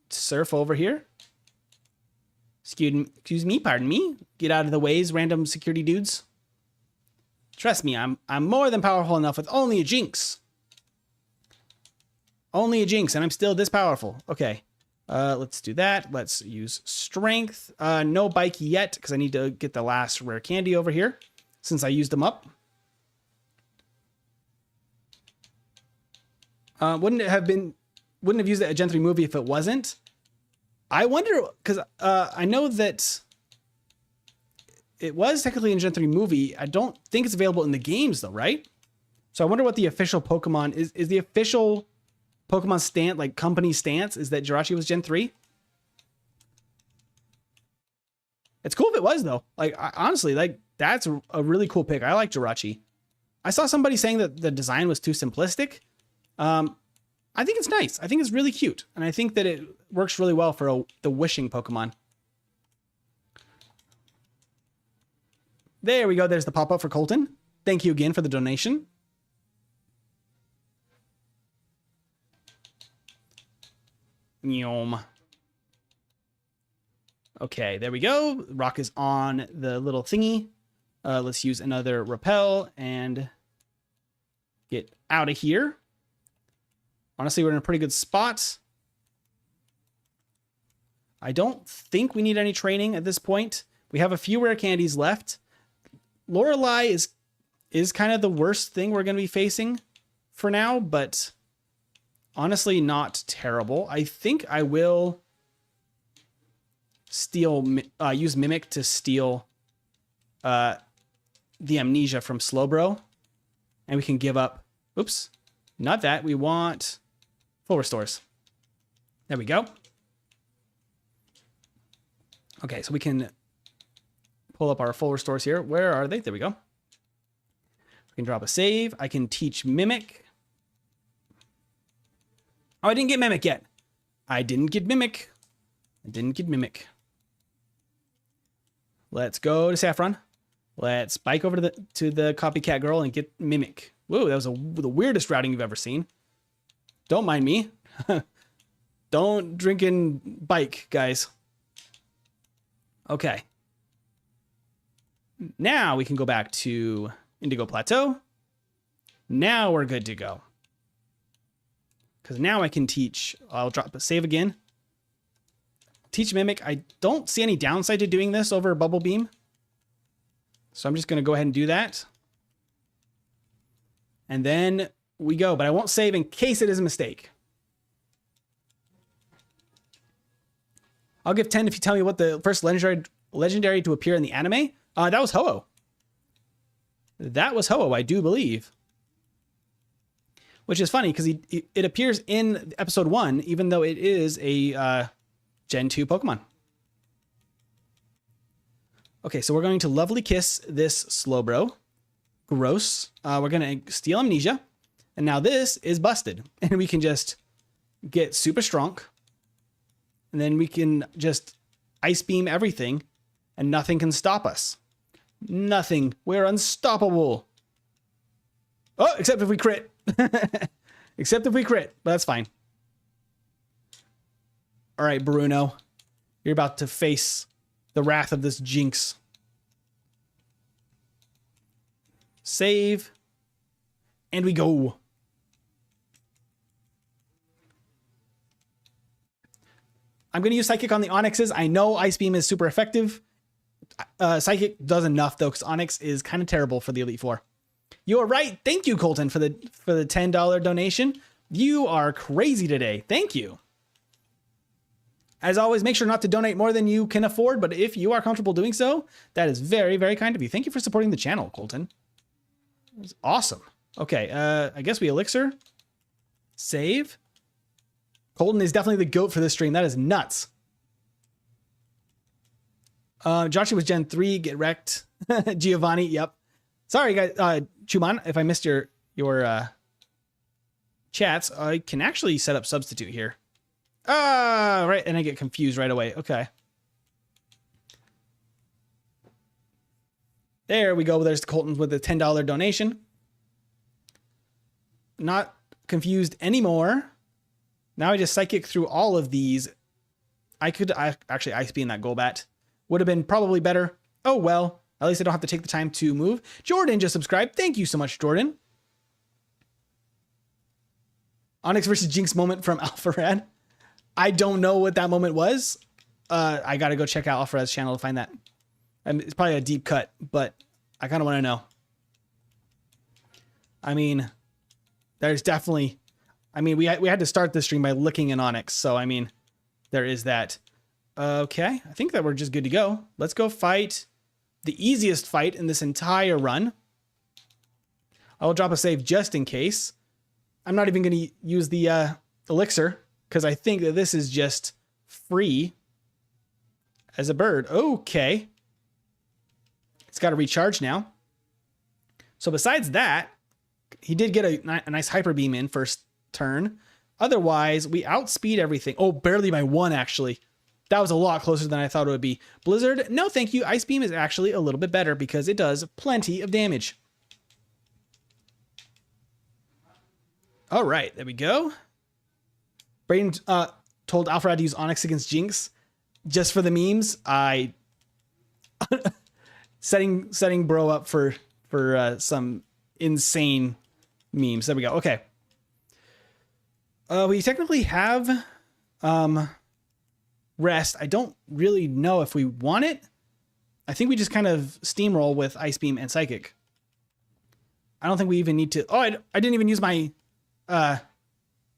surf over here. Excuse me, pardon me. Get out of the ways, random security dudes. Trust me, I'm more than powerful enough with only a Jynx. Only a Jynx, and I'm still this powerful. Okay, let's do that. Let's use strength. No bike yet, because I need to get the last rare candy over here, since I used them up. Wouldn't have used it at Gen 3 movie if it wasn't. I wonder, because I know that it was technically in Gen 3 movie. I don't think it's available in the games, though, right? So I wonder what the official Pokemon is. Is the official Pokemon stance, like company stance, is that Jirachi was Gen 3? It's cool if it was, though. Like, honestly, like, that's a really cool pick. I like Jirachi. I saw somebody saying that the design was too simplistic. I think it's nice. I think it's really cute. And I think that it works really well for the wishing Pokemon. There we go. There's the pop-up for Colton. Thank you again for the donation. Nyom. Okay, there we go. Rock is on the little thingy. Let's use another repel and get out of here. Honestly, we're in a pretty good spot. I don't think we need any training at this point. We have a few rare candies left. Lorelei is kind of the worst thing we're going to be facing for now, but honestly, not terrible. I think I will use Mimic to steal the Amnesia from Slowbro, and we can give up. Oops, not that. We want full restores. There we go. Okay, so we can pull up our full restores here. Where are they? There we go. We can drop a save. I can teach Mimic. Oh, I didn't get Mimic yet. I didn't get Mimic. Let's go to Saffron. Let's bike over to the copycat girl and get Mimic. Whoa, that was the weirdest routing you've ever seen. Don't mind me. Don't drink and bike, guys. Okay. Now we can go back to Indigo Plateau. Now we're good to go. Because now I can teach. I'll drop a save again. Teach Mimic. I don't see any downside to doing this over Bubble Beam. So I'm just going to go ahead and do that. And then we go. But I won't save in case it is a mistake. I'll give 10 if you tell me what the first legendary to appear in the anime. That was Ho-Oh. That was Ho-Oh, I do believe. Which is funny because it appears in episode 1, even though it is a Gen 2 Pokemon. Okay, so we're going to Lovely Kiss this Slowbro. Gross. We're going to steal Amnesia. And now this is busted. And we can just get super strong. And then we can just Ice Beam everything. And nothing can stop us. Nothing. We're unstoppable. Oh, except if we crit. Except if we crit. But that's fine. All right, Bruno. You're about to face the wrath of this Jynx. Save. And we go. I'm going to use Psychic on the Onyxes. I know Ice Beam is super effective. Psychic does enough, though, because Onyx is kind of terrible for the Elite Four. You are right. Thank you, Colton, for the $10 donation. You are crazy today. Thank you. As always, make sure not to donate more than you can afford, but if you are comfortable doing so, that is very, very kind of you. Thank you for supporting the channel, Colton. It's awesome. Okay, I guess we Elixir. Save. Colton is definitely the GOAT for this stream. That is nuts. Joshua was Gen 3. Get wrecked. Giovanni, yep. Sorry, guys. Chuman, if I missed your chats, I can actually set up substitute here. Right, and I get confused right away. Okay. There we go. There's the Colton with the $10 donation. Not confused anymore. Now I just Psychic through all of these. I actually Ice Beam that Golbat. Would have been probably better. Oh, well. At least I don't have to take the time to move. Jordan just subscribed. Thank you so much, Jordan. Onyx versus Jynx moment from Alpharad. I don't know what that moment was. I got to go check out Alpharad's channel to find that. It's probably a deep cut, but I kind of want to know. I mean, there's definitely... I mean, we had to start this stream by looking in Onyx, so I mean, there is that. Okay, I think that we're just good to go. Let's go fight the easiest fight in this entire run. I'll drop a save just in case. I'm not even going to use the elixir because I think that this is just free as a bird. Okay. It's got to recharge now. So besides that, he did get a nice hyper beam in first turn. Otherwise, we outspeed everything. Oh, barely by 1, actually. That was a lot closer than I thought it would be. Blizzard, no thank you. Ice Beam is actually a little bit better because it does plenty of damage. All right, there we go. Brayden told Alfred to use Onyx against Jynx just for the memes. I setting bro up for some insane memes. There we go. Okay. We technically have rest. I don't really know if we want it. I think we just kind of steamroll with Ice Beam and Psychic. I don't think we even need to... Oh, I didn't even use my my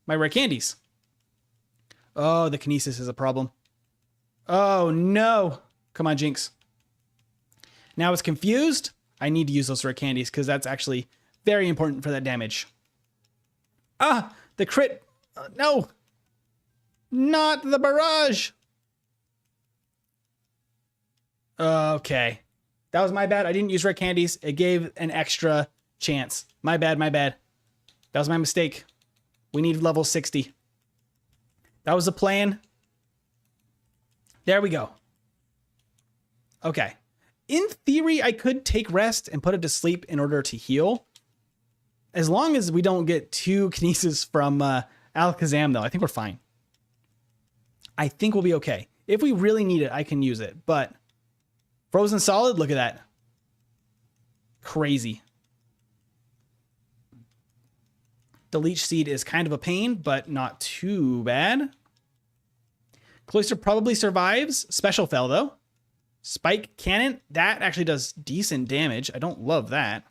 rare candies. Oh, the Kinesis is a problem. Oh, no. Come on, Jynx. Now it's confused. I need to use those rare candies because that's actually very important for that damage. Ah, the crit. No. Not the barrage. Okay. That was my bad. I didn't use rare candies. It gave an extra chance. My bad, my bad. That was my mistake. We need level 60. That was the plan. There we go. Okay. In theory, I could take rest and put it to sleep in order to heal. As long as we don't get 2 kinesis from Alakazam, though, I think we're fine. I think we'll be okay. If we really need it, I can use it. But Frozen Solid, look at that. Crazy. The Leech Seed is kind of a pain, but not too bad. Cloyster probably survives. Special Fell, though. Spike Cannon, that actually does decent damage. I don't love that.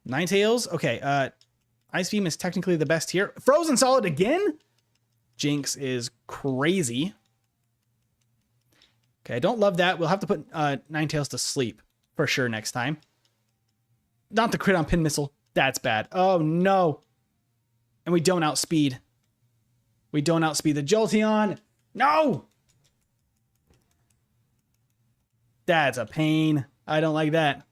Ninetales, okay. Ice Beam is technically the best here. Frozen Solid again? Jynx is crazy. Okay, I don't love that. We'll have to put Ninetales to sleep for sure next time. Not the crit on Pin Missile. That's bad. Oh, no. And we don't outspeed. We don't outspeed the Jolteon. No! That's a pain. I don't like that.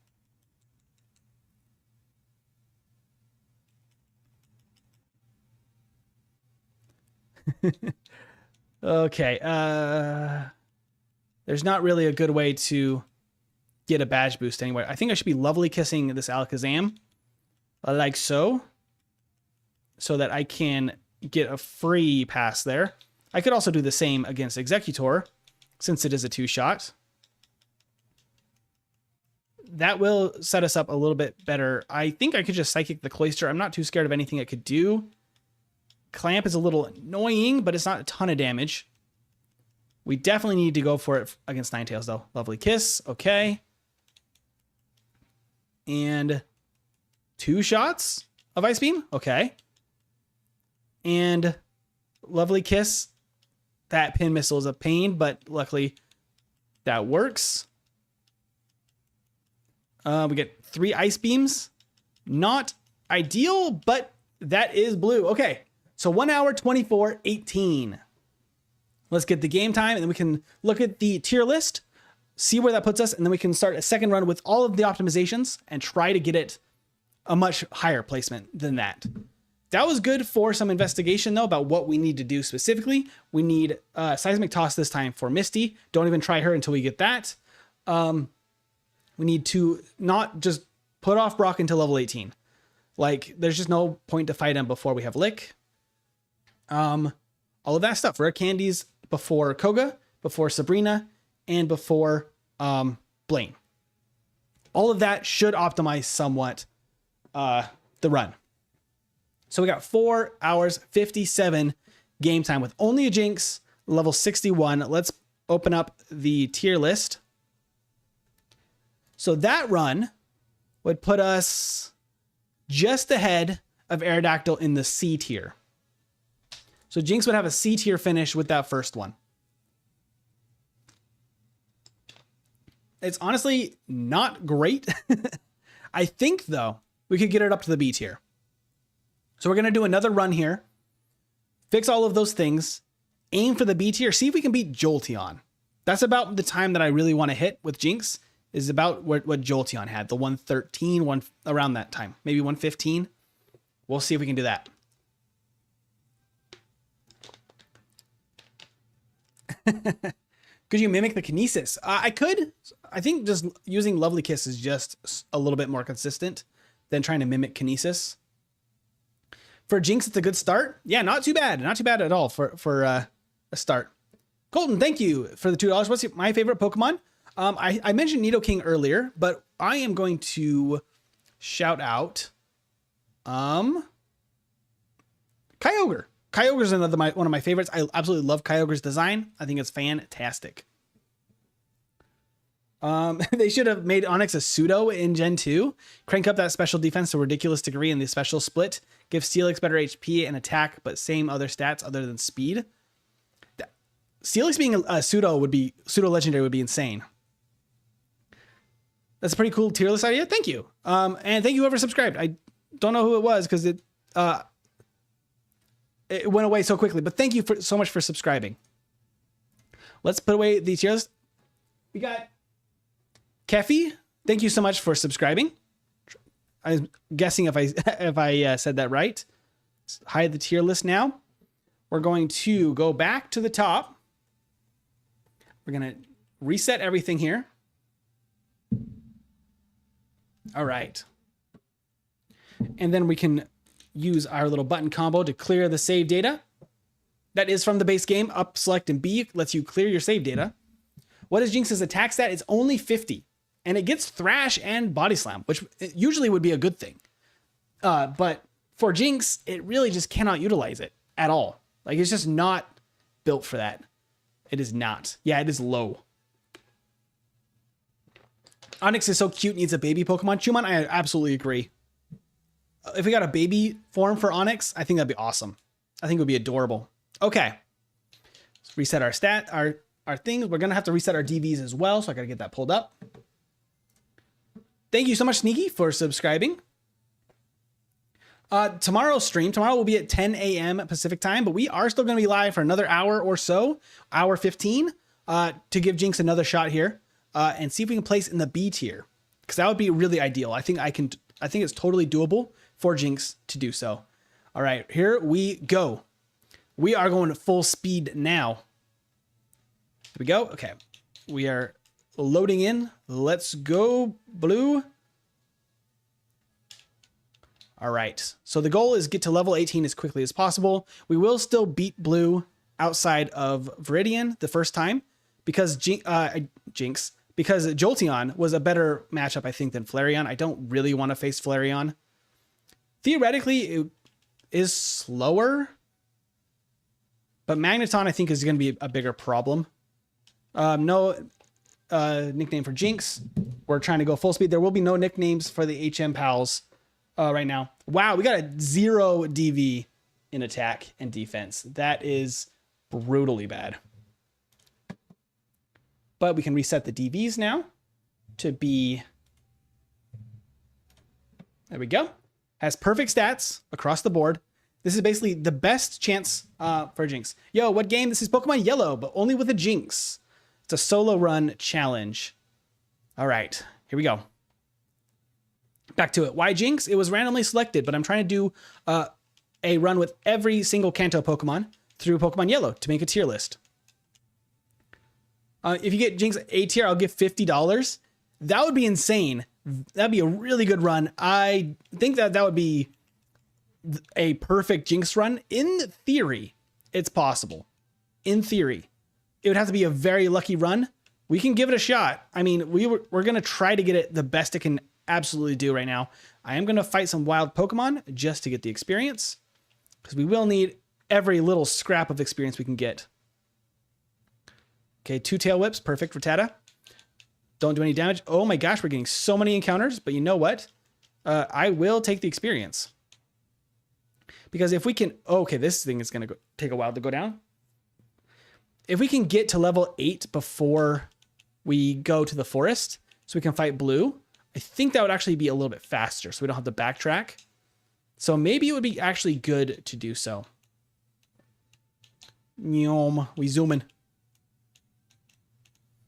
Okay. There's not really a good way to get a badge boost anyway. I think I should be lovely kissing this Alakazam. Like so. So that I can get a free pass there. I could also do the same against Executor, since it is a 2-shot. That will set us up a little bit better. I think I could just Psychic the Cloyster. I'm not too scared of anything it could do. Clamp is a little annoying, but it's not a ton of damage. We definitely need to go for it against Ninetales, though. Lovely Kiss. Okay. And 2 shots of Ice Beam. Okay. And Lovely Kiss. That Pin Missile is a pain, but luckily that works. We get 3 Ice Beams. Not ideal, but that is blue. Okay, so 1 hour, 24, 18. Let's get the game time, and then we can look at the tier list, see where that puts us, and then we can start a second run with all of the optimizations and try to get it a much higher placement than that. That was good for some investigation, though, about what we need to do specifically. We need Seismic Toss this time for Misty. Don't even try her until we get that. We need to not just put off Brock until level 18. Like, there's just no point to fight him before we have Lick. All of that stuff. Rare candies before Koga, before Sabrina, and before Blaine. All of that should optimize somewhat the run. So we got 4 hours, 57 game time with only a Jynx, level 61. Let's open up the tier list. So that run would put us just ahead of Aerodactyl in the C tier. So Jynx would have a C tier finish with that first one. It's honestly not great. I think, though, we could get it up to the B tier. So we're going to do another run here. Fix all of those things. Aim for the B tier. See if we can beat Jolteon. That's about the time that I really want to hit with Jynx. Is about what Jolteon had, the 113, around that time, maybe 115. We'll see if we can do that. Could you mimic the Kinesis? I could. I think just using Lovely Kiss is just a little bit more consistent than trying to mimic Kinesis. For Jynx, it's a good start. Yeah, not too bad. Not too bad at all for a start. Colton, thank you for the $2. What's my favorite Pokemon? I mentioned Nidoking earlier, but I am going to shout out Kyogre. Kyogre is one of my favorites. I absolutely love Kyogre's design. I think it's fantastic. They should have made Onix a pseudo in Gen 2. Crank up that special defense to a ridiculous degree in the special split. Give Steelix better HP and attack, but same other stats other than speed. Steelix being a pseudo legendary would be insane. That's a pretty cool tier list idea. Thank you. And thank you whoever subscribed. I don't know who it was because it went away so quickly, but thank you so much for subscribing. Let's put away the tier list. We got Kefi. Thank you so much for subscribing. I'm guessing if I said that right. Let's hide the tier list now. we're going to go back to the top. We're going to reset everything here. All right. And then we can use our little button combo to clear the save data. That is from the base game. Up, select, and B lets you clear your save data. What is Jynx's attack stat? It's only 50. And it gets Thrash and Body Slam, which usually would be a good thing. But for Jynx, it really just cannot utilize it at all. Like, it's just not built for that. It is not. Yeah, it is low. Onyx is so cute, needs a baby Pokemon. Chuman, I absolutely agree. If we got a baby form for Onyx, I think that'd be awesome. I think it would be adorable. Okay. Let's reset our things. We're going to have to reset our DVs as well, so I got to get that pulled up. Thank you so much, Sneaky, for subscribing. Tomorrow's stream, tomorrow will be at 10 a.m. Pacific time, but we are still going to be live for another hour or so, hour 15, to give Jynx another shot here, and see if we can place in the B tier, because that would be really ideal. I think it's totally doable for Jynx to do so. All right, here we go. We are going to full speed now. Here we go. Okay, we are loading in. Let's go, blue. All right, so the goal is get to level 18 as quickly as possible. We will still beat blue outside of Viridian the first time because Jynx, because Jolteon was a better matchup, I think, than Flareon. I don't really want to face Flareon. Theoretically, it is slower, but Magneton, I think, is going to be a bigger problem. No nickname for Jynx. We're trying to go full speed. There will be no nicknames for the HM pals right now. Wow, we got a 0 DV in attack and defense. That is brutally bad. But we can reset the DVs now to be... There we go. Has perfect stats across the board. This is basically the best chance for Jynx. Yo, what game? This is Pokemon Yellow, but only with a Jynx. It's a solo run challenge. All right, here we go. Back to it. Why Jynx? It was randomly selected, but I'm trying to do a run with every single Kanto Pokemon through Pokemon Yellow to make a tier list. If you get Jynx A tier, I'll give $50. That would be insane. That'd be a really good run. I think that would be a perfect Jynx run. In theory, it's possible. In theory. It would have to be a very lucky run. We can give it a shot. I mean, we're going to try to get it the best it can absolutely do right now. I am going to fight some wild Pokemon just to get the experience, because we will need every little scrap of experience we can get. Okay, 2 Tail Whips. Perfect for Tata. Don't do any damage. Oh my gosh, we're getting so many encounters, but you know what? I will take the experience. Because if we can... Okay, this thing is going to take a while to go down. If we can get to level 8 before we go to the forest, so we can fight blue, I think that would actually be a little bit faster, so we don't have to backtrack. So maybe it would be actually good to do so. We zoom in.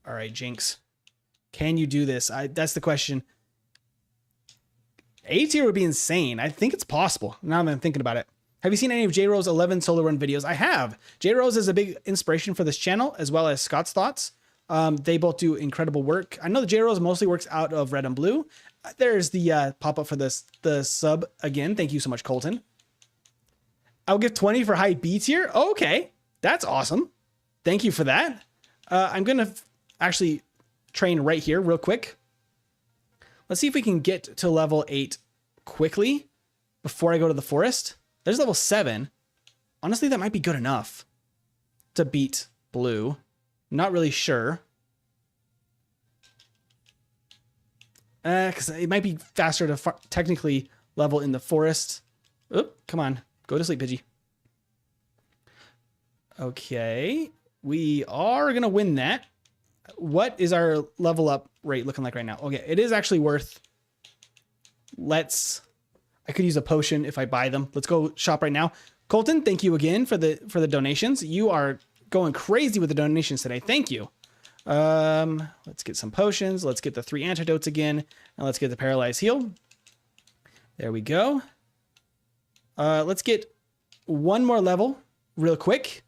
All right, Jynx. Can you do this? That's the question. A tier would be insane. I think it's possible, now that I'm thinking about it. Have you seen any of J-Rose 11 solo run videos? I have. J-Rose is a big inspiration for this channel, as well as Scott's Thoughts. They both do incredible work. I know that J-Rose mostly works out of Red and Blue. There's the pop-up for the sub again. Thank you so much, Colton. I'll give 20 for high B tier. Oh, okay, that's awesome. Thank you for that. I'm going to actually train right here real quick. Let's see if we can get to level 8 quickly before I go to the forest. There's level 7. Honestly, that might be good enough to beat blue. Not really sure. Because it might be faster to technically level in the forest. Oop, come on. Go to sleep, Pidgey. Okay. We are going to win that. What is our level up rate looking like right now? Okay, it is actually worth... I could use a potion if I buy them. Let's go shop right now. Colton, thank you again for the donations. You are going crazy with the donations today. Thank you. Let's get some potions. Let's get the 3 antidotes again. And let's get the paralyzed heal. There we go. Let's get one more level real quick.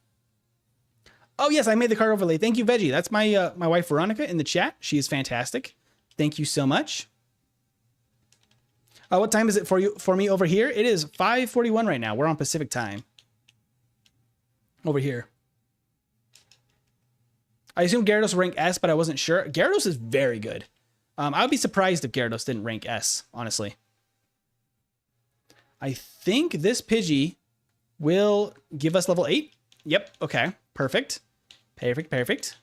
Oh yes, I made the card overlay. Thank you, Veggie. That's my my wife Veronica in the chat. She is fantastic. Thank you so much. What time is it for me over here? It is 5:41 right now. We're on Pacific time. Over here. I assume Gyarados rank S, but I wasn't sure. Gyarados is very good. I would be surprised if Gyarados didn't rank S, honestly. I think this Pidgey will give us level 8. Yep, okay, perfect. Perfect.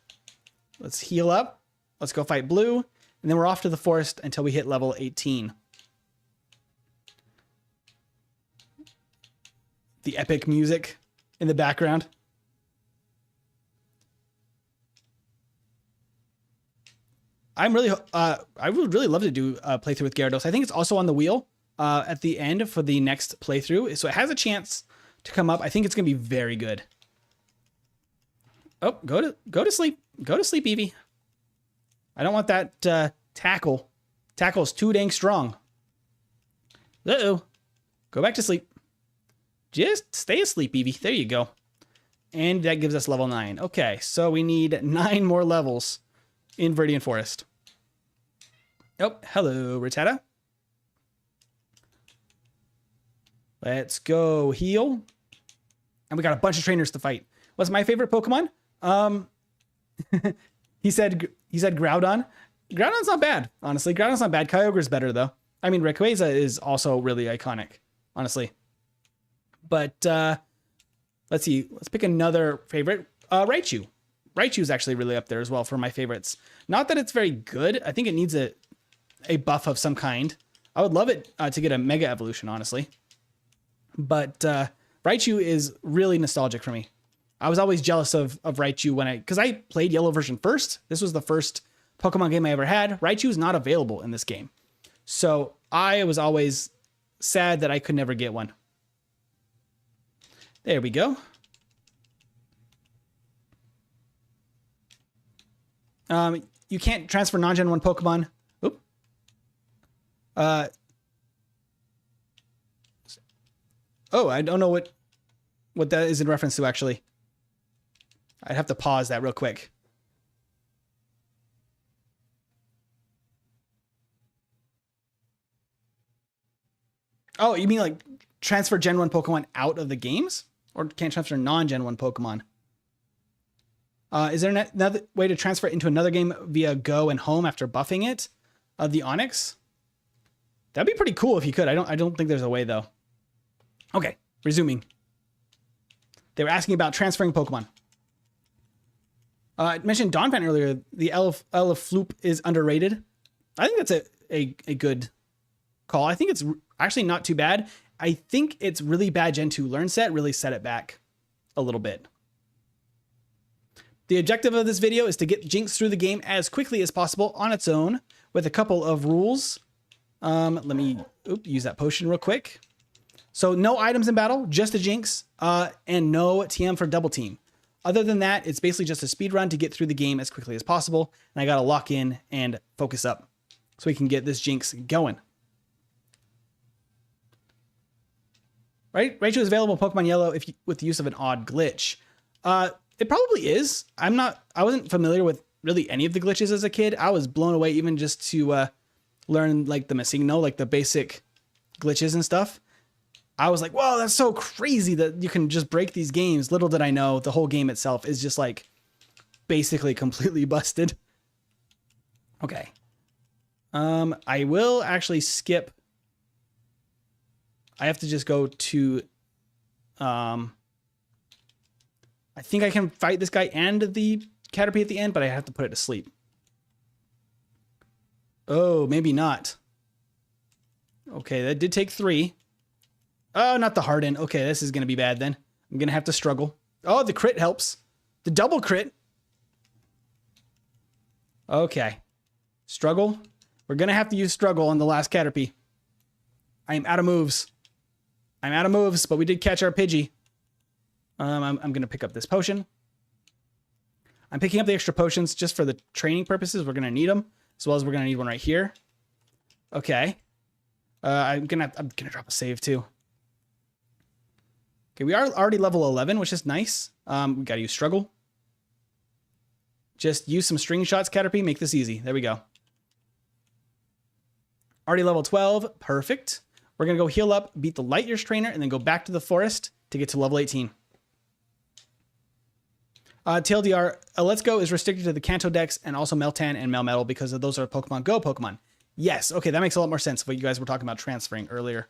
Let's heal up. Let's go fight Blue. And then we're off to the forest until we hit level 18. The epic music in the background. I would really love to do a playthrough with Gyarados. I think it's also on the wheel at the end for the next playthrough. So it has a chance to come up. I think it's going to be very good. Oh, go to sleep. Go to sleep, Eevee. I don't want that tackle. Tackle's too dang strong. Uh-oh. Go back to sleep. Just stay asleep, Eevee. There you go. And that gives us level 9. Okay, so we need 9 more levels in Viridian Forest. Oh, hello, Rattata. Let's go heal. And we got a bunch of trainers to fight. What's my favorite Pokemon? he said Groudon. Groudon's not bad, honestly. Groudon's not bad. Kyogre's better, though. I mean, Rayquaza is also really iconic, honestly. But let's see. Let's pick another favorite. Raichu. Raichu is actually really up there as well for my favorites. Not that it's very good. I think it needs a buff of some kind. I would love it to get a Mega Evolution, honestly. But Raichu is really nostalgic for me. I was always jealous of Raichu because I played Yellow version first. This was the first Pokemon game I ever had. Raichu is not available in this game. So I was always sad that I could never get one. There we go. You can't transfer non-Gen 1 Pokemon. Oop. Oh, I don't know what that is in reference to, actually. I'd have to pause that real quick. Oh, you mean like transfer Gen 1 Pokemon out of the games? Or can't transfer non-Gen 1 Pokemon? Is there another way to transfer it into another game via Go and Home after buffing it? The Onix? That'd be pretty cool if you could. I don't think there's a way, though. Okay, resuming. They were asking about transferring Pokemon. I mentioned Donphan earlier. The Elefloop is underrated. I think that's a good call. I think it's actually not too bad. I think it's really bad Gen 2 Learn Set really set it back a little bit. The objective of this video is to get Jynx through the game as quickly as possible on its own with a couple of rules. Let me use that potion real quick. So no items in battle, just a Jynx, and no TM for double team. Other than that, it's basically just a speed run to get through the game as quickly as possible. And I got to lock in and focus up so we can get this Jynx going. Right? Raichu is available in Pokemon Yellow with the use of an odd glitch. It probably is. I wasn't familiar with really any of the glitches as a kid. I was blown away even just to learn like the Masigno, like the basic glitches and stuff. I was like, whoa, that's so crazy that you can just break these games. Little did I know the whole game itself is just like basically completely busted. Okay. I will actually skip. I have to just go to, I think I can fight this guy and the Caterpie at the end, but I have to put it to sleep. Oh, maybe not. Okay, that did take 3. Oh, not the Harden. Okay, this is going to be bad then. I'm going to have to struggle. Oh, the crit helps. The double crit. Okay. Struggle. We're going to have to use struggle on the last Caterpie. I am out of moves. I'm out of moves, but we did catch our Pidgey. I'm going to pick up this potion. I'm picking up the extra potions just for the training purposes. We're going to need them, as well as we're going to need one right here. Okay. I'm gonna drop a save too. Okay, we are already level 11, which is nice. We gotta use struggle. Just use some string shots, Caterpie. Make this easy. There we go. Already level 12. Perfect. We're gonna go heal up, beat the light years trainer, and then go back to the forest to get to level 18. TLDR, Let's Go is restricted to the Kanto Dex and also Meltan and Melmetal because of those are Pokemon Go Pokemon. Yes, okay, that makes a lot more sense of what you guys were talking about transferring earlier.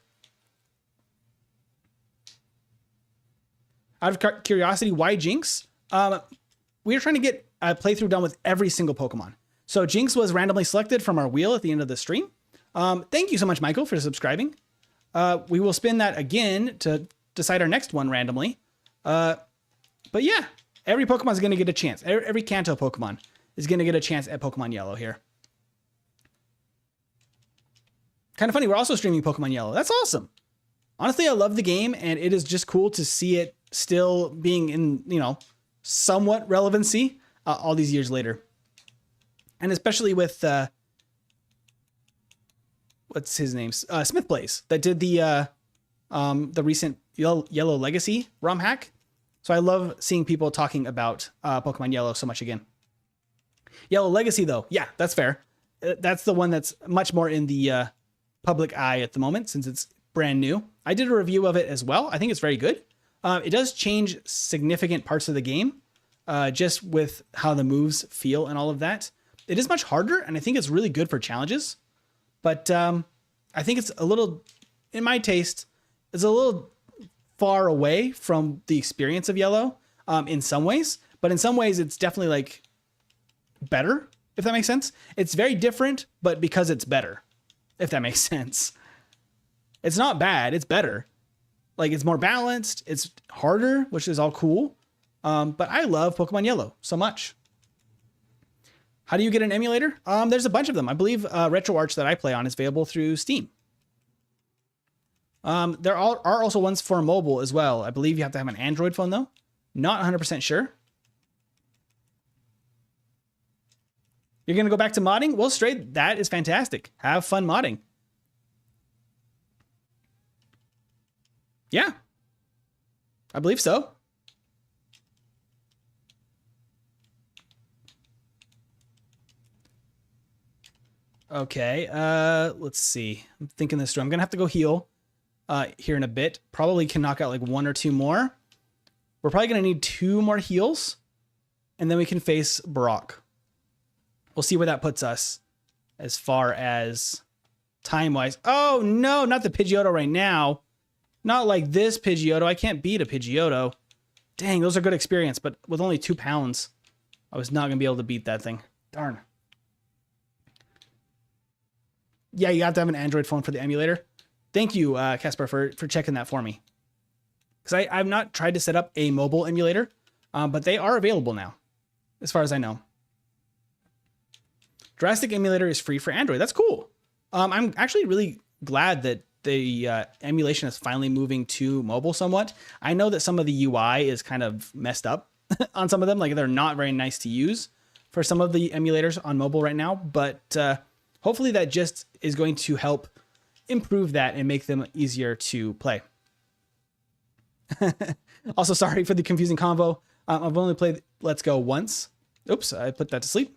Out of curiosity, why Jynx? We were trying to get a playthrough done with every single Pokemon. So Jynx was randomly selected from our wheel at the end of the stream. Thank you so much, Michael, for subscribing. We will spin that again to decide our next one randomly. But yeah, every Pokemon is going to get a chance. Every Kanto Pokemon is going to get a chance at Pokemon Yellow here. Kind of funny, we're also streaming Pokemon Yellow. That's awesome. Honestly, I love the game, and it is just cool to see it still being in, you know, somewhat relevancy all these years later. And especially with, what's his name? Smith Blaze, that did the recent Yellow Legacy ROM hack. So I love seeing people talking about Pokemon Yellow so much again. Yellow Legacy, though, yeah, that's fair. That's the one that's much more in the public eye at the moment since it's brand new. I did a review of it as well. I think it's very good. It does change significant parts of the game, just with how the moves feel and all of that. It is much harder, and I think it's really good for challenges. But I think it's a little, in my taste, it's a little far away from the experience of Yellow in some ways. But in some ways, it's definitely like better, if that makes sense. It's very different, but because it's better, if that makes sense. It's not bad, it's better. Like, it's more balanced, it's harder, which is all cool. But I love Pokemon Yellow so much. How do you get an emulator? There's a bunch of them. I believe RetroArch that I play on is available through Steam. There are also ones for mobile as well. I believe you have to have an Android phone, though. Not 100% sure. You're going to go back to modding? Well, straight, that is fantastic. Have fun modding. Yeah, I believe so. Okay, let's see. I'm thinking this through. I'm going to have to go heal here in a bit. Probably can knock out like 1 or 2 more. We're probably going to need 2 more heals, and then we can face Brock. We'll see where that puts us as far as time-wise. Oh, no, not the Pidgeotto right now. Not like this Pidgeotto. I can't beat a Pidgeotto. Dang, those are good experience, but with only 2 pounds, I was not going to be able to beat that thing. Darn. Yeah, you have to have an Android phone for the emulator. Thank you, Casper, for checking that for me. Because I've not tried to set up a mobile emulator, but they are available now, as far as I know. Drastic Emulator is free for Android. That's cool. I'm actually really glad that the emulation is finally moving to mobile somewhat. I know that some of the UI is kind of messed up on some of them. Like, they're not very nice to use for some of the emulators on mobile right now. But hopefully that just is going to help improve that and make them easier to play. Also, sorry for the confusing convo. I've only played Let's Go once. Oops, I put that to sleep.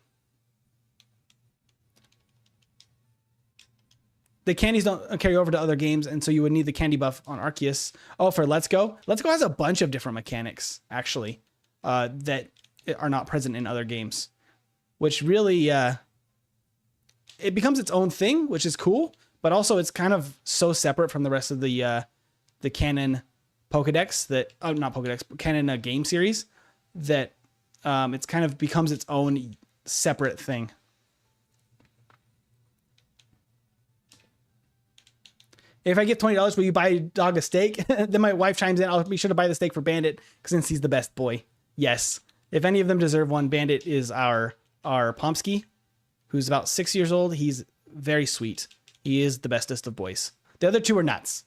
The candies don't carry over to other games, and so you would need the candy buff on Arceus. Oh, for Let's Go? Let's Go has a bunch of different mechanics, actually, that are not present in other games, which really, it becomes its own thing, which is cool, but also it's kind of so separate from the rest of the canon Pokedex that, not Pokedex, but canon game series, that it's kind of becomes its own separate thing. If I get $20, will you buy dog a steak? Then my wife chimes in, I'll be sure to buy the steak for Bandit, since he's the best boy. Yes. If any of them deserve one, Bandit is our Pomsky, who's about 6 years old. He's very sweet. He is the bestest of boys. The other 2 are nuts.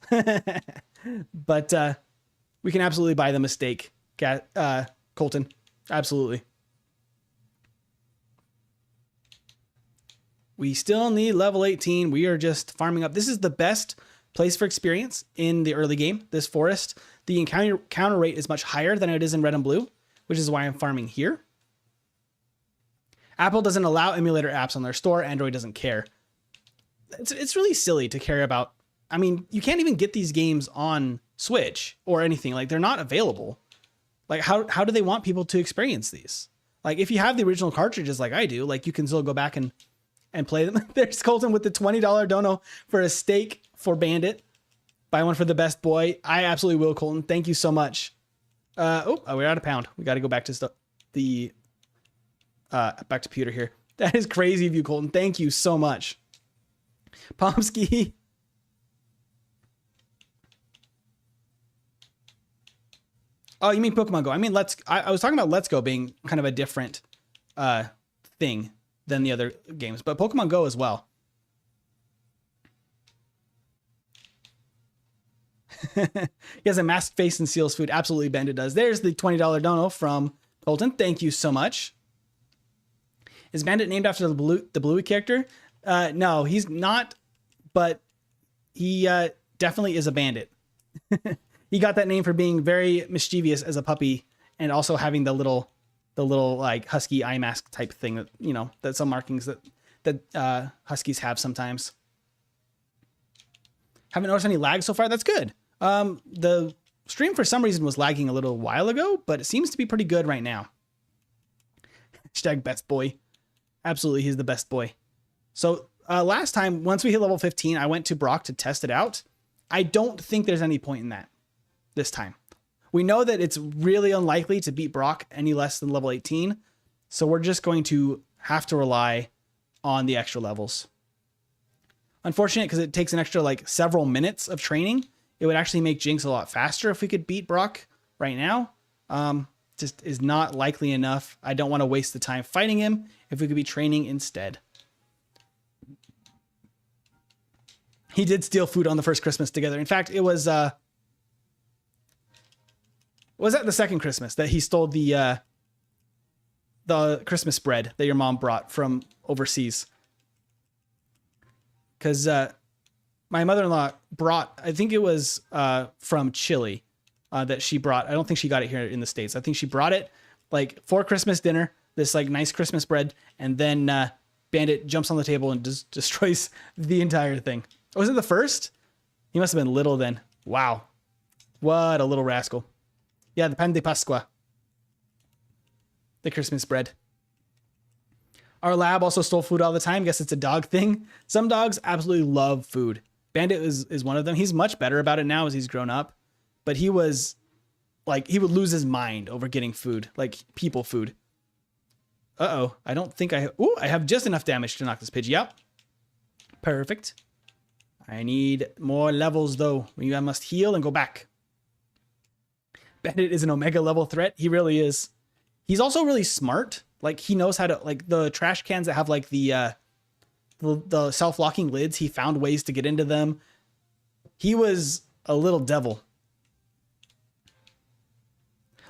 But we can absolutely buy them a steak, Colton. Absolutely. We still need level 18. We are just farming up. This is the best place for experience in the early game. This forest, the encounter rate is much higher than it is in red and blue, which is why I'm farming here. Apple doesn't allow emulator apps on their store. Android doesn't care. It's really silly to care about. I mean, you can't even get these games on Switch or anything. Like, they're not available. Like, how do they want people to experience these? Like, if you have the original cartridges like I do, like, you can still go back and play them. There's Colton with the $20 dono for a steak for Bandit. Buy one for the best boy. I absolutely will, Colton. Thank you so much. We're out of pound. We got to go back to back to Pewter here. That is crazy of you, Colton. Thank you so much. Pomsky. Oh, you mean Pokemon Go? I mean, I was talking about Let's Go being kind of a different thing than the other games, but Pokemon Go as well. He has a masked face and steals food. Absolutely, Bandit does. There's the $20 dono from Colton. Thank you so much. Is Bandit named after the Bluey character? No, he's not, but he definitely is a bandit. He got that name for being very mischievous as a puppy, and also having the little like husky eye mask type thing that, you know, that some markings that huskies have sometimes. Haven't noticed any lag so far. That's good. The stream for some reason was lagging a little while ago, but it seems to be pretty good right now. Hashtag best boy. Absolutely, he's the best boy. So last time, once we hit level 15, I went to Brock to test it out. I don't think there's any point in that this time. We know that it's really unlikely to beat Brock any less than level 18. So we're just going to have to rely on the extra levels. Unfortunate, because it takes an extra like several minutes of training. It would actually make Jynx a lot faster if we could beat Brock right now. Just is not likely enough. I don't want to waste the time fighting him if we could be training instead. He did steal food on the first Christmas together. In fact, it was that the second Christmas that he stole the Christmas bread that your mom brought from overseas? Because my mother-in-law brought, I think it was from Chile that she brought. I don't think she got it here in the States. I think she brought it like for Christmas dinner, this like nice Christmas bread, and then Bandit jumps on the table and destroys the entire thing. Was it the first? He must have been little then. Wow. What a little rascal. Yeah, the pan de Pascua. The Christmas bread. Our lab also stole food all the time. Guess it's a dog thing. Some dogs absolutely love food. Bandit is one of them. He's much better about it now as he's grown up. But he was like, he would lose his mind over getting food, like people food. Uh-oh. I don't think I have just enough damage to knock this Pidgey out. Perfect. I need more levels, though. I must heal and go back. Bandit is an Omega level threat. He really is. He's also really smart. Like, he knows how to, like, the trash cans that have, like, the self-locking lids, he found ways to get into them. He was a little devil.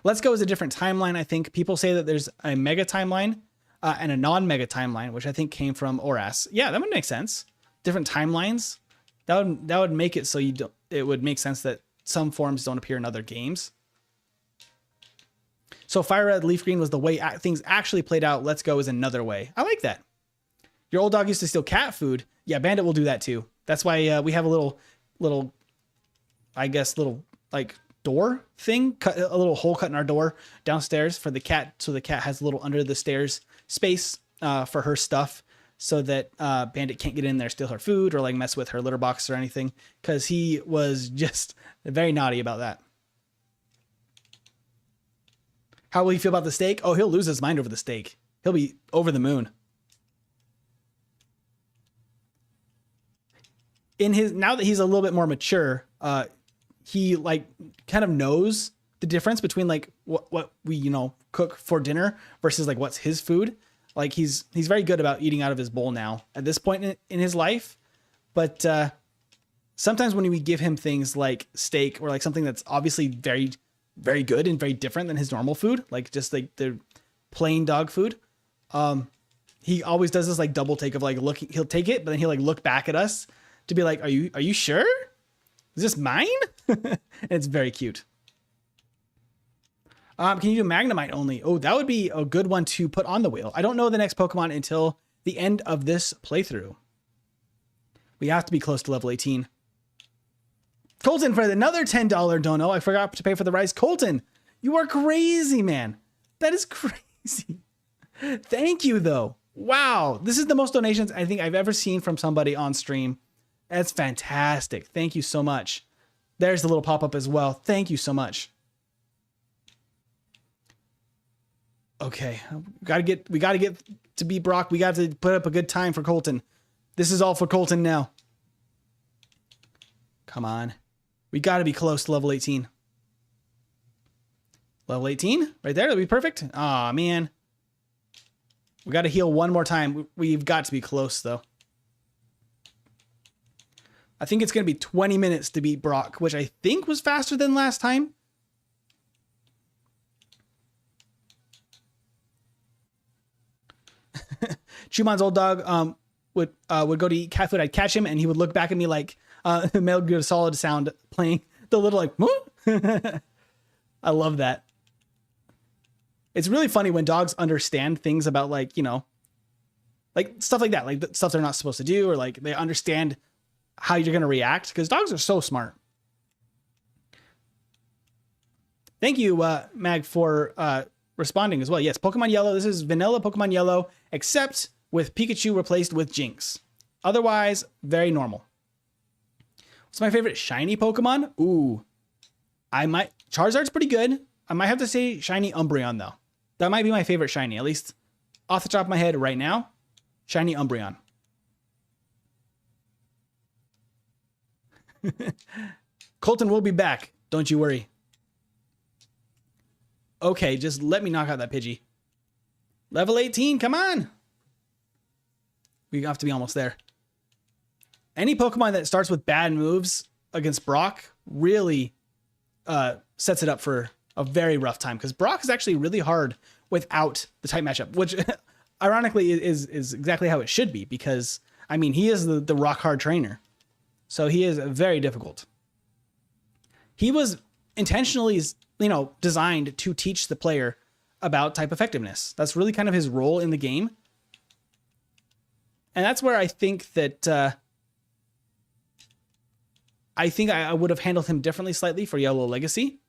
Let's Go is a different timeline, I think. People say that there's a mega timeline and a non-mega timeline, which I think came from Oras. Yeah, that would make sense. Different timelines. That would make it so it would make sense that some forms don't appear in other games. So Fire Red, Leaf Green was the way things actually played out. Let's Go is another way. I like that. Your old dog used to steal cat food. Yeah, Bandit will do that too. That's why we have a little, I guess, little like door thing, a little hole cut in our door downstairs for the cat. So the cat has a little under the stairs space for her stuff, so that Bandit can't get in there, steal her food, or like mess with her litter box or anything, because he was just very naughty about that. How will he feel about the steak? Oh, he'll lose his mind over the steak. He'll be over the moon. Now that he's a little bit more mature, he like kind of knows the difference between like what we, cook for dinner versus like what's his food. Like he's very good about eating out of his bowl now at this point in his life. But sometimes when we give him things like steak or like something that's obviously very, very good and very different than his normal food, like just like the plain dog food, he always does this like double take of like looking. He'll take it, but then he'll like look back at us to be like, are you sure? Is this mine? It's very cute. Can you do Magnemite only? Oh, that would be a good one to put on the wheel. I don't know the next Pokemon until the end of this playthrough. We have to be close to level 18. Colton for another $10 dono. I forgot to pay for the rice. Colton, you are crazy, man. That is crazy. Thank you, though. Wow. This is the most donations I think I've ever seen from somebody on stream. That's fantastic. Thank you so much. There's the little pop-up as well. Thank you so much. Okay, we gotta get to beat Brock. We got to put up a good time for Colton. This is all for Colton now. Come on. We gotta be close to level 18. Level 18? Right there, that'll be perfect. Aw, man. We gotta heal one more time. We've got to be close, though. I think it's gonna be 20 minutes to beat Brock, which I think was faster than last time. Chumon's old dog would go to eat cat food. I'd catch him and he would look back at me like Metal Gear Solid sound playing the little like I love that. It's really funny when dogs understand things about like, you know, like stuff like that, like the stuff they're not supposed to do, or like they understand how you're going to react, because dogs are so smart. Thank you, Mag, for responding as well. Yes, Pokemon Yellow. This is vanilla Pokemon Yellow, except with Pikachu replaced with Jynx. Otherwise, very normal. What's my favorite shiny Pokemon? Ooh, Charizard's pretty good. I might have to say shiny Umbreon, though. That might be my favorite shiny, at least off the top of my head right now. Shiny Umbreon. Colton will be back. Don't you worry. Okay, just let me knock out that Pidgey. Level 18, come on. We have to be almost there. Any Pokemon that starts with bad moves against Brock really sets it up for a very rough time, because Brock is actually really hard without the type matchup, which ironically is exactly how it should be, because, I mean, he is the rock hard trainer. So he is very difficult. He was intentionally, you know, designed to teach the player about type effectiveness. That's really kind of his role in the game. And that's where I think that I would have handled him differently slightly for Yellow Legacy.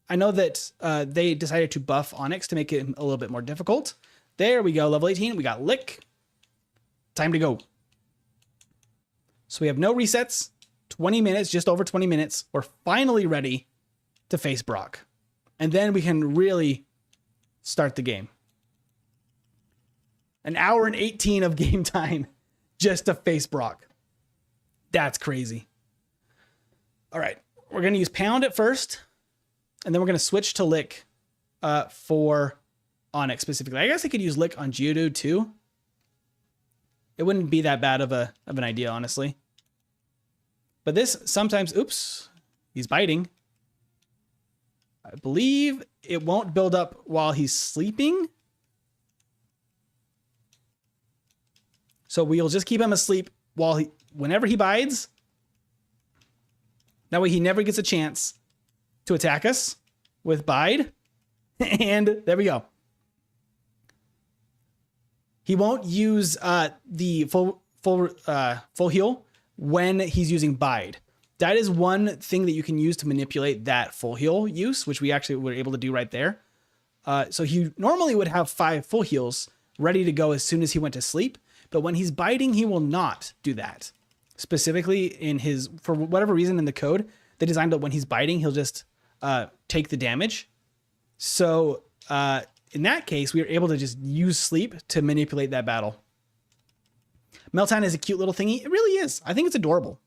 I know that they decided to buff Onyx to make it a little bit more difficult. There we go, level 18. We got Lick. Time to go. So we have no resets. 20 minutes, just over 20 minutes. We're finally ready to face Brock. And then we can really start the game. An hour and 18 of game time just to face Brock. That's crazy. All right, we're going to use Pound at first, and then we're going to switch to Lick for Onyx specifically. I guess I could use Lick on Geodude too. It wouldn't be that bad of an idea, honestly. But this sometimes, oops, he's biting. I believe it won't build up while he's sleeping. So we'll just keep him asleep whenever he bites. That way he never gets a chance to attack us with bide. And there we go. He won't use the full heal when he's using bide. That is one thing that you can use to manipulate that full heal use, which we actually were able to do right there. So he normally would have 5 full heals ready to go as soon as he went to sleep. But when he's biting, he will not do that. Specifically for whatever reason in the code, they designed that when he's biting, he'll just take the damage. So in that case, we were able to just use sleep to manipulate that battle. Meltan is a cute little thingy. It really is. I think it's adorable.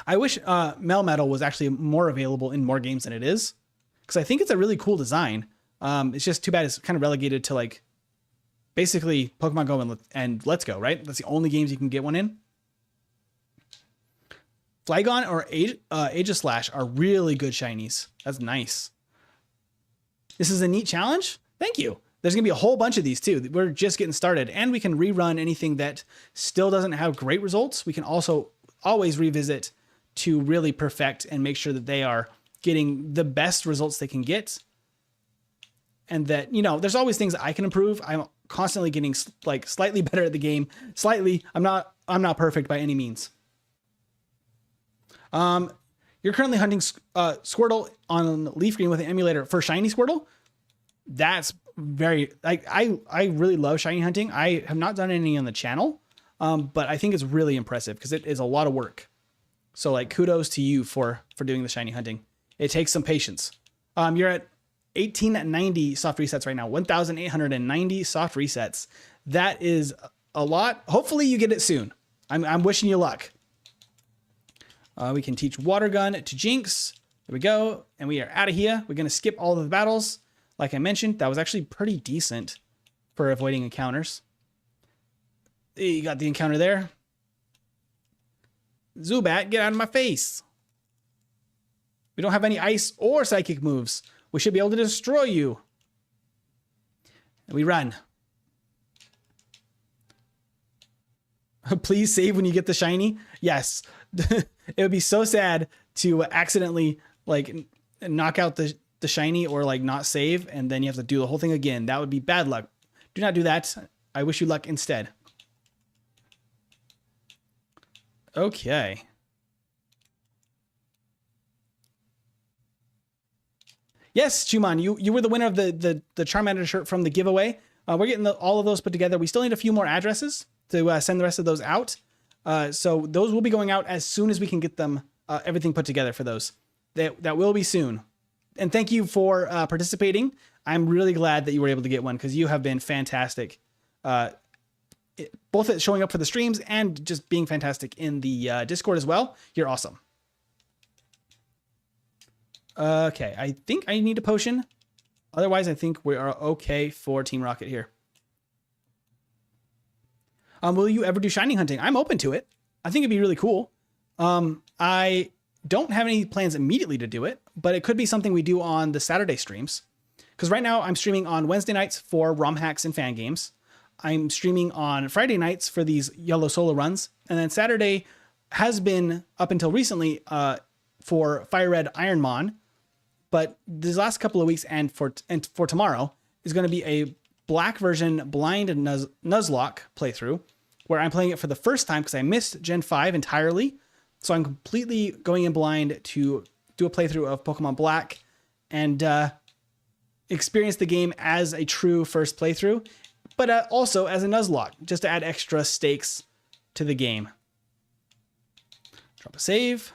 I wish Melmetal was actually more available in more games than it is, because I think it's a really cool design. It's just too bad it's kind of relegated to like basically Pokemon Go and Let's Go, right? That's the only games you can get one in. Flygon or Aegislash are really good shinies. That's nice. This is a neat challenge. Thank you. There's going to be a whole bunch of these too. We're just getting started, and we can rerun anything that still doesn't have great results. We can also always revisit to really perfect and make sure that they are getting the best results they can get. And that, you know, there's always things that I can improve. I'm constantly getting like slightly better at the game. Slightly. I'm not perfect by any means. You're currently hunting Squirtle on Leaf Green with an emulator for shiny Squirtle. That's very, like, I really love shiny hunting. I have not done any on the channel, but I think it's really impressive because it is a lot of work. So like kudos to you for doing the shiny hunting. It takes some patience. You're at 1890 soft resets right now, 1,890 soft resets. That is a lot. Hopefully you get it soon. I'm wishing you luck. We can teach Water Gun to Jynx. There we go. And we are out of here. We're going to skip all of the battles. Like I mentioned, that was actually pretty decent for avoiding encounters. You got the encounter there. Zubat, get out of my face. We don't have any ice or psychic moves. We should be able to destroy you. And we run. Please save when you get the shiny. Yes. It would be so sad to accidentally like knock out the shiny or like not save, and then you have to do the whole thing again. That would be bad luck. Do not do that. I wish you luck instead. Okay. Yes, Chuman, you were the winner of the Charmander shirt from the giveaway. We're getting all of those put together. We still need a few more addresses to send the rest of those out. So those will be going out as soon as we can get them, everything put together for those. That will be soon. And thank you for participating. I'm really glad that you were able to get one because you have been fantastic. Both at showing up for the streams and just being fantastic in the Discord as well. You're awesome. Okay, I think I need a potion. Otherwise, I think we are okay for Team Rocket here. Will you ever do shiny hunting? I'm open to it. I think it'd be really cool. I don't have any plans immediately to do it, but it could be something we do on the Saturday streams. Because right now I'm streaming on Wednesday nights for ROM hacks and fan games. I'm streaming on Friday nights for these yellow solo runs. And then Saturday has been, up until recently, for Fire Red Ironmon. But these last couple of weeks and for tomorrow is going to be a black version blind Nuzlocke playthrough, where I'm playing it for the first time because I missed Gen 5 entirely. So I'm completely going in blind to do a playthrough of Pokemon Black and experience the game as a true first playthrough, but also as a Nuzlocke, just to add extra stakes to the game. Drop a save.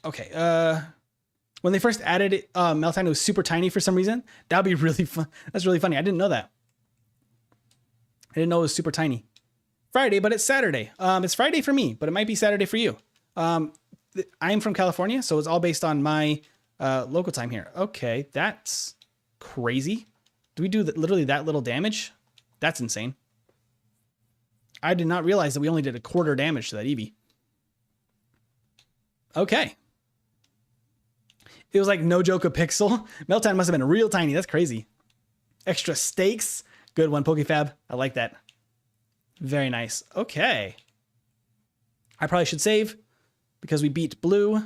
Okay, when they first added it, Meltine was super tiny for some reason. That would be really fun. That's really funny. I didn't know that. I didn't know it was super tiny. Friday, but it's Saturday. It's Friday for me, but it might be Saturday for you. I'm from California, so it's all based on my local time here. Okay, that's crazy. Do we do literally that little damage? That's insane. I did not realize that we only did a quarter damage to that Eevee. Okay. It was like no joke a pixel. Meltine must have been real tiny. That's crazy. Extra stakes. Good one, PokeFab. I like that. Very nice. Okay. I probably should save because we beat blue.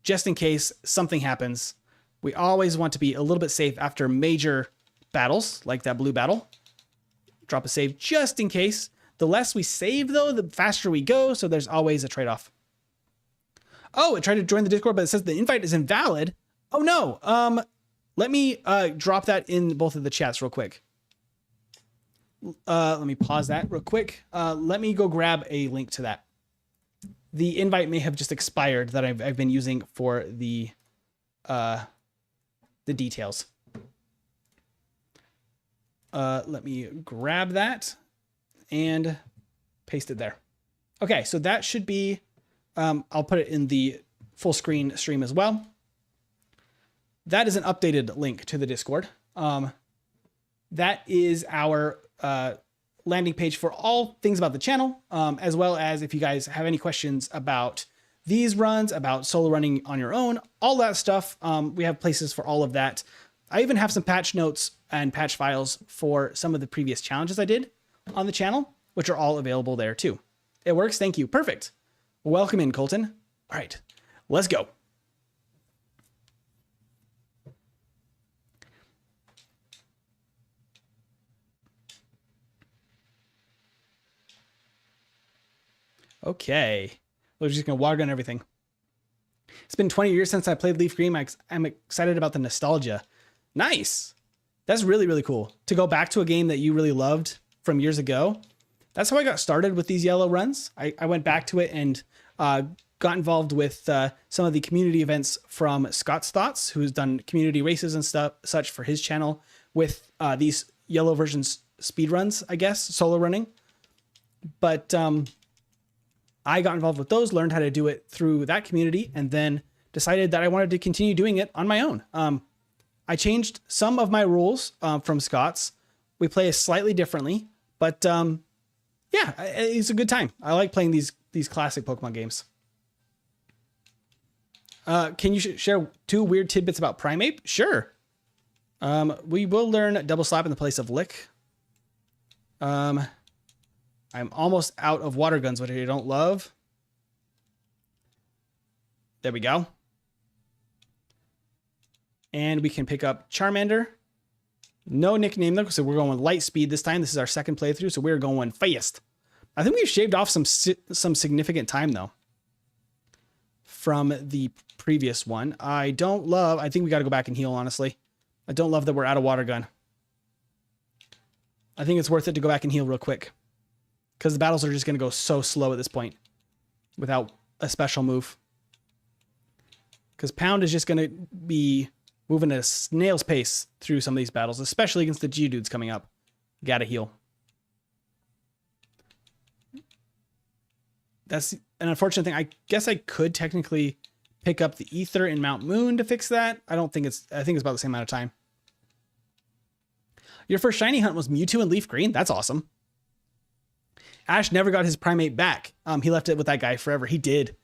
Just in case something happens. We always want to be a little bit safe after major battles, like that blue battle. Drop a save just in case. The less we save, though, the faster we go. So there's always a trade-off. Oh, it tried to join the Discord, but it says the invite is invalid. Oh, no. Let me drop that in both of the chats real quick. Let me pause that real quick. Let me go grab a link to that. The invite may have just expired that I've been using for the details. Let me grab that and paste it there. Okay, so that should be... I'll put it in the full screen stream as well. That is an updated link to the Discord. That is our landing page for all things about the channel, as well as if you guys have any questions about these runs, about solo running on your own, all that stuff. We have places for all of that. I even have some patch notes and patch files for some of the previous challenges I did. on the channel, which are all available there too. It works. Thank you. Perfect. Welcome in, Colton. All right, let's go. Okay. We're just going to water gun everything. It's been 20 years since I played Leaf Green. I'm excited about the nostalgia. Nice. That's really, really cool. To go back to a game that you really loved from years ago. That's how I got started with these yellow runs. I went back to it and got involved with some of the community events from Scott's Thoughts, who's done community races and such for his channel with these yellow versions speed runs, I guess, solo running. But I got involved with those, learned how to do it through that community, and then decided that I wanted to continue doing it on my own. I changed some of my rules from Scott's. We play slightly differently, but yeah, it's a good time. I like playing these classic Pokemon games. Can you share 2 weird tidbits about Primeape? Sure. We will learn Double Slap in the place of Lick. I'm almost out of water guns, which I don't love. There we go. And we can pick up Charmander. No nickname though, so we're going with light speed this time. This is our second playthrough, so we're going fast. I think we've shaved off some significant time though from the previous one. I think we got to go back and heal, honestly. I don't love that we're out of water gun. I think it's worth it to go back and heal real quick, because the battles are just going to go so slow at this point without a special move. Because Pound is just going to be moving at a snail's pace through some of these battles, especially against the Geodudes coming up. Gotta heal. That's an unfortunate thing. I guess I could technically pick up the Ether in Mount Moon to fix that. I think it's about the same amount of time. Your first shiny hunt was Mewtwo and Leaf Green. That's awesome. Ash never got his Primeape back. He left it with that guy forever. He did.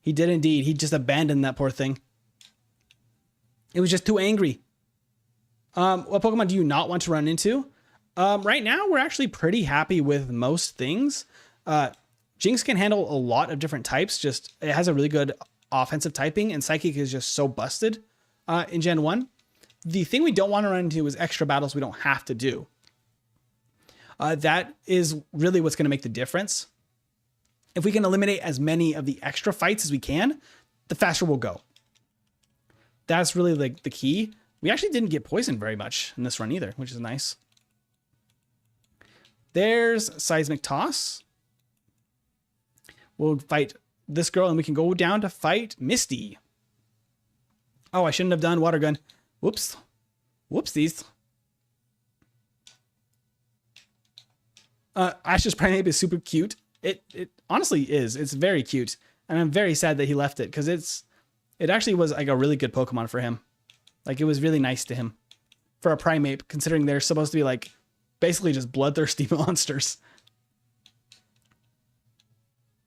He did indeed. He just abandoned that poor thing. It was just too angry. What Pokemon do you not want to run into? Right now, we're actually pretty happy with most things. Jynx can handle a lot of different types. Just it has a really good offensive typing, and Psychic is just so busted in Gen 1. The thing we don't want to run into is extra battles we don't have to do. That is really what's going to make the difference. If we can eliminate as many of the extra fights as we can, the faster we'll go. That's really like the key. We actually didn't get poisoned very much in this run either, which is nice. There's Seismic Toss. We'll fight this girl and we can go down to fight Misty. Oh, I shouldn't have done Water Gun. Whoops. Whoopsies. Ash's Primeape is super cute. It honestly is. It's very cute. And I'm very sad that he left it, because it actually was like a really good Pokemon for him. Like, it was really nice to him for a Primeape, considering they're supposed to be like basically just bloodthirsty monsters.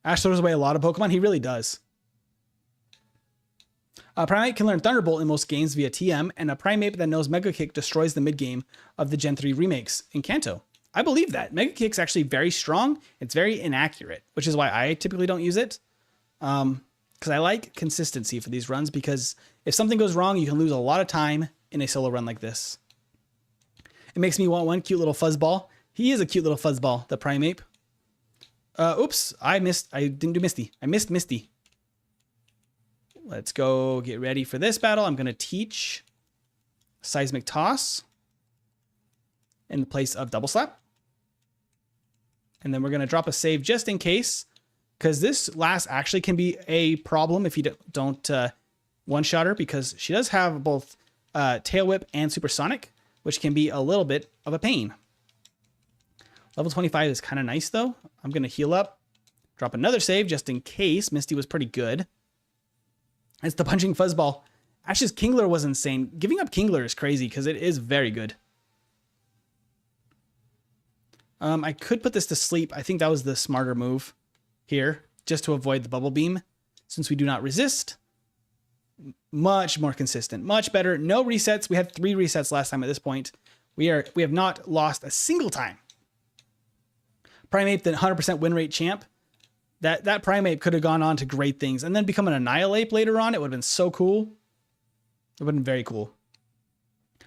Ash throws away a lot of Pokemon. He really does. A Primeape can learn Thunderbolt in most games via TM, and a Primeape that knows Mega Kick destroys the mid-game of the Gen 3 remakes in Kanto. I believe that. Mega Kick's actually very strong. It's very inaccurate, which is why I typically don't use it. Because I like consistency for these runs, because if something goes wrong, you can lose a lot of time in a solo run like this. It makes me want one cute little fuzzball. He is a cute little fuzzball, the Primeape. Oops, I didn't do Misty. I missed Misty. Let's go get ready for this battle. I'm going to teach Seismic Toss in place of Double Slap. And then we're going to drop a save just in case, because this last actually can be a problem if you don't one-shot her, because she does have both Tail Whip and Supersonic, which can be a little bit of a pain. Level 25 is kind of nice, though. I'm going to heal up, drop another save just in case. Misty was pretty good. It's the Punching Fuzzball. Ash's Kingler was insane. Giving up Kingler is crazy because it is very good. I could put this to sleep. I think that was the smarter move here, just to avoid the Bubble Beam. Since we do not resist, much more consistent, much better. No resets. We had 3 resets last time at this point. We have not lost a single time. Primeape, the 100% win rate champ. That Primeape could have gone on to great things and then become an Annihilate later on. It would have been so cool. It would have been very cool.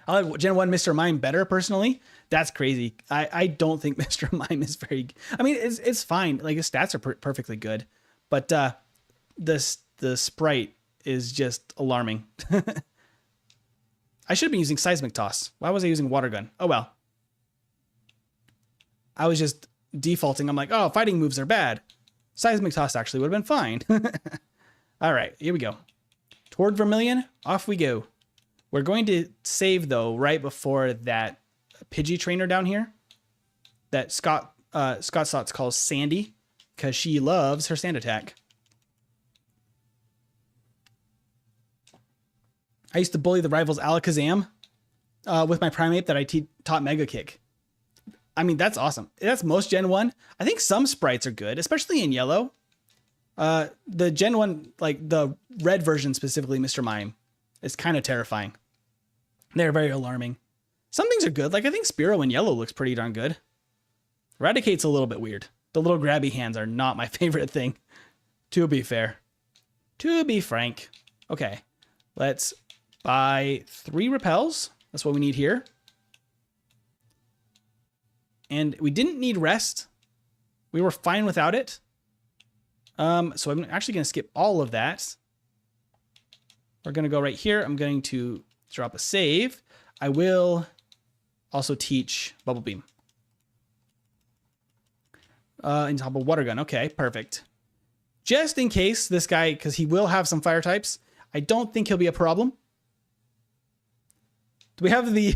I like Gen 1 Mr. Mime better, personally. That's crazy. I don't think Mr. Mime is very... I mean, it's fine. Like, his stats are perfectly good. But the sprite is just alarming. I should have been using Seismic Toss. Why was I using Water Gun? Oh, well. I was just defaulting. I'm like, oh, fighting moves are bad. Seismic Toss actually would have been fine. All right, here we go. Toward Vermilion, off we go. We're going to save, though, right before that Pidgey trainer down here that Scott Stotts calls Sandy, because she loves her sand attack. I used to bully the rivals Alakazam with my Primeape that I taught Mega Kick. I mean, that's awesome. That's most Gen 1. I think some sprites are good, especially in yellow. The Gen 1, like the red version specifically, Mr. Mime, is kind of terrifying. They're very alarming. Some things are good. Like, I think Spearow in yellow looks pretty darn good. Eradicate's a little bit weird. The little grabby hands are not my favorite thing, to be fair. To be frank. Okay, let's buy 3 repels. That's what we need here. And we didn't need rest. We were fine without it. So I'm actually going to skip all of that. We're going to go right here. I'm going to drop a save. I will also teach Bubble Beam. In top of Water Gun. Okay, perfect. Just in case this guy, because he will have some fire types, I don't think he'll be a problem. Do we have the...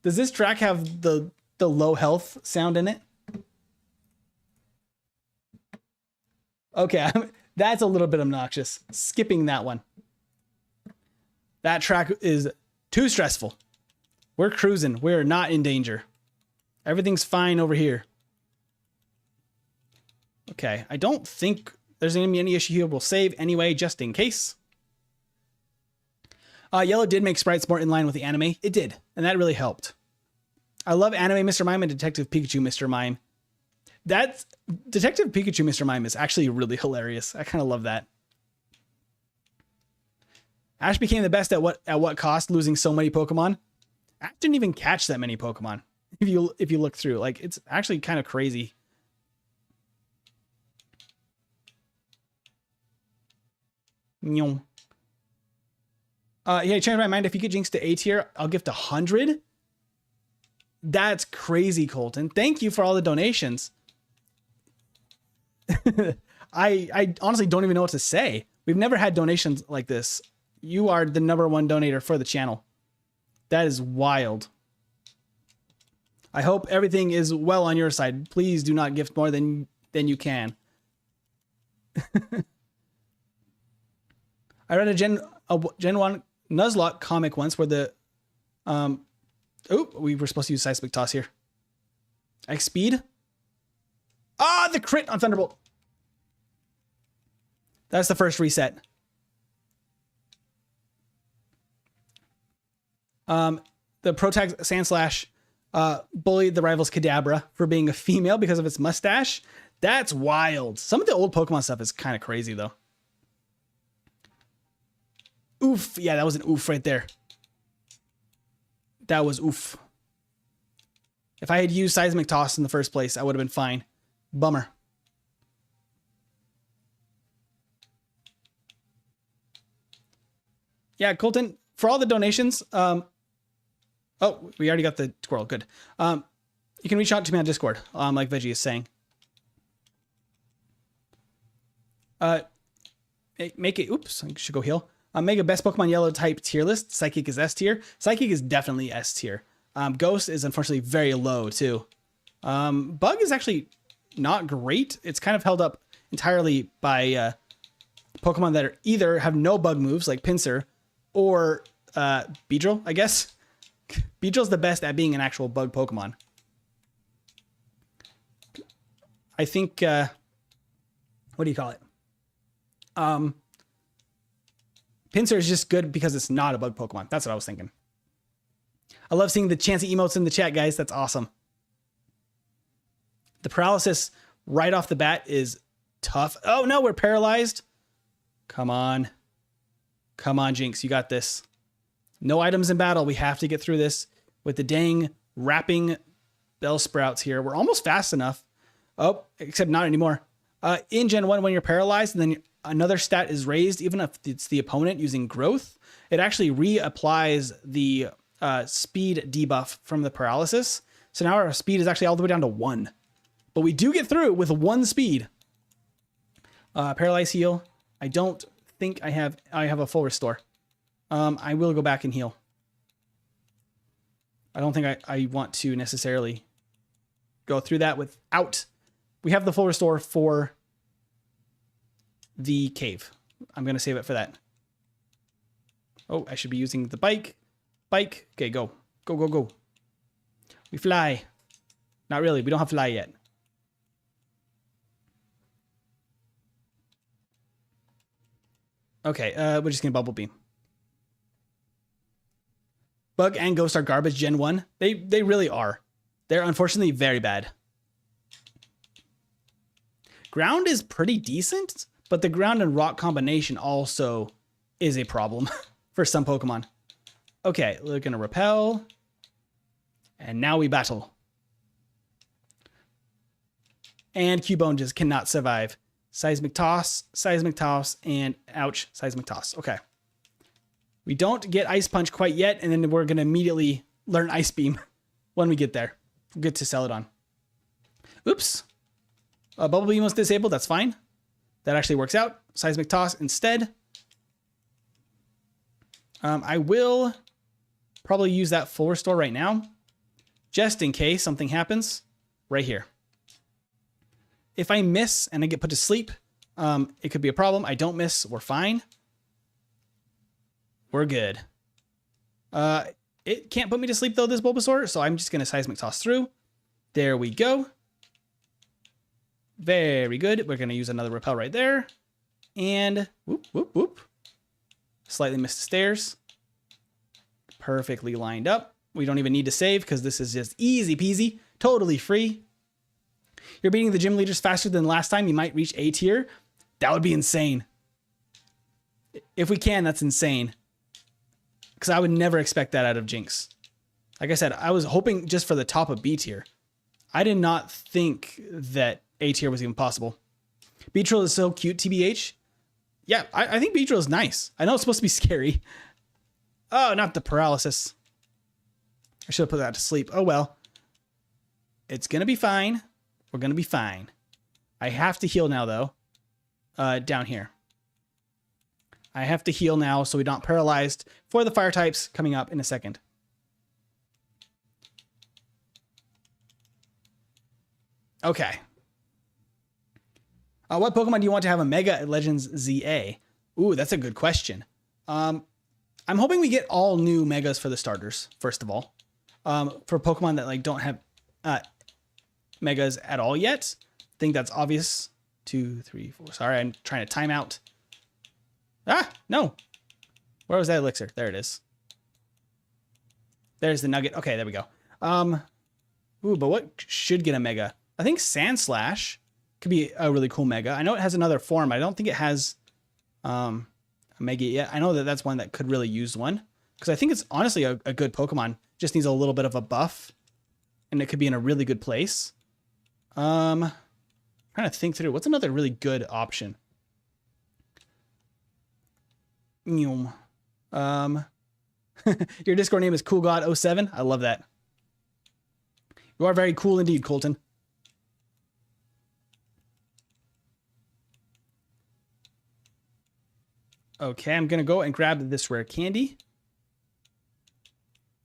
Does this track have the low health sound in it? Okay, that's a little bit obnoxious. Skipping that one. That track is too stressful. We're cruising. We're not in danger. Everything's fine over here. Okay, I don't think there's going to be any issue here. We'll save anyway, just in case. Yellow did make sprites more in line with the anime. It did, and that really helped. I love anime Mr. Mime and Detective Pikachu Mr. Mime. That's Detective Pikachu Mr. Mime is actually really hilarious. I kind of love that. Ash became the best at what cost, losing so many Pokemon? Ash didn't even catch that many Pokemon. If you look through, like, it's actually kind of crazy. Yeah, change my mind. If you get Jynx to A tier, I'll gift 100. That's crazy, Colton. Thank you for all the donations. I honestly don't even know what to say. We've never had donations like this. You are the #1 donator for the channel. That is wild. I hope everything is well on your side. Please do not gift more than you can. I read a Gen 1 Nuzlocke comic once where the we were supposed to use Seismic Toss here. X speed. Ah, the crit on Thunderbolt. That's the first reset. The Protag Sandslash bullied the rival's Kadabra for being a female because of its mustache. That's wild. Some of the old Pokemon stuff is kind of crazy, though. Oof. Yeah, that was an oof right there. That was oof. If I had used Seismic Toss in the first place, I would have been fine. Bummer. Yeah, Colton, for all the donations, oh, we already got the squirrel. Good. You can reach out to me on Discord, like Veggie is saying. Make it, oops, I should go heal. Make a best Pokemon Yellow type tier list. Psychic is S tier. Psychic is definitely S tier. Ghost is unfortunately very low too. Bug is actually not great. It's kind of held up entirely by Pokemon that are either have no bug moves like Pinsir or Beedrill, I guess. Beedrill's the best at being an actual bug Pokemon. I think, what do you call it? Pinsir is just good because it's not a bug Pokemon. That's what I was thinking. I love seeing the Chansey emotes in the chat, guys. That's awesome. The paralysis right off the bat is tough. Oh no, we're paralyzed. Come on. Come on, Jynx, you got this. No items in battle. We have to get through this with the dang wrapping bell sprouts here. We're almost fast enough. Oh, except not anymore. In Gen 1, when you're paralyzed and then another stat is raised, even if it's the opponent using growth, it actually reapplies the speed debuff from the paralysis. So now our speed is actually all the way down to 1. But we do get through with 1 speed. Paralyze heal. I don't think I have a full restore. I will go back and heal. I don't think I want to necessarily go through that without... We have the full restore for the cave. I'm going to save it for that. Oh, I should be using the bike. Bike. Okay, go. Go, go, go. We fly. Not really. We don't have fly yet. Okay, we're just going to bubble beam. Bug and Ghost are garbage Gen 1. They really are. They're unfortunately very bad. Ground is pretty decent, but the ground and rock combination also is a problem for some Pokemon. Okay, we're going to repel. And now we battle. And Cubone just cannot survive. Seismic toss, and ouch, seismic toss. Okay. We don't get Ice Punch quite yet, and then we're going to immediately learn Ice Beam when we get there. We'll get to Celadon. Oops. Bubble Beam was disabled. That's fine. That actually works out. Seismic Toss instead. I will probably use that full restore right now, just in case something happens right here. If I miss and I get put to sleep, it could be a problem. I don't miss. We're fine. We're good. It can't put me to sleep, though, this Bulbasaur, so I'm just going to Seismic Toss through. There we go. Very good. We're going to use another repel right there. And whoop, whoop, whoop. Slightly missed the stairs. Perfectly lined up. We don't even need to save because this is just easy peasy. Totally free. You're beating the gym leaders faster than last time. You might reach A tier. That would be insane. If we can, that's insane. Because I would never expect that out of Jynx. Like I said, I was hoping just for the top of B tier. I did not think that A tier was even possible. Beatrill is so cute, TBH. Yeah, I think Beatrill is nice. I know it's supposed to be scary. Oh, not the paralysis. I should have put that to sleep. Oh, well. It's going to be fine. We're going to be fine. I have to heal now, though. Down here. I have to heal now so we're not paralyzed for the fire types coming up in a second. Okay. What Pokemon do you want to have a Mega at Legends ZA? Ooh, that's a good question. I'm hoping we get all new Megas for the starters, first of all. For Pokemon that like don't have Megas at all yet. I think that's obvious. 2, 3, 4. Sorry, I'm trying to time out. Ah, no. Where was that elixir? There it is. There's the nugget. Okay, there we go. Ooh, but what should get a Mega? I think Sandslash could be a really cool Mega. I know it has another form. I don't think it has a Mega yet. I know that that's one that could really use one. Because I think it's honestly a good Pokemon. Just needs a little bit of a buff. And it could be in a really good place. Trying to think through. What's another really good option? Your Discord name is CoolGod07. I love that. You are very cool indeed, Colton. Okay, I'm going to go and grab this rare candy.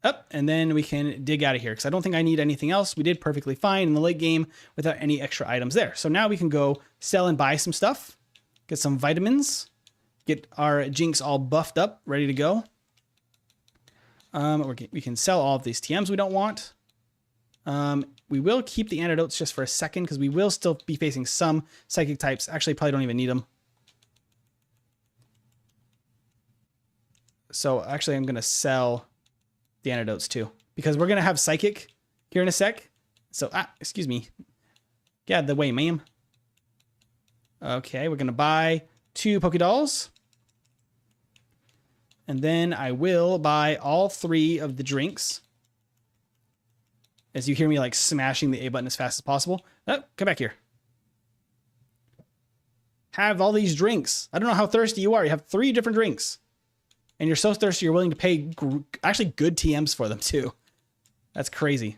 Up, and then we can dig out of here because I don't think I need anything else. We did perfectly fine in the late game without any extra items there. So now we can go sell and buy some stuff, get some vitamins, get our Jynx all buffed up, ready to go. We can sell all of these TMs we don't want. We will keep the antidotes just for a second because we will still be facing some psychic types. Actually, probably don't even need them. So actually, I'm going to sell the antidotes too because we're going to have psychic here in a sec. So, excuse me. Get out of the way, ma'am. Okay, we're going to buy 2 Pokédolls. And then I will buy all 3 of the drinks. As you hear me like smashing the A button as fast as possible. Oh, come back here. Have all these drinks. I don't know how thirsty you are. You have 3 different drinks. And you're so thirsty, you're willing to pay actually good TMs for them too. That's crazy.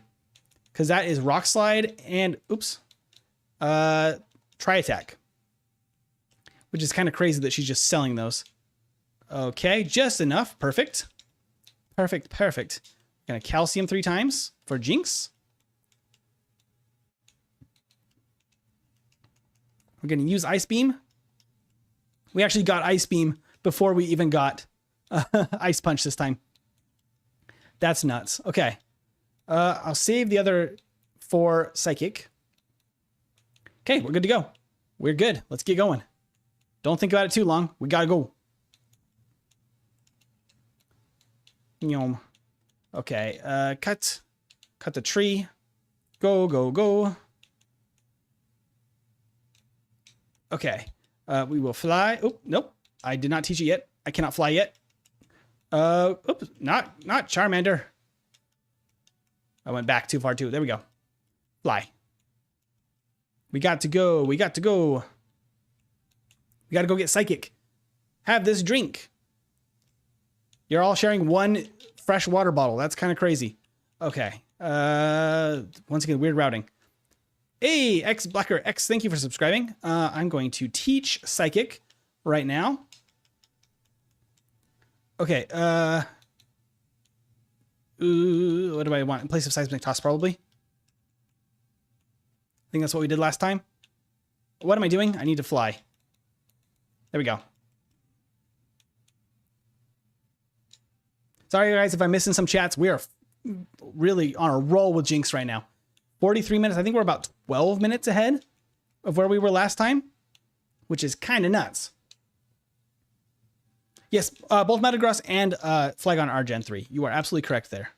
Because that is Rock Slide and, oops, Tri-Attack. Which is kind of crazy that she's just selling those. Okay, just enough. Perfect. Perfect, perfect. Gonna Calcium 3 times for Jynx. We're gonna use Ice Beam. We actually got Ice Beam before we even got Ice Punch this time. That's nuts. Okay. I'll save the other for Psychic. Okay, we're good to go. We're good. Let's get going. Don't think about it too long. We gotta go. Yum. Okay, cut the tree. Go, go, go. Okay, we will fly. Oh, nope. I did not teach it yet. I cannot fly yet. Oops, not Charmander. I went back too far too. There we go. Fly. We got to go. We got to go. We got to go get Psychic. Have this drink. You're all sharing 1 fresh water bottle. That's kind of crazy. Okay. Once again, weird routing. Hey, X Blacker X, thank you for subscribing. I'm going to teach Psychic right now. Okay. What do I want? In place of Seismic Toss, probably. I think that's what we did last time. What am I doing? I need to fly. There we go. Sorry, guys, if I'm missing some chats. We are really on a roll with Jynx right now. 43 minutes. I think we're about 12 minutes ahead of where we were last time, which is kind of nuts. Yes, both Metagross and Flygon are Gen 3. You are absolutely correct there.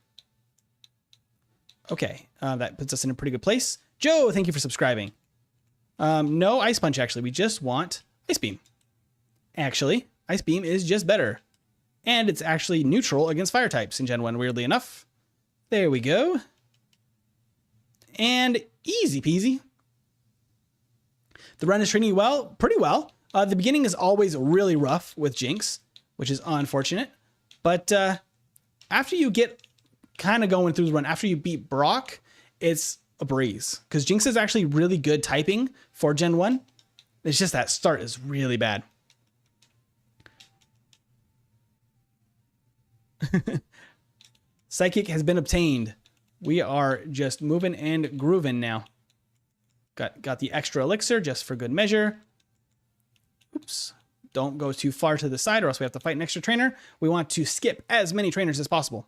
Okay, that puts us in a pretty good place. Joe, thank you for subscribing. No Ice Punch, actually. We just want Ice Beam. Actually, Ice Beam is just better. And it's actually neutral against fire types in Gen 1, weirdly enough. There we go. And easy peasy. The run is treating you well, pretty well. The beginning is always really rough with Jynx, which is unfortunate. But after you get kind of going through the run, after you beat Brock, it's a breeze. Because Jynx is actually really good typing for Gen 1. It's just that start is really bad. Psychic has been obtained. We are just moving and grooving now. Got the extra elixir just for good measure. Oops. Don't go too far to the side or else we have to fight an extra trainer. We want to skip as many trainers as possible.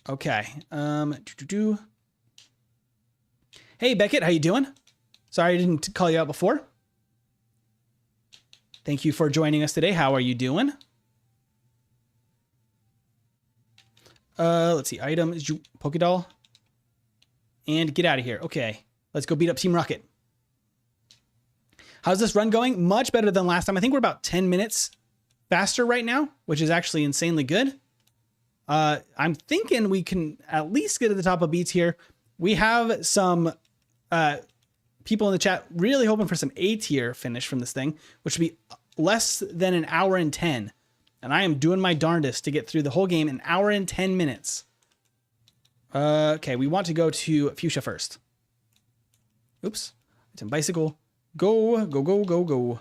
Okay. Hey, Beckett, how you doing? Sorry I didn't call you out before. Thank you for joining us today. How are you doing? Let's see. Item is Pokédoll. And get out of here. Okay. Let's go beat up Team Rocket. How's this run going? Much better than last time. I think we're about 10 minutes faster right now, which is actually insanely good. I'm thinking we can at least get to the top of beats here. We have some people in the chat really hoping for some A tier finish from this thing, which would be less than an hour and 10. And I am doing my darndest to get through the whole game in an hour and 10 minutes. Okay, we want to go to Fuchsia first. Oops. It's a bicycle. Go, go, go, go, go.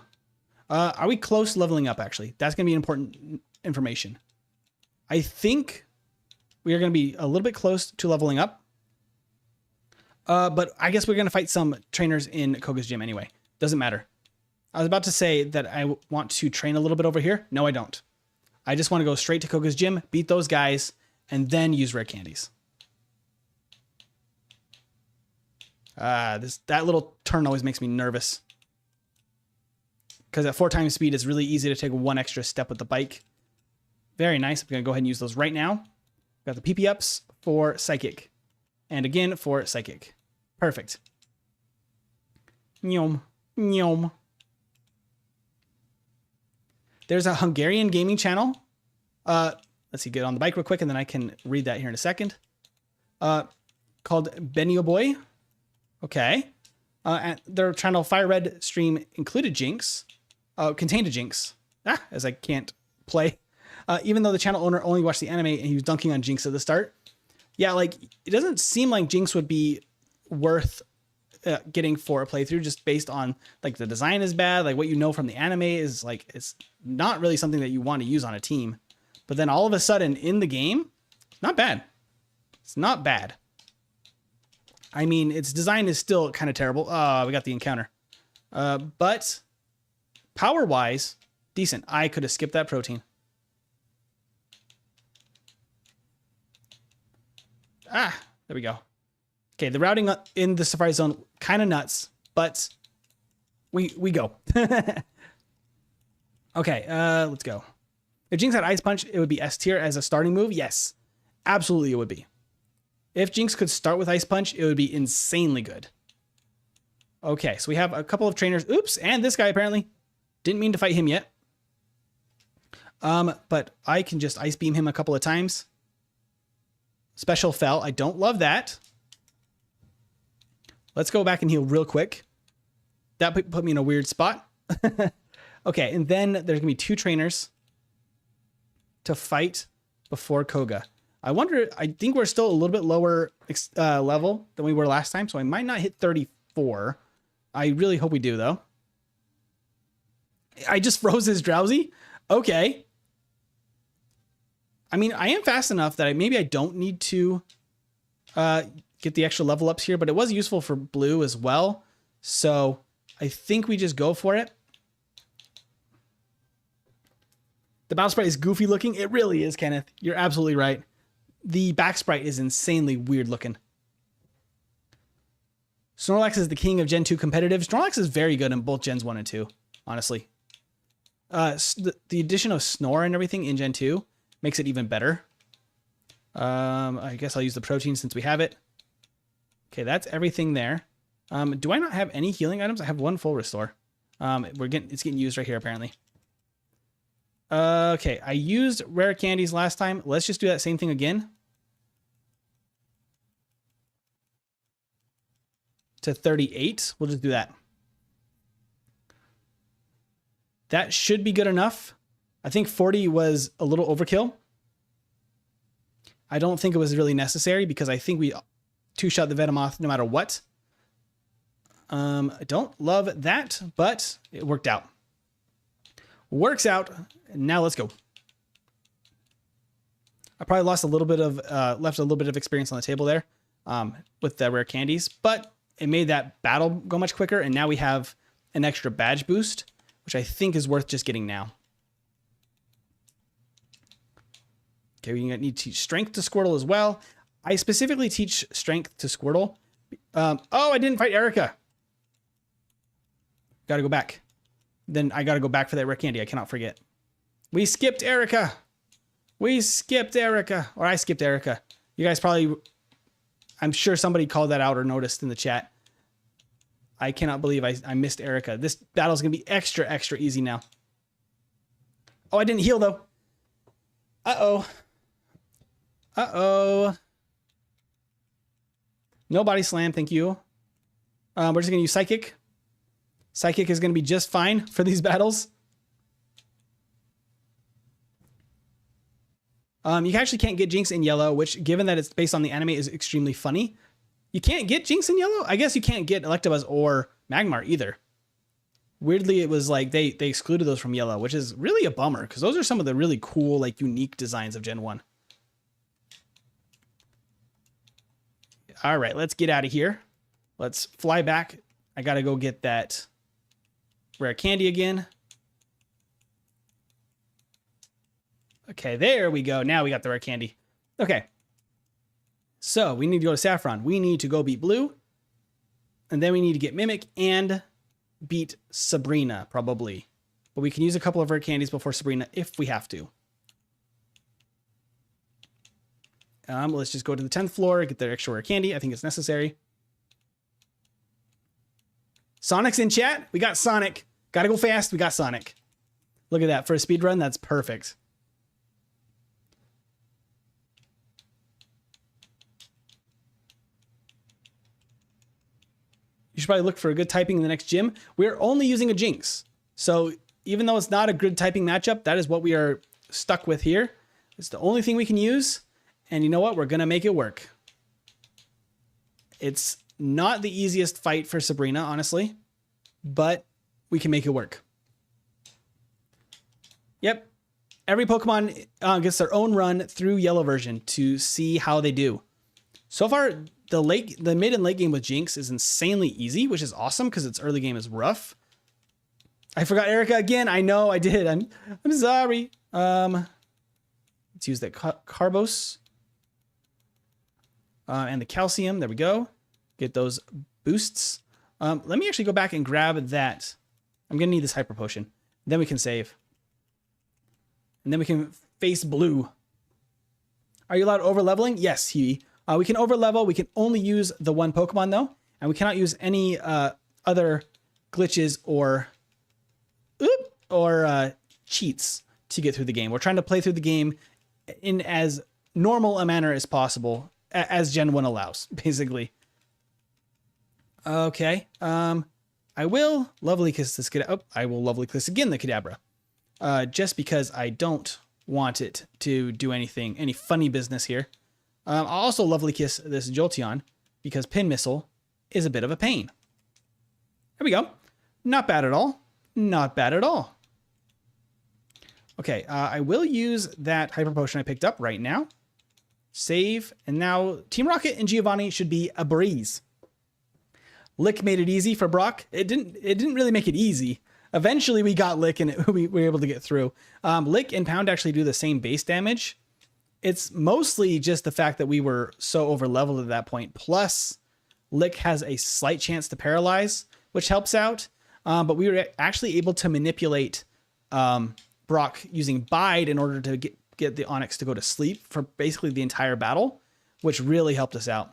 Are we close to leveling up, actually? That's going to be important information. I think we are going to be a little bit close to leveling up. But I guess we're going to fight some trainers in Koga's gym anyway. Doesn't matter. I was about to say that I want to train a little bit over here. No, I don't. I just want to go straight to Koga's gym, beat those guys, and then use rare candies. That little turn always makes me nervous. Because at 4 times speed, it's really easy to take 1 extra step with the bike. Very nice. I'm going to go ahead and use those right now. Got the PP ups for Psychic. And again for Psychic. Perfect. Nyom. Nyom. There's a Hungarian gaming channel. Let's see, get on the bike real quick, and then I can read that here in a second. Called Benio Boy. Okay. And their channel Fire Red stream included Jynx. Contained a Jynx. As I can't play. Even though the channel owner only watched the anime and he was dunking on Jynx at the start. Yeah, like, it doesn't seem like Jynx would be worth getting for a playthrough just based on, like, the design is bad. Like, what you know from the anime is, like, it's not really something that you want to use on a team. But then all of a sudden in the game, not bad. It's not bad. I mean, its design is still kind of terrible. We got the encounter. But power-wise, decent. I could have skipped that protein. There we go. Okay, the routing in the Safari Zone, kind of nuts, but we go. Okay, let's go. If Jynx had Ice Punch, it would be S tier as a starting move. Yes, absolutely it would be. If Jynx could start with Ice Punch, it would be insanely good. Okay, so we have a couple of trainers. Oops, and this guy apparently. Didn't mean to fight him yet. But I can just Ice Beam him a couple of times. Special fell. I don't love that. Let's go back and heal real quick. That put me in a weird spot. Okay, and then there's going to be 2 trainers to fight before Koga. I think we're still a little bit lower level than we were last time, so I might not hit 34. I really hope we do, though. I just froze his Drowsy? Okay. I mean, I am fast enough that maybe I don't need to get the extra level ups here, but it was useful for blue as well. So I think we just go for it. The battle sprite is goofy looking. It really is, Kenneth. You're absolutely right. The back sprite is insanely weird looking. Snorlax is the king of Gen 2 competitive. Snorlax is very good in both Gens 1 and 2, honestly. The addition of Snore and everything in Gen 2 makes it even better. I guess I'll use the protein since we have it. Okay, that's everything there. Do I not have any healing items? I have 1 full restore. It's getting used right here apparently. Okay, I used rare candies last time. Let's just do that same thing again. To 38. We'll just do that. That should be good enough. I think 40 was a little overkill. I don't think it was really necessary because I think we 2-shot the Venomoth no matter what. I don't love that, but it worked out. Works out. Now let's go. I probably lost a little bit of, left a little bit of experience on the table there with the rare candies, but it made that battle go much quicker. And now we have an extra badge boost, which I think is worth just getting now. Okay, we need to teach strength to Squirtle as well. I specifically teach strength to Squirtle. Oh, I didn't fight Erica. Got to go back. Then I got to go back for that rare candy. I cannot forget. We skipped Erica. We skipped Erica. Or I skipped Erica. You guys probably... I'm sure somebody called that out or noticed in the chat. I cannot believe I missed Erica. This battle's going to be extra, extra easy now. Oh, I didn't heal, though. Uh-oh. Uh-oh. No body slam, thank you. We're just going to use Psychic. Psychic is going to be just fine for these battles. You actually can't get Jynx in yellow, which, given that it's based on the anime, is extremely funny. You can't get Jynx in yellow? I guess you can't get Electabuzz or Magmar either. Weirdly, it was like they excluded those from yellow, which is really a bummer, because those are some of the really cool, like, unique designs of Gen 1. All right, let's get out of here. Let's fly back. I got to go get that rare candy again. Okay, there we go. Now we got the rare candy. Okay. So we need to go to Saffron. We need to go beat Blue. And then we need to get Mimic and beat Sabrina, probably. But we can use a couple of rare candies before Sabrina if we have to. Let's just go to the 10th floor, get the extra rare candy. I think it's necessary. Sonic's in chat. We got Sonic. Gotta go fast. We got Sonic. Look at that. For a speed run, that's perfect. You should probably look for a good typing in the next gym. We're only using a Jynx. So even though it's not a good typing matchup, that is what we are stuck with here. It's the only thing we can use. And you know what? We're going to make it work. It's not the easiest fight for Sabrina, honestly, but we can make it work. Yep. Every Pokemon gets their own run through yellow version to see how they do. So far, the mid and late game with Jynx is insanely easy, which is awesome because its early game is rough. I forgot Erica again. I know I did. I'm sorry. Let's use that Carbos. And the calcium. There we go. Get those boosts. Let me actually go back and grab that. I'm going to need this hyper potion. Then we can save. And then we can face blue. Are you allowed over leveling? Yes, Huey. We can over level. We can only use the one Pokemon though. And we cannot use any other glitches or cheats to get through the game. We're trying to play through the game in as normal a manner as possible, as Gen 1 allows, basically. Okay. I will lovely kiss this Kadabra. Oh, I will lovely kiss again the Kadabra. Just because I don't want it to do any funny business here. I'll also lovely kiss this Jolteon because Pin Missile is a bit of a pain. There we go. Not bad at all. Not bad at all. Okay, I will use that Hyper Potion I picked up right now. Save, and now Team Rocket and Giovanni should be a breeze. Lick made it easy for Brock. It didn't really make it easy. Eventually we got Lick and we were able to get through. Lick and Pound actually do the same base damage. It's mostly just the fact that we were so over leveled at that point. Plus, Lick has a slight chance to paralyze, which helps out. But we were actually able to manipulate Brock using Bide in order to get the Onix to go to sleep for basically the entire battle, which really helped us out.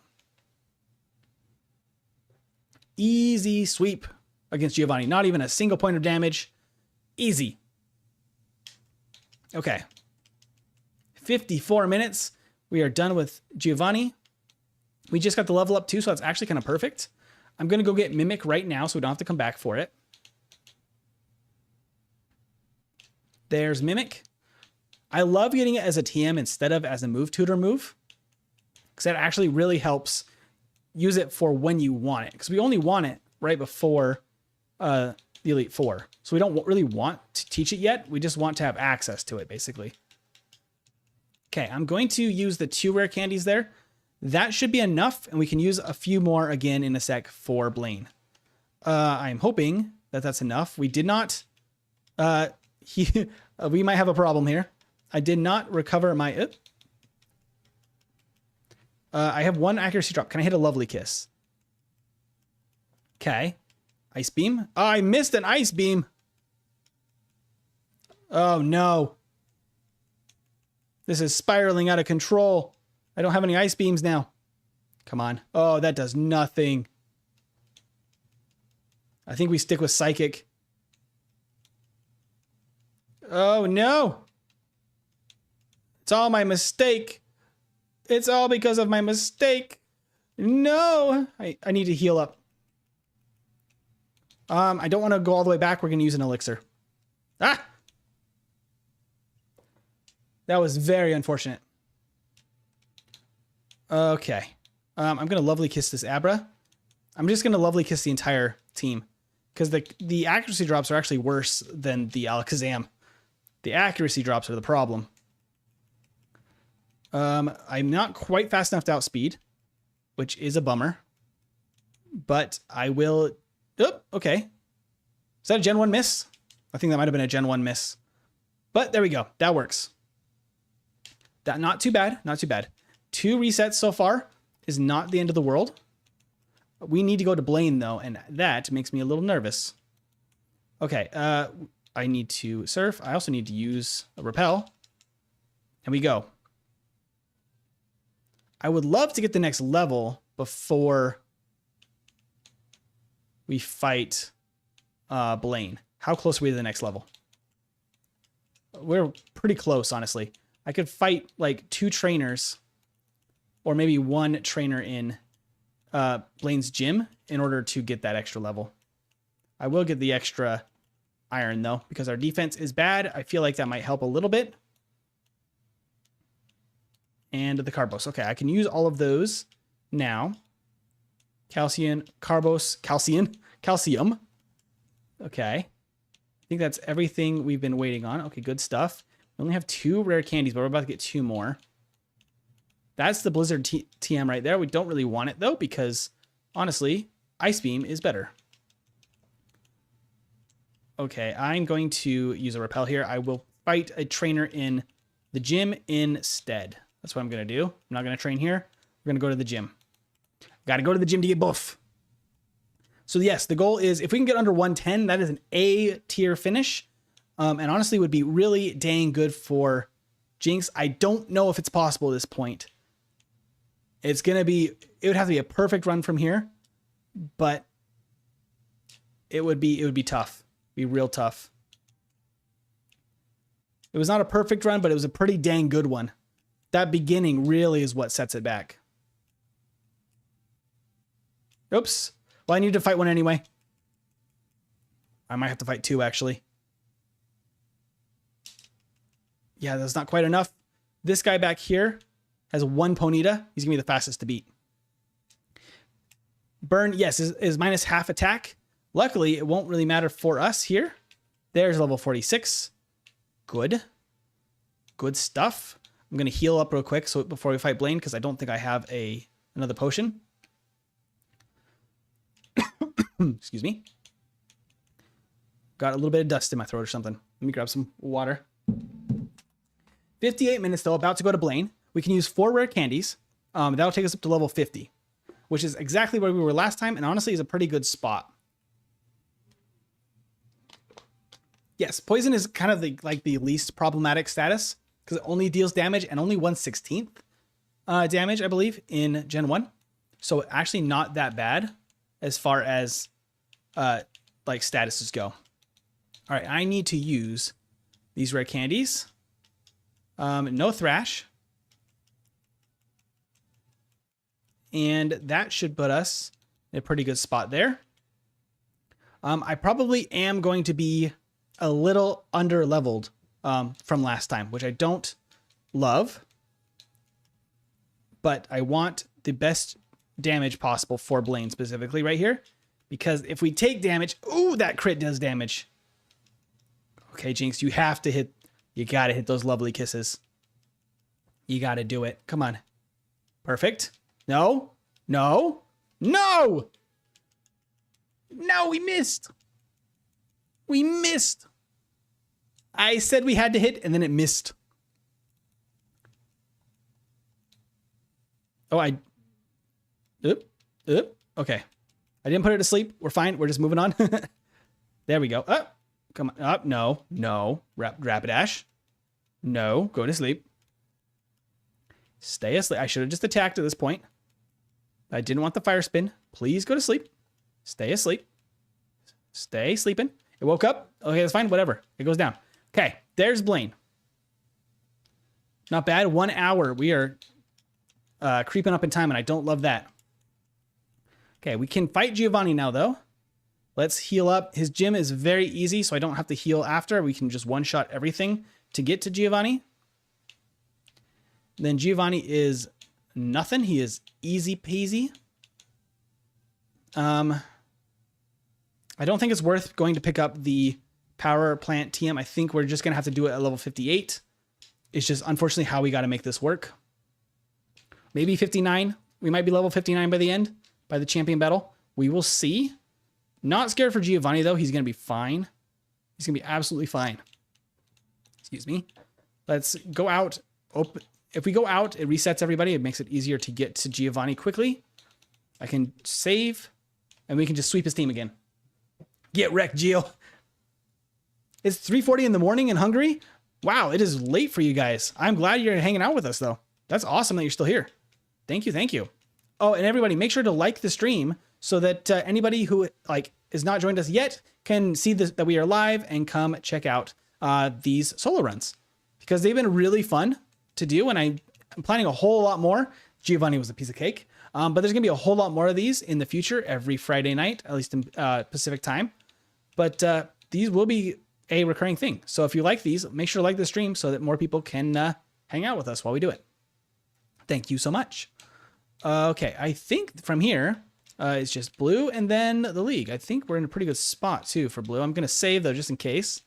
Easy sweep against Giovanni. Not even a single point of damage. Easy. Okay. 54 minutes. We are done with Giovanni. We just got the level up too, so that's actually kind of perfect. I'm going to go get Mimic right now so we don't have to come back for it. There's Mimic. I love getting it as a TM instead of as a move tutor move, because that actually really helps use it for when you want it, because we only want it right before the Elite Four. So we don't really want to teach it yet. We just want to have access to it, basically. Okay, I'm going to use the 2 rare candies there. That should be enough, and we can use a few more again in a sec for Blaine. I'm hoping that that's enough. We did not... we might have a problem here. I did not recover my... I have 1 accuracy drop. Can I hit a lovely kiss? Okay. Ice beam. Oh, I missed an ice beam. Oh, no. This is spiraling out of control. I don't have any ice beams now. Come on. Oh, that does nothing. I think we stick with Psychic. Oh, no. It's all my mistake. It's all because of my mistake. No. I need to heal up. I don't want to go all the way back. We're going to use an elixir. Ah! That was very unfortunate. Okay. I'm going to lovely kiss this Abra. I'm just going to lovely kiss the entire team, because the accuracy drops are actually worse than the Alakazam. The accuracy drops are the problem. I'm not quite fast enough to outspeed, which is a bummer. But I will... Oh, okay. Is that a Gen 1 miss? I think that might have been a Gen 1 miss. But there we go. That works. That not too bad. Not too bad. 2 resets so far is not the end of the world. We need to go to Blaine, though, and that makes me a little nervous. Okay, I need to surf. I also need to use a repel. And we go. I would love to get the next level before we fight Blaine. How close are we to the next level? We're pretty close, honestly. I could fight like 2 trainers or maybe 1 trainer in Blaine's gym in order to get that extra level. I will get the extra iron though, because our defense is bad. I feel like that might help a little bit. And the carbos. Okay, I can use all of those now. Calcium, carbos, calcium. Okay. I think that's everything we've been waiting on. Okay, good stuff. We only have 2 rare candies, but we're about to get 2 more. That's the Blizzard TM right there. We don't really want it though, because honestly, Ice Beam is better. Okay, I'm going to use a repel here. I will fight a trainer in the gym instead. That's what I'm going to do. I'm not going to train here. We're going to go to the gym. Got to go to the gym to get buff. So yes, the goal is if we can get under 110, that is an A tier finish. And honestly would be really dang good for Jynx. I don't know if it's possible at this point. It's going to be, it would have to be a perfect run from here, but it would be tough. Be real tough. It was not a perfect run, but it was a pretty dang good one. That beginning really is what sets it back. Oops. Well, I need to fight one anyway. I might have to fight 2 actually. Yeah, that's not quite enough. This guy back here has 1 Ponyta. He's gonna be the fastest to beat. Burn, yes, is minus half attack. Luckily, it won't really matter for us here. There's level 46. Good. Good stuff. I'm going to heal up real quick so before we fight Blaine, because I don't think I have another potion. Excuse me. Got a little bit of dust in my throat or something. Let me grab some water. 58 minutes, though, about to go to Blaine. We can use 4 rare candies. That'll take us up to level 50, which is exactly where we were last time, and honestly is a pretty good spot. Yes, poison is kind of the least problematic status because it only deals damage and only 1/16 damage, I believe, in Gen 1. So actually not that bad as far as like statuses go. All right, I need to use these rare candies. No Thrash. And that should put us in a pretty good spot there. I probably am going to be a little under leveled from last time, which I don't love, but I want the best damage possible for Blaine specifically right here, because if we take damage, ooh, that crit does damage. Okay, Jynx, you have to hit, you got to hit those lovely kisses. You got to do it. Come on. Perfect. No, no, no, no, we missed. We missed. I said we had to hit, and then it missed. Oh, okay. I didn't put it to sleep. We're fine. We're just moving on. There we go. Oh, come on. Up. No, no. Rapidash. No, go to sleep. Stay asleep. I should have just attacked at this point. I didn't want the fire spin. Please go to sleep. Stay asleep. Stay sleeping. It woke up. Okay, that's fine. Whatever. It goes down. Okay, there's Blaine. Not bad. 1 hour. We are creeping up in time, and I don't love that. Okay, we can fight Giovanni now, though. Let's heal up. His gym is very easy, so I don't have to heal after. We can just one-shot everything to get to Giovanni. Then Giovanni is nothing. He is easy peasy. I don't think it's worth going to pick up the power plant TM. I think we're just going to have to do it at level 58. It's just unfortunately how we got to make this work. Maybe 59. We might be level 59 by the end, by the champion battle. We will see. Not scared for Giovanni, though. He's going to be fine. He's going to be absolutely fine. Excuse me. Let's go out. Open. If we go out, it resets everybody. It makes it easier to get to Giovanni quickly. I can save, and we can just sweep his team again. Get wrecked, Gio. It's 3:40 in the morning in Hungary. Wow, it is late for you guys. I'm glad you're hanging out with us, though. That's awesome that you're still here. Thank you. Thank you. Oh, and everybody, make sure to like the stream so that anybody who is not joined us yet can see this, that we are live and come check out these solo runs because they've been really fun to do. And I'm planning a whole lot more. Giovanni was a piece of cake. But there's going to be a whole lot more of these in the future every Friday night, at least in Pacific time. But these will be a recurring thing. So if you like these, make sure to like the stream so that more people can hang out with us while we do it. Thank you so much. Okay, I think from here, it's just blue and then the league. I think we're in a pretty good spot too for blue. I'm going to save though, just in case.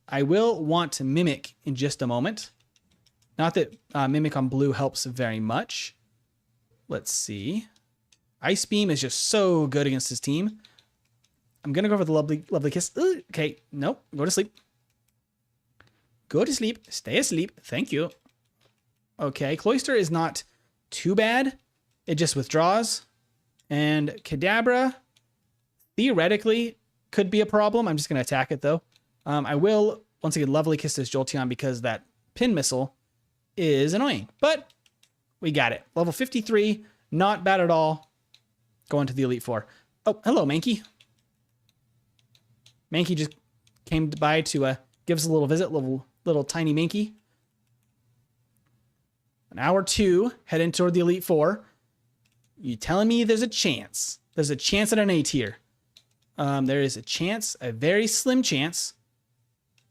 I will want to mimic in just a moment. Not that mimic on blue helps very much. Let's see. Ice Beam is just so good against his team. I'm going to go for the lovely kiss. Ooh, okay, nope. Go to sleep. Go to sleep. Stay asleep. Thank you. Okay, Cloyster is not too bad. It just withdraws. And Kadabra, theoretically, could be a problem. I'm just going to attack it, though. I will, once again, lovely kiss this Jolteon because that pin missile is annoying. But we got it. Level 53, not bad at all. Going to the Elite Four. Oh, hello, Mankey. Mankey just came by to give us a little visit, little tiny Mankey. An hour 2, heading toward the Elite Four. You telling me there's a chance? There's a chance at an A tier. There is a chance, a very slim chance.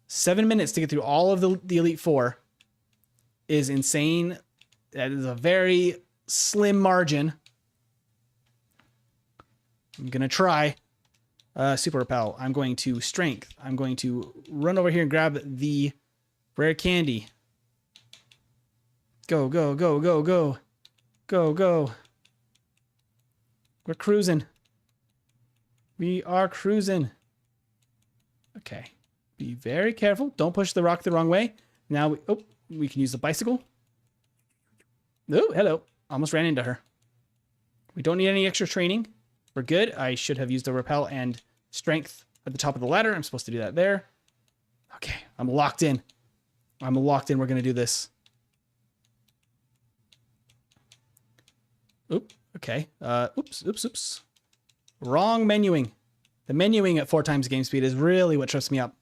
7 minutes to get through all of the Elite Four is insane. That is a very slim margin. I'm going to try Super Repel. I'm going to Strength. I'm going to run over here and grab the rare candy. Go, go, go, go, go. Go, go. We're cruising. We are cruising. Okay. Be very careful. Don't push the rock the wrong way. Now, we can use the bicycle. Oh, hello. Almost ran into her. We don't need any extra training. We're good. I should have used the Repel and Strength at the top of the ladder. I'm supposed to do that there. Okay, I'm locked in. I'm locked in. We're going to do this. Oop, okay. Oops. Wrong menuing. The menuing at 4 times game speed is really what trips me up.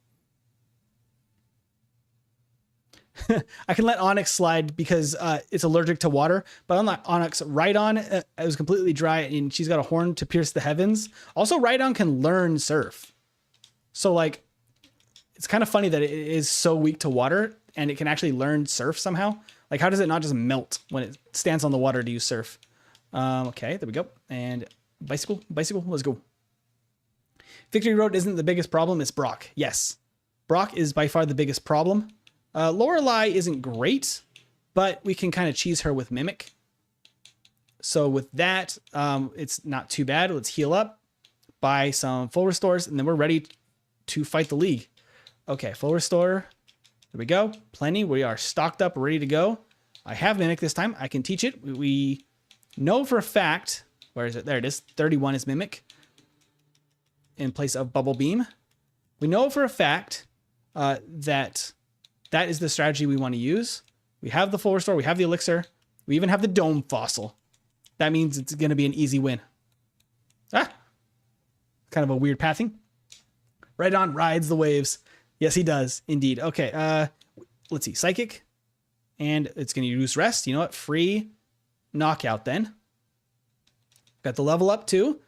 I can let Onyx slide because it's allergic to water, but on that Onyx, Rhydon it was completely dry and she's got a horn to pierce the heavens. Also, Rhydon can learn Surf. So like, it's kind of funny that it is so weak to water and it can actually learn Surf somehow. Like, how does it not just melt when it stands on the water to use Surf? Okay, there we go. And bicycle, let's go. Victory Road isn't the biggest problem, it's Brock. Yes, Brock is by far the biggest problem. Lorelei isn't great, but we can kind of cheese her with Mimic. So with that, it's not too bad. Let's heal up, buy some full restores, and then we're ready to fight the league. Okay, full restore. There we go. Plenty. We are stocked up, ready to go. I have Mimic this time. I can teach it. We know for a fact, where is it? There it is. 31 is Mimic in place of Bubble Beam. We know for a fact that is the strategy we want to use. We have the full restore. We have the elixir. We even have the dome fossil. That means it's going to be an easy win. Ah, kind of a weird pathing. Rhydon rides the waves. Yes, he does indeed. Okay. Let's see. Psychic. And it's going to use rest. You know what? Free knockout then. Got the level up too.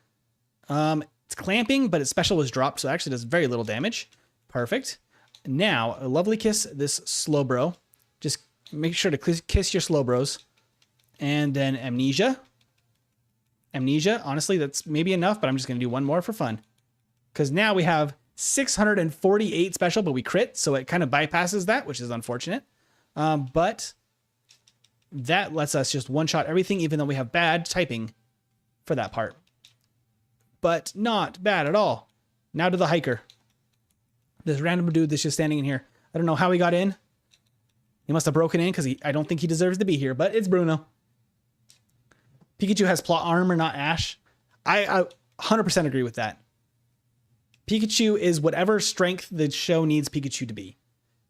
It's clamping, but its special was dropped. So it actually does very little damage. Perfect. Now, a lovely kiss this Slowbro. Just make sure to kiss your Slowbros. And then Amnesia. Amnesia, honestly, that's maybe enough, but I'm just going to do one more for fun. Because now we have 648 special, but we crit, so it kind of bypasses that, which is unfortunate. But that lets us just one-shot everything, even though we have bad typing for that part. But not bad at all. Now to the hiker. This random dude that's just standing in here. I don't know how he got in. He must have broken in because I don't think he deserves to be here, but it's Bruno. Pikachu has plot armor, not Ash. I 100% agree with that. Pikachu is whatever strength the show needs Pikachu to be.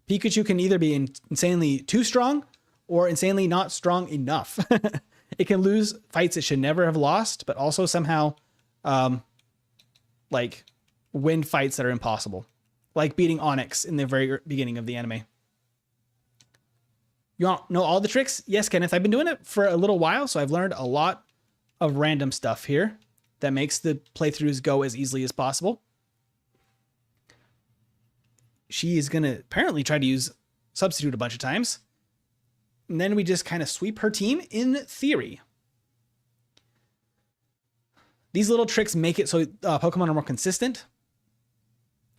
Pikachu can either be insanely too strong or insanely not strong enough. It can lose fights it should never have lost, but also somehow like win fights that are impossible. Like beating Onyx in the very beginning of the anime. You want to know all the tricks? Yes, Kenneth. I've been doing it for a little while, so I've learned a lot of random stuff here that makes the playthroughs go as easily as possible. She is going to apparently try to use Substitute a bunch of times. And then we just kind of sweep her team in theory. These little tricks make it so Pokemon are more consistent.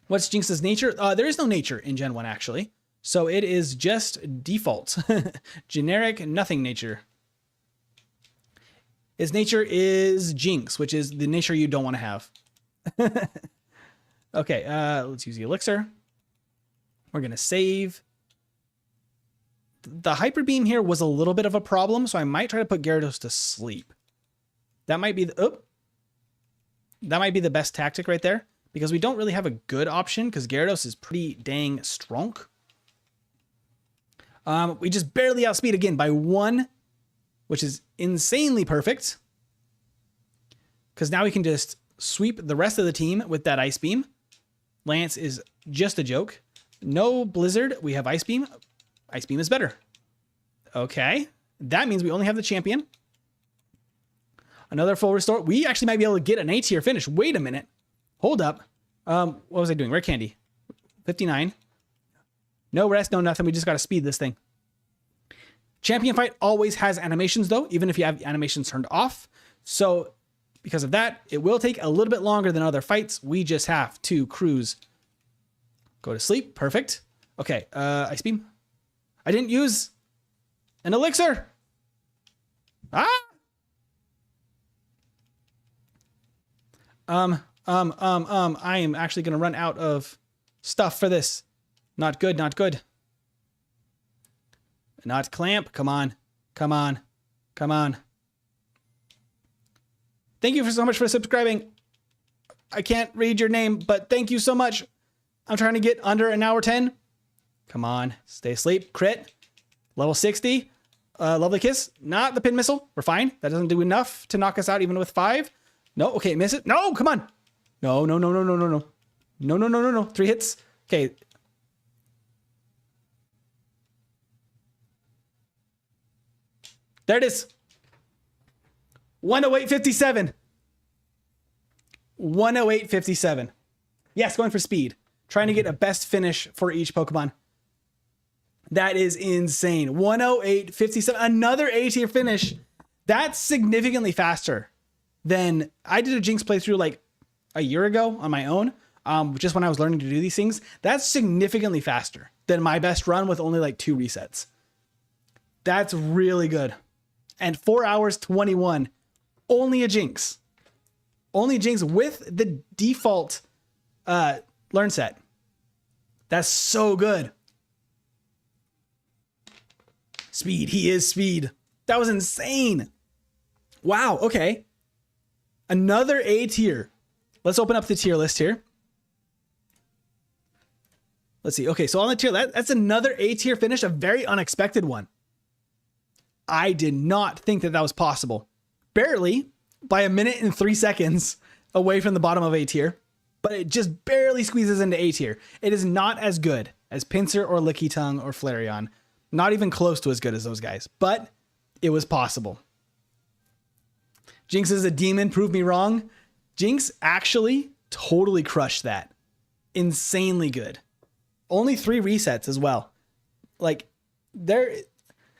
What's Jynx's nature? There is no nature in Gen 1, actually. So it is just default. Generic nothing nature. His nature is Jynx, which is the nature you don't want to have. Okay, let's use the elixir. We're going to save. The Hyper Beam here was a little bit of a problem, so I might try to put Gyarados to sleep. That might be the, that might be the best tactic right there, because we don't really have a good option, because Gyarados is pretty dang strong. We just barely outspeed again by 1, which is insanely perfect. Because now we can just sweep the rest of the team with that Ice Beam. Lance is just a joke. No Blizzard, we have Ice Beam. Ice Beam is better. Okay, that means we only have the champion. Another full restore. We actually might be able to get an A tier finish. Wait a minute. Hold up. What was I doing? Rare Candy. 59. No rest, no nothing. We just got to speed this thing. Champion fight always has animations, though, even if you have animations turned off. So because of that, it will take a little bit longer than other fights. We just have to cruise. Go to sleep. Perfect. Okay, Ice Beam. I didn't use an elixir. I am actually going to run out of stuff for this. Not good, not good. Not Clamp. Come on. Come on. Come on. Thank you so much for subscribing. I can't read your name, but thank you so much. I'm trying to get under an hour 10. Come on. Stay asleep. Crit. Level 60. Lovely Kiss. Not the Pin Missile. We're fine. That doesn't do enough to knock us out even with 5. No. Okay, miss it. No, come on. No, no, no, no, no, no, no. No, no, no, no, no. 3 hits. Okay. There it is. 108.57. 108.57. Yes, going for speed. Trying to get a best finish for each Pokemon. That is insane. 108.57. Another A tier finish. That's significantly faster than I did a Jynx playthrough like a year ago on my own. Just when I was learning to do these things. That's significantly faster than my best run with only like 2 resets. That's really good. And 4 hours 21. Only a Jynx. Only Jynx with the default learn set. That's so good. Speed. He is speed. That was insane. Wow. Okay. Another A tier. Let's open up the tier list here. Let's see. Okay, so on the tier, that's another A tier finish, a very unexpected one. I did not think that that was possible. Barely, by 1 minute and 3 seconds away from the bottom of A tier, but it just barely squeezes into A tier. It is not as good as Pinsir or Licky Tongue or Flareon. Not even close to as good as those guys, but it was possible. Jynx is a demon, prove me wrong. Jynx actually totally crushed that. Insanely good. Only 3 resets as well. Like, there's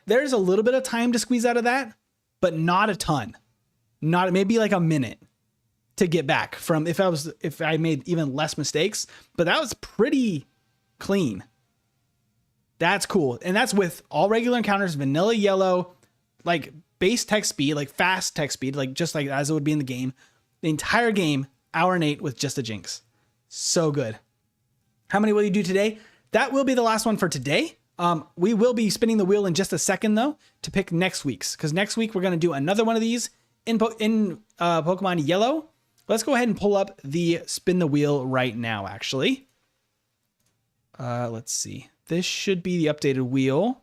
a little bit of time to squeeze out of that, but not a ton. Not maybe like a minute to get back from if I made even less mistakes, but that was pretty clean. That's cool. And that's with all regular encounters, vanilla yellow, like base text speed, like fast text speed, like just like as it would be in the game. The entire game, hour and 8 with just a Jynx. So good. How many will you do today? That will be the last one for today. We will be spinning the wheel in just a second though to pick next week's, because next week we're going to do another one of these in Pokemon Yellow. Let's go ahead and pull up the spin the wheel right now, actually. Let's see. This should be the updated wheel.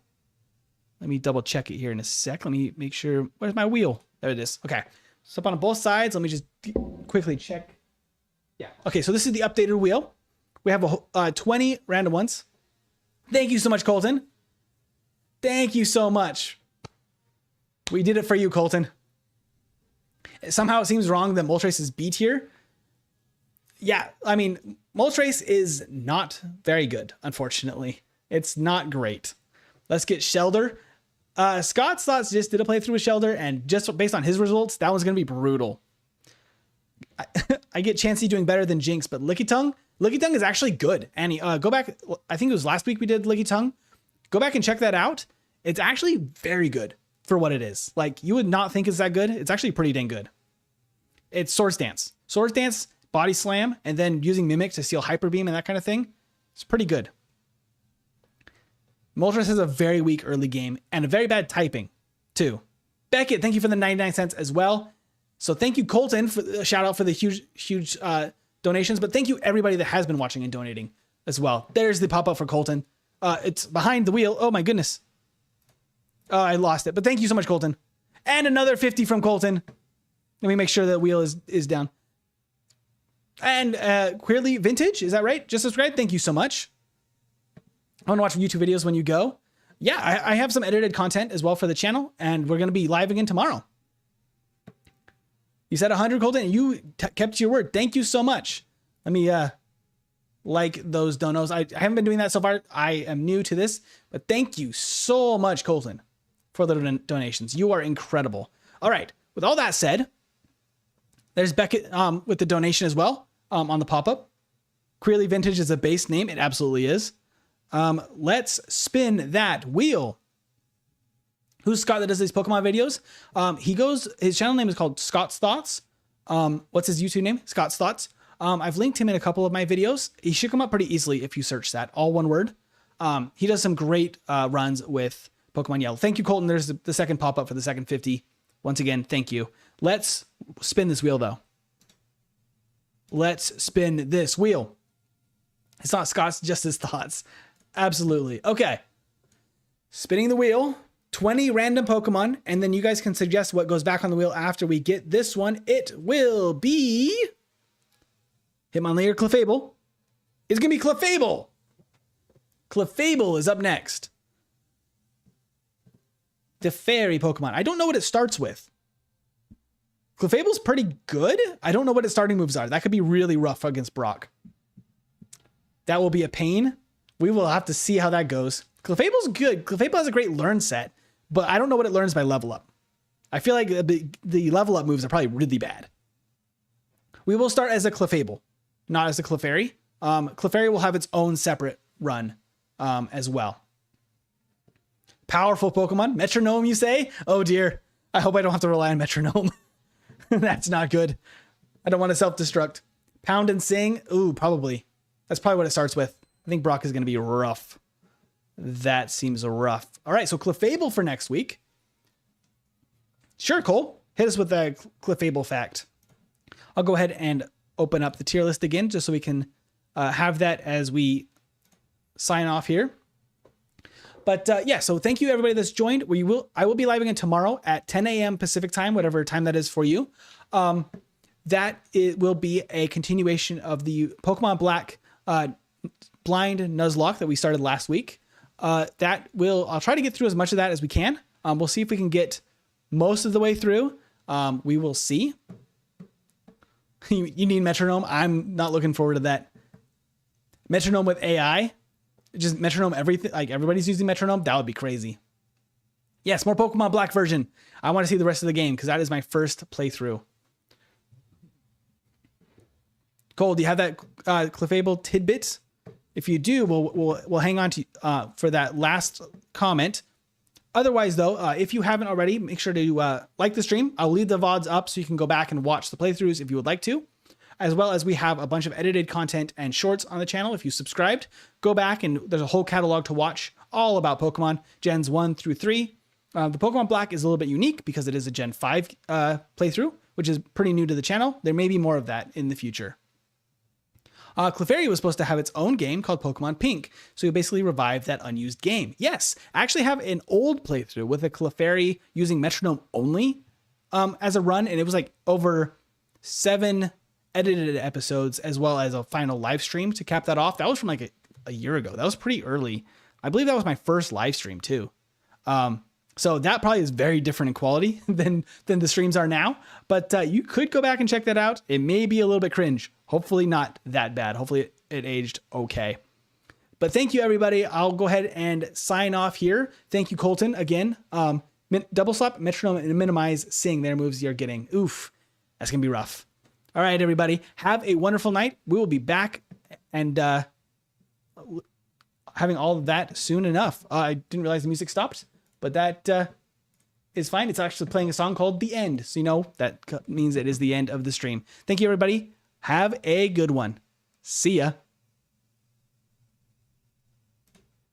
Let me double check it here in a sec. Let me make sure. Where's my wheel? There it is. Okay. So up on both sides. Let me just quickly check. Yeah. Okay. So this is the updated wheel. We have 20 random ones. Thank you so much, Colton. Thank you so much. We did it for you, Colton. Somehow it seems wrong that Moltres is B tier. Yeah, I mean, Moltres is not very good, unfortunately. It's not great. Let's get Shelder. Scott's Thoughts just did a playthrough with Shelder, and just based on his results, that one's going to be brutal. I get Chansey doing better than Jynx, but Licky Tongue is actually good. Annie, go back. I think it was last week we did Licky Tongue. Go back and check that out. It's actually very good for what it is. Like, you would not think it's that good. It's actually pretty dang good. It's Swords Dance. Swords Dance, Body Slam, and then using Mimic to steal Hyper Beam and that kind of thing. It's pretty good. Moltres has a very weak early game and a very bad typing, too. Beckett, thank you for the 99 cents as well. So thank you, Colton, for the shout out for the huge donations. But thank you, everybody that has been watching and donating as well. There's the pop-up for Colton. It's behind the wheel. Oh, my goodness. Oh, I lost it. But thank you so much, Colton. And another 50 from Colton. Let me make sure that wheel is down. And Queerly Vintage, is that right? Just subscribe. Thank you so much. I want to watch YouTube videos when you go. Yeah, I have some edited content as well for the channel, and we're going to be live again tomorrow. You said 100, Colton, and you kept your word. Thank you so much. Let me like those donos. I haven't been doing that so far. I am new to this, but thank you so much, Colton, for the donations. You are incredible. All right. With all that said, there's Beckett with the donation as well on the pop-up. Queerly Vintage is a base name. It absolutely is. Let's spin that wheel. Who's Scott that does these Pokemon videos? His channel name is called Scott's Thoughts. What's his YouTube name? Scott's Thoughts. I've linked him in a couple of my videos. He should come up pretty easily if you search that, all one word. He does some great runs with Pokemon Yellow. Thank you, Colton. There's the second pop-up for the second 50. Once again, thank you. Let's spin this wheel, though. Let's spin this wheel. It's not Scott's, just his thoughts. Absolutely. Okay. Spinning the wheel. 20 random Pokemon. And then you guys can suggest what goes back on the wheel after we get this one. It will be Hitmonlee or Clefable. It's going to be Clefable. Clefable is up next. The fairy Pokemon. I don't know what it starts with. Clefable's pretty good. I don't know what its starting moves are. That could be really rough against Brock. That will be a pain. We will have to see how that goes. Clefable's good. Clefable has a great learn set, but I don't know what it learns by level up. I feel like the level up moves are probably really bad. We will start as a Clefable, not as a Clefairy. Clefairy will have its own separate run as well. Powerful Pokemon. Metronome, you say? Oh dear. I hope I don't have to rely on Metronome. That's not good. I don't want to self-destruct. Pound and Sing? Ooh, probably. That's probably what it starts with. I think Brock is going to be rough. That seems rough. All right, so Clefable for next week. Sure, Cole. Hit us with a Clefable fact. I'll go ahead and open up the tier list again just so we can have that as we sign off here. But yeah, so thank you everybody that's joined. I will be live again tomorrow at 10 a.m. Pacific time, whatever time that is for you. It will be a continuation of the Pokemon Black Blind Nuzlocke that we started last week. I'll try to get through as much of that as we can. We'll see if we can get most of the way through. We will see. You need Metronome. I'm not looking forward to that. Metronome with AI. Just Metronome everything. Like everybody's using Metronome. That would be crazy. Yes, more Pokemon Black version. I want to see the rest of the game because that is my first playthrough. Cole, do you have that Clefable tidbit? If you do, we'll hang on to for that last comment. Otherwise, though, if you haven't already, make sure to like the stream. I'll leave the VODs up so you can go back and watch the playthroughs if you would like to. As well as we have a bunch of edited content and shorts on the channel. If you subscribed, go back and there's a whole catalog to watch all about Pokemon Gens 1 through 3. The Pokemon Black is a little bit unique because it is a Gen 5 playthrough, which is pretty new to the channel. There may be more of that in the future. Clefairy was supposed to have its own game called Pokemon Pink. So you basically revive that unused game. Yes, I actually have an old playthrough with a Clefairy using metronome only as a run. And it was like over 7 edited episodes as well as a final live stream to cap that off. That was from like a year ago. That was pretty early. I believe that was my first live stream too. So that probably is very different in quality than the streams are now, but you could go back and check that out. It may be a little bit cringe. Hopefully not that bad. Hopefully it aged okay. But thank you, everybody. I'll go ahead and sign off here. Thank you, Colton, again. Double slap, metronome, and minimize seeing their moves you're getting. Oof, that's going to be rough. All right, everybody. Have a wonderful night. We will be back and having all of that soon enough. I didn't realize the music stopped. But that is fine. It's actually playing a song called The End. So, you know, that means it is the end of the stream. Thank you, everybody. Have a good one. See ya.